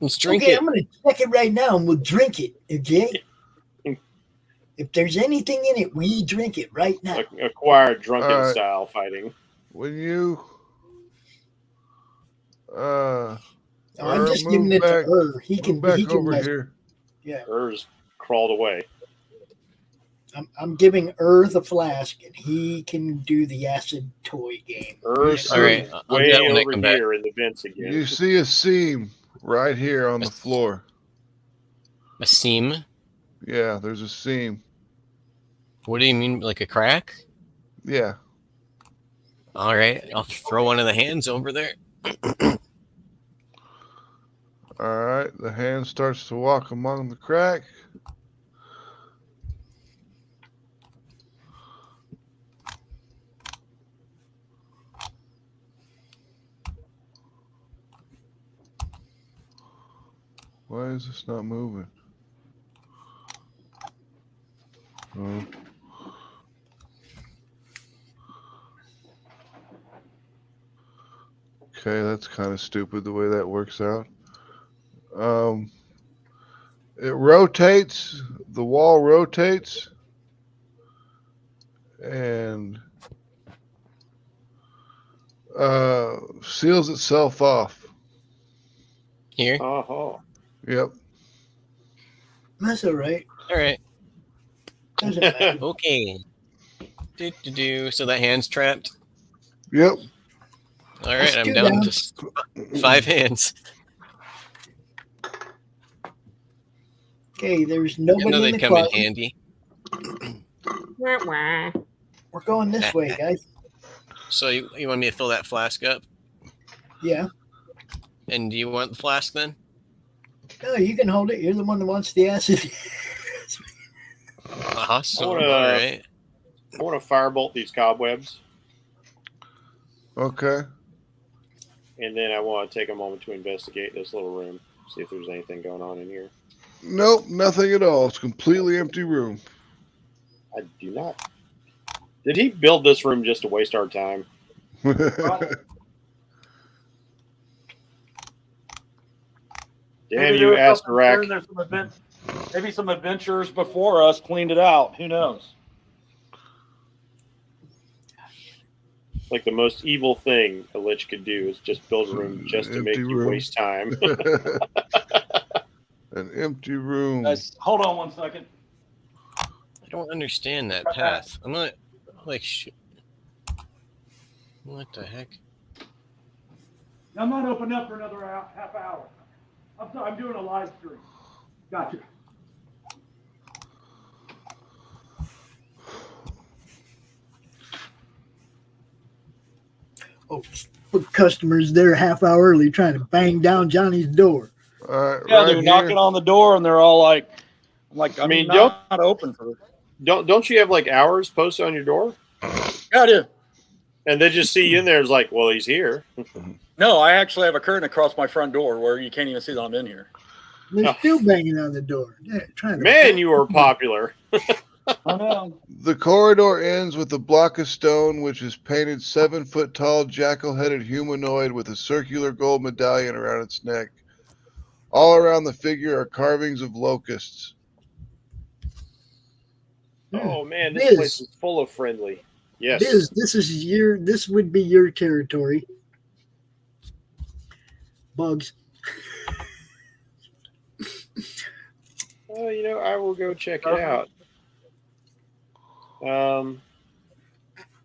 Let's drink it. it. I'm going to check it right now and we'll drink it, okay? If there's anything in it, we drink it right now. Acquired drunken style fighting. When you... I'm just giving it to her. He can over here. Yeah. Hers crawled away. I'm giving the flask, and he can do the acid toy game. Hers way over here in the vents again. You see a seam right here on the floor. A seam? Yeah, there's a seam. What do you mean, like a crack? Yeah. All right, I'll throw one of the hands over there. All right, the hand starts to walk among the crack. Why is this not moving? Oh. Okay, that's kind of stupid the way that works out. It rotates, the wall rotates, and seals itself off. Here? Oh. Yep. That's all right. All right. Doesn't matter. Okay. So that hand's trapped? Yep. All right, I'm down to 5 hands. Okay, there's nobody in the come closet. in handy. We're going this way, guys. So you want me to fill that flask up? Yeah. And do you want the flask then? No, you can hold it. You're the one that wants the acid. Awesome. All right. I want to firebolt these cobwebs. Okay. And then I want to take a moment to investigate this little room, see if there's anything going on in here. Nope, nothing at all. It's a completely empty room. I do not. Did he build this room just to waste our time? Damn you, Asterac. Maybe some adventurers before us cleaned it out. Who knows? Like the most evil thing a lich could do is just build a room just to make you waste time. An empty room. Guys, hold on 1 second. I don't understand that path. I'm not like what the heck? I'm not opening up for another half hour. I'm sorry, I'm doing a live stream. Gotcha. Oh, customers there a half hour early trying to bang down Johnny's door. Yeah, they're knocking on the door and they're all like, I mean, not open for it. Don't you have like hours posted on your door? Yeah, I do. And they just see you in there. It's like, well, he's here. No, I actually have a curtain across my front door where you can't even see that I'm in here. They're still banging on the door. Yeah, trying to. Man, you are popular. I know. The corridor ends with a block of stone, which is painted 7-foot-tall, jackal-headed humanoid with a circular gold medallion around its neck. All around the figure are carvings of locusts. Oh man, this place is full of friendly. Yes. This would be your territory. Bugs. Well, I will go check it out. I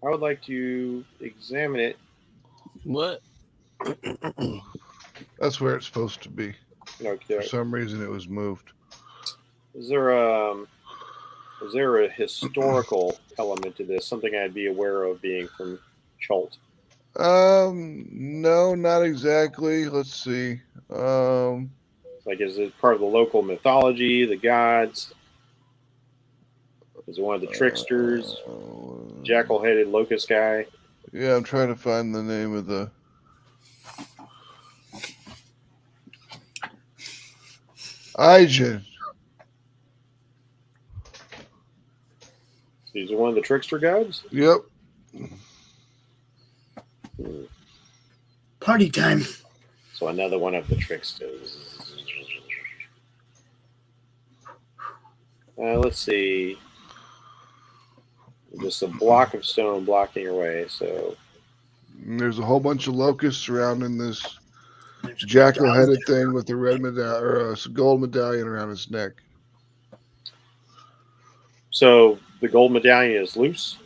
would like to examine it. What? That's where it's supposed to be. Okay. For some reason, it was moved. Is there a historical element to this? Something I'd be aware of being from Chult? No, not exactly. Let's see. Like, is it part of the local mythology, the gods? Is it one of the tricksters? Jackal-headed locust guy? Yeah, I'm trying to find the name of the... Ijin. Is it one of the trickster gods? Yep. Party time. So another one of the tricksters. Let's see. Just a block of stone blocking your way. So there's a whole bunch of locusts surrounding this jackal-headed thing with the red medallion or a gold medallion around its neck. So the gold medallion is loose?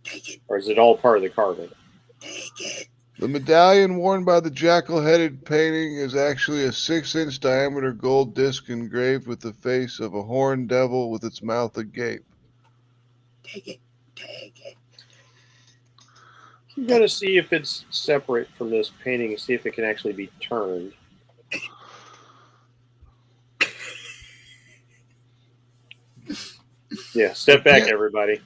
Take it. Or is it all part of the carving? Take it. The medallion worn by the jackal-headed painting is actually a 6-inch diameter gold disc engraved with the face of a horned devil with its mouth agape. Take it. Take it. I'm going to see if it's separate from this painting and see if it can actually be turned. Yeah, step back, everybody.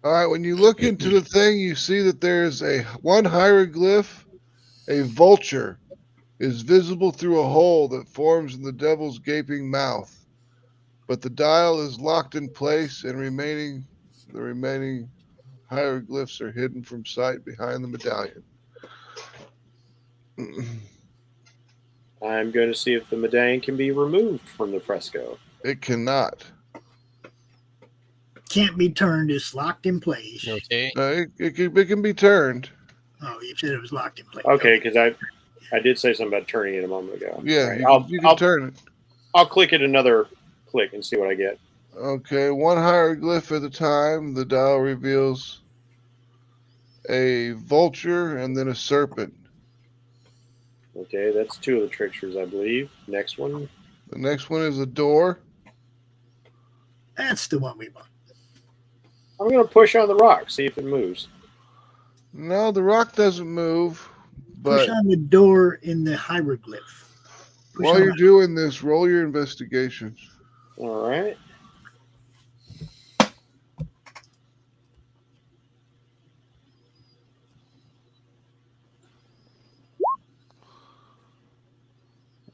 All right, when you look into the thing, you see that there's one hieroglyph, a vulture, is visible through a hole that forms in the devil's gaping mouth. But the dial is locked in place and the remaining hieroglyphs are hidden from sight behind the medallion. I'm going to see if the medallion can be removed from the fresco. It cannot. Can't be turned. It's locked in place. Okay. It can be turned. Oh, you said it was locked in place. Okay, because I did say something about turning it a moment ago. Yeah, right, you can turn it. I'll click it another click and see what I get. Okay, one hieroglyph at a time. The dial reveals a vulture and then a serpent. Okay, that's 2 of the tricksters, I believe. Next one. The next one is a door. That's the one we want. I'm going to push on the rock, see if it moves. No, the rock doesn't move. But push on the door in the hieroglyph. While you're doing this, roll your investigation. All right.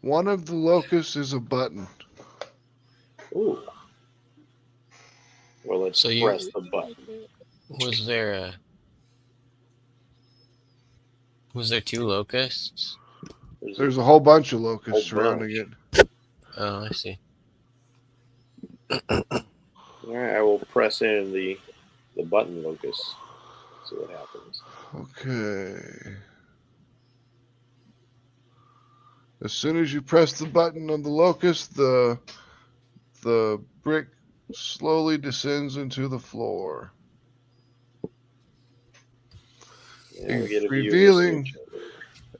One of the locusts is a button. Ooh. Well, let's press the button. Was there 2 locusts? There's a whole bunch of locusts surrounding it. Oh, I see. All right, I will press in the button locust. See what happens. Okay. As soon as you press the button on the locust, the brick slowly descends into the floor. Revealing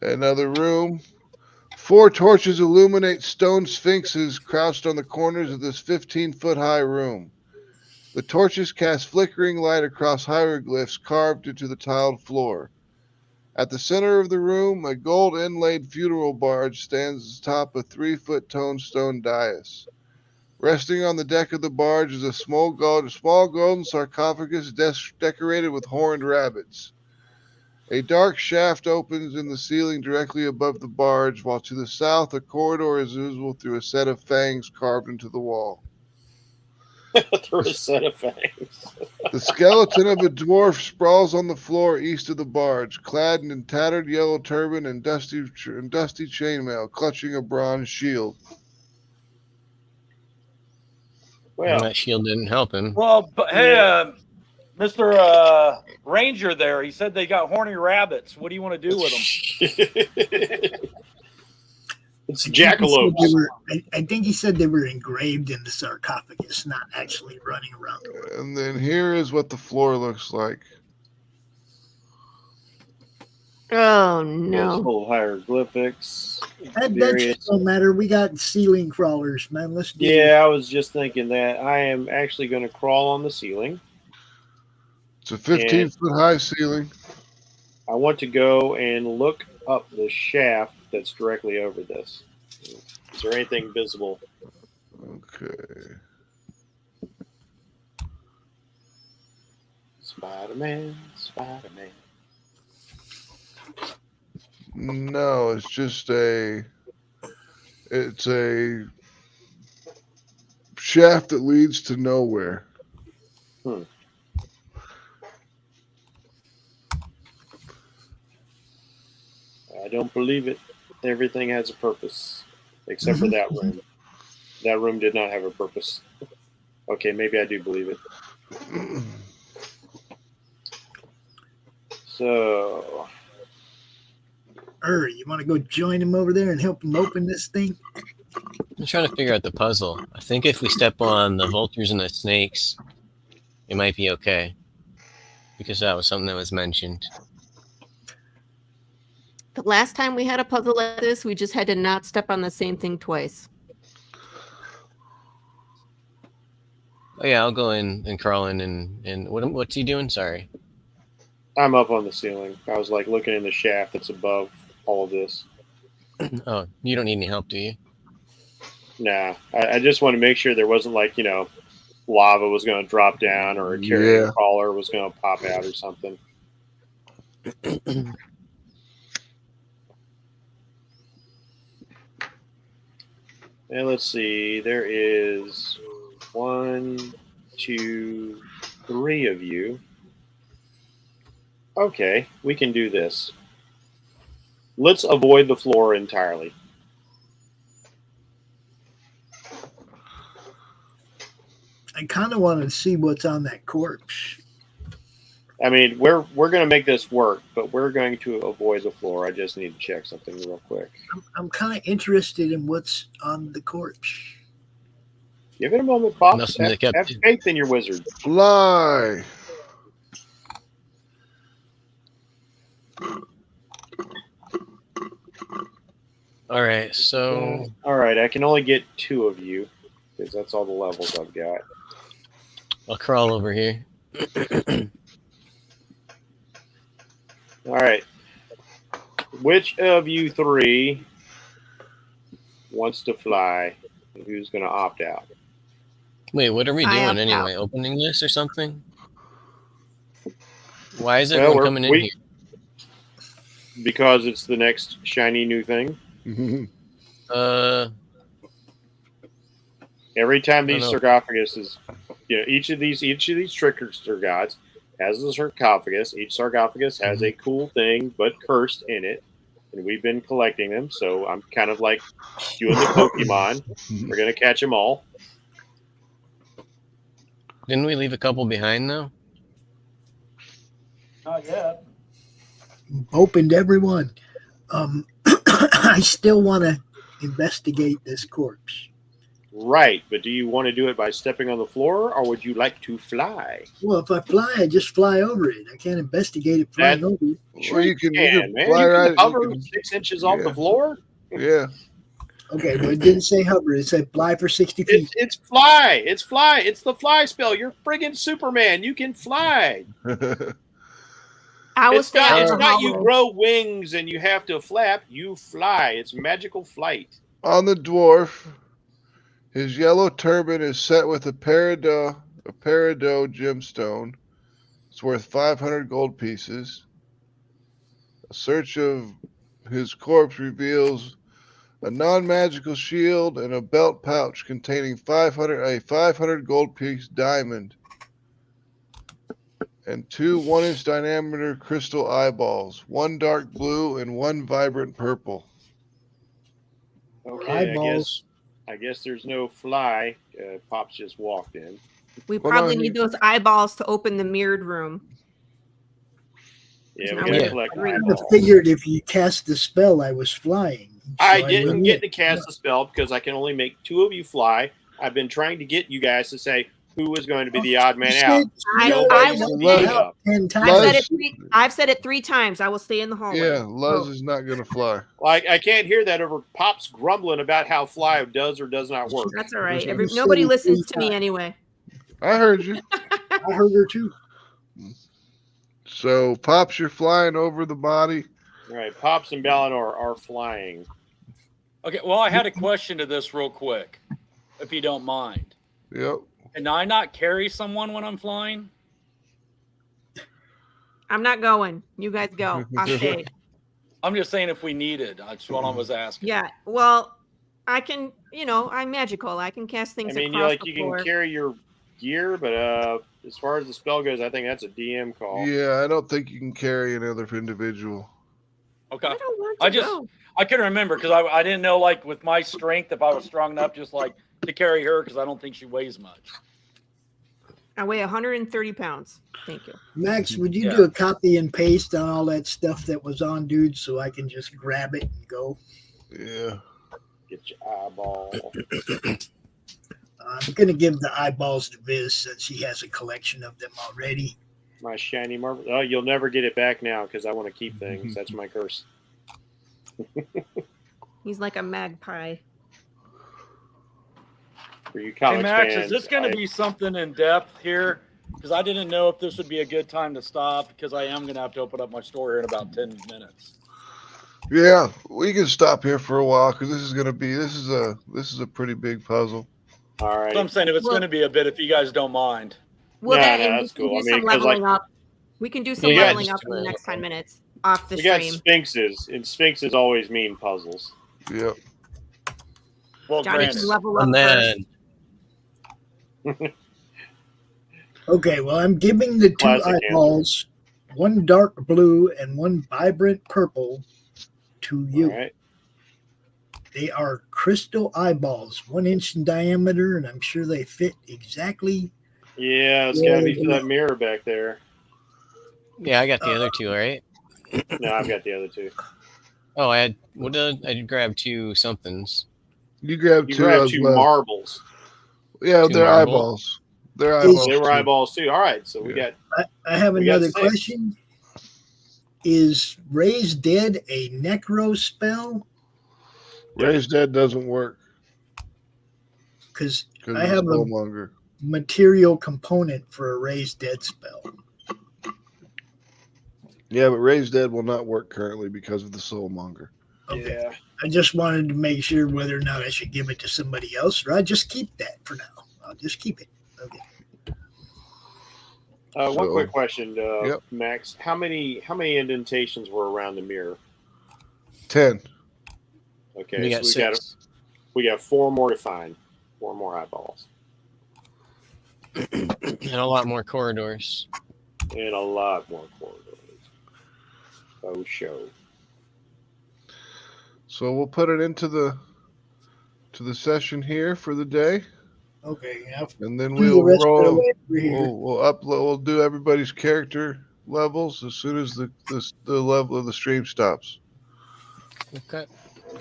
another room. 4 torches illuminate stone sphinxes crouched on the corners of this 15-foot-high room. The torches cast flickering light across hieroglyphs carved into the tiled floor. At the center of the room, a gold inlaid funeral barge stands atop a 3-foot tonestone dais. Resting on the deck of the barge is a small golden sarcophagus decorated with horned rabbits. A dark shaft opens in the ceiling directly above the barge, while to the south a corridor is visible through a set of fangs carved into the wall. Through a set of fangs. The skeleton of a dwarf sprawls on the floor east of the barge, clad in a tattered yellow turban and dusty chainmail, clutching a bronze shield. Well, that shield didn't help him. Well, but hey, Mr. Ranger there, he said they got horny rabbits. What do you want to do with them? It's jackalopes. I think he said they were engraved in the sarcophagus, not actually running around the room. And then here is what the floor looks like. Oh, no. Full of hieroglyphics. That just don't matter. We got ceiling crawlers, man. Let's do it. I was just thinking that I am actually going to crawl on the ceiling. It's a 15-foot-high ceiling. I want to go and look up the shaft that's directly over this. Is there anything visible? Okay. Spider-Man, Spider-Man. No, it's just it's a shaft that leads to nowhere. I don't believe it. Everything has a purpose, except for that room. That room did not have a purpose. Okay, maybe I do believe it. So, you want to go join him over there and help him open this thing? I'm trying to figure out the puzzle. I think if we step on the vultures and the snakes, it might be okay. Because that was something that was mentioned. The last time we had a puzzle like this, we just had to not step on the same thing twice. Oh yeah, I'll go in and crawl in and what's he doing? Sorry. I'm up on the ceiling. I was like looking in the shaft that's above all of this. Oh, you don't need any help, do you? Nah, I just want to make sure there wasn't like, lava was going to drop down or a carrier crawler was going to pop out or something. And let's see, there is 1, 2, 3 of you. Okay, we can do this. Let's avoid the floor entirely. I kind of want to see what's on that corpse. I mean, we're going to make this work, but we're going to avoid the floor. I just need to check something real quick. I'm kind of interested in what's on the corpse. Give it a moment, Bob. Have faith in your wizard. Fly. All right, so... All right, I can only get 2 of you, because that's all the levels I've got. I'll crawl over here. All right. Which of you 3 wants to fly? Who's going to opt out? Wait, what are we doing anyway? Opening this or something? Why is everyone coming in here? Because it's the next shiny new thing. Every time these sarcophaguses, each of these trickster gods has a sarcophagus. Each sarcophagus has a cool thing, but cursed in it, and we've been collecting them. So I'm kind of like doing the Pokemon. We're gonna catch them all. Didn't we leave a couple behind though? Not yet. Opened everyone. I still want to investigate this corpse. Right, but do you want to do it by stepping on the floor, or would you like to fly? Well, if I fly, I just fly over it. I can't investigate it flying over it. Sure, you can fly right. Hover 6 inches off the floor. Yeah. Okay, but it didn't say hover. It said fly for 60 feet. It's fly. It's fly. It's the fly spell. You're friggin' Superman. You can fly. It's not you grow wings and you have to flap. You fly. It's magical flight. On the dwarf, his yellow turban is set with a peridot gemstone. It's worth 500 gold pieces. A search of his corpse reveals a non-magical shield and a belt pouch containing a 500 gold piece diamond and 2 1-inch diameter crystal eyeballs, 1 dark blue and 1 vibrant purple. Okay, I guess there's no fly. Pops just walked in. We probably need those eyeballs to open the mirrored room. Yeah, we gotta collect eyeballs. I figured if you cast the spell, I was flying. I didn't get to cast the spell because I can only make 2 of you fly. I've been trying to get you guys to say who was going to be the odd man out. I've said it 3 times. I will stay in the hallway. Yeah, Luz is not going to fly. Like I can't hear that over Pops grumbling about how fly does or does not work. That's all right. Nobody listens to me anyway. I heard you. I heard her too. So, Pops, you're flying over the body. All right, Pops and Ballador are flying. Okay, well, I had a question to this real quick, if you don't mind. Yep. Can I not carry someone when I'm flying? I'm not going. You guys go. I'll stay. I'm just saying if we need it. That's what I was asking. Yeah. Well, I can, I'm magical. I can cast things across the floor. Can carry your gear, but as far as the spell goes, I think that's a DM call. Yeah, I don't think you can carry another individual. Okay. I don't want to go. I couldn't remember because I didn't know, like, with my strength, if I was strong enough just, like, to carry her because I don't think she weighs much. I weigh 130 pounds. Thank you. Max, would you do a copy and paste on all that stuff that was on dude so I can just grab it and go? Yeah. Get your eyeball. I'm going to give the eyeballs to Viz since he has a collection of them already. My shiny marble. Oh, you'll never get it back now because I want to keep things. That's my curse. He's like a magpie. For you college Max, fans, is this going to be something in depth here? Because I didn't know if this would be a good time to stop because I am going to have to open up my store here in about 10 minutes. Yeah, we can stop here for a while because this is a pretty big puzzle. All right. So I'm saying if it's going to be a bit, if you guys don't mind. Well, that's cool. We can do some leveling up in the next 10 minutes off the stream. We got sphinxes, and sphinxes always mean puzzles. Yep. Well, Johnny can level up first. Okay, well, I'm giving the 2 eyeballs, 1 dark blue and 1 vibrant purple, to you. All right. They are crystal eyeballs, 1 inch in diameter, and I'm sure they fit exactly. Yeah, it's got to be for that mirror back there. Yeah, I got the other 2, right? No, I've got the other 2. Oh, I grabbed 2 somethings. You grabbed 2. You grabbed 2 marbles. Yeah, they're eyeballs. They're eyeballs. They were eyeballs too. All right, so we got. I have another question. Is Raise Dead a necro spell? Raise Dead doesn't work. Because I have a longer material component for a Raise Dead spell. Yeah, but Raise Dead will not work currently because of the Soulmonger. Okay. Yeah. I just wanted to make sure whether or not I should give it to somebody else or I just keep that for now. I'll just keep it. Okay. One quick question, Max. How many indentations were around the mirror? 10. Okay, so We got 4 more to find. 4 more eyeballs. And a lot more corridors. And a lot more corridors. Oh, show. So we'll put it into the session here for the day. Okay. And then Do the we'll rest of the roll. way over here. We'll upload. We'll do everybody's character levels as soon as the level of the stream stops. Okay.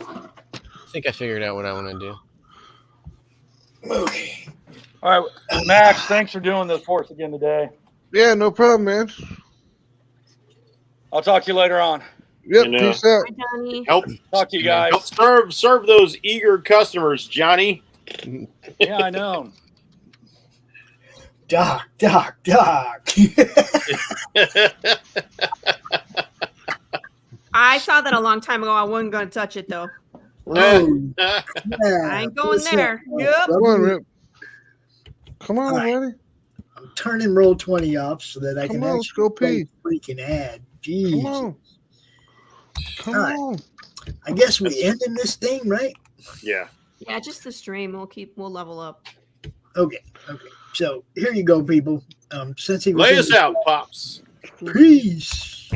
I think I figured out what I want to do. Okay. All right, Max, thanks for doing this for us again today. Yeah, no problem, man. I'll talk to you later on. Yep, And, peace out. Hi, Johnny. Help. Talk to you guys. Help serve those eager customers, Johnny. Yeah, I know. Doc. I saw that a long time ago. I wasn't going to touch it, though. Oh, I ain't going there. Yep. Come on, Rip. Come on, All right. buddy. I'm turning roll 20 off so that I Come can on, let's go actually pee. freaking ad. Jeez. Come on. Come All right. on. I guess we ending this thing, right? Yeah. Yeah, just the stream. We'll level up. Okay. So here you go, people. Since he was Lay in us the- out, Pops. Peace.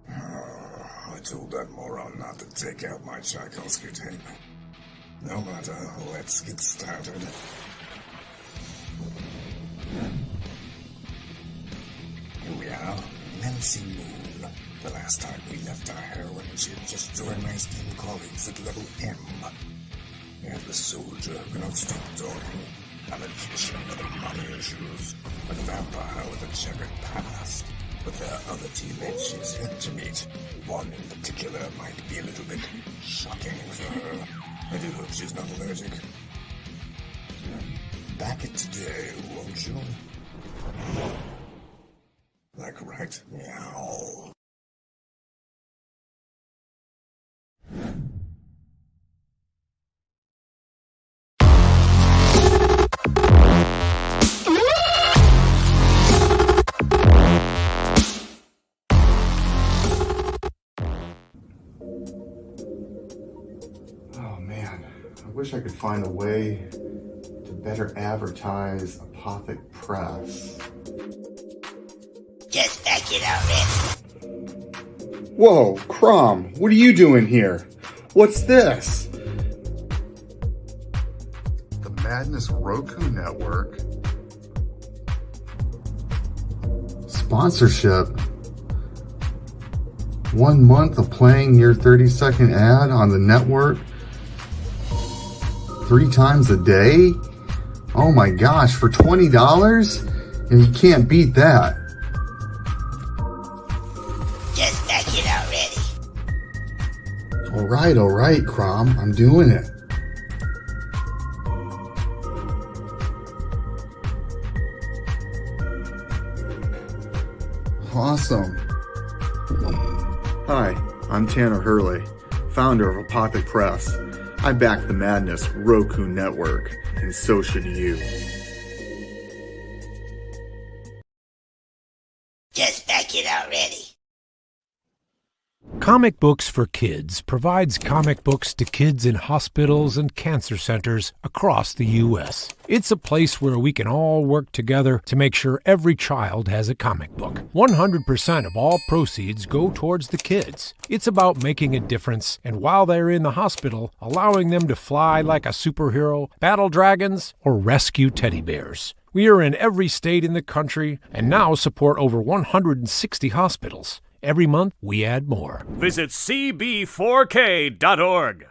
I told that moron not to take out my Tchaikovsky tape. No matter, let's get started. Here we are, Nancy Moon. The last time we left our heroine, she had just joined my esteemed colleagues at level M. And the soldier who cannot stop talking, a magician with money issues, a vampire with a checkered past. But there are other teammates she's yet to meet. One in particular might be a little bit shocking for her. I do hope she's not allergic. Back it today, won't you? Like right meow. Oh man, I wish I could find a way to better advertise Apothic Press. Just back it up, Whoa, Crom, what are you doing here? What's this? The Madness Roku Network. Sponsorship. 1 month of playing your 30-second ad on the network 3 times a day Oh my gosh, for $20? And you can't beat that. Just back it already. All right, Crom. I'm doing it. Awesome. Hi, I'm Tanner Hurley, founder of Apothic Press. I back the Madness Roku network, and so should you. Just back it already. Comic Books for Kids provides comic books to kids in hospitals and cancer centers across the U.S. It's a place where we can all work together to make sure every child has a comic book. 100% of all proceeds go towards the kids. It's about making a difference, and while they're in the hospital, allowing them to fly like a superhero, battle dragons, or rescue teddy bears. We are in every state in the country and now support over 160 hospitals. Every month, we add more. Visit cb4k.org.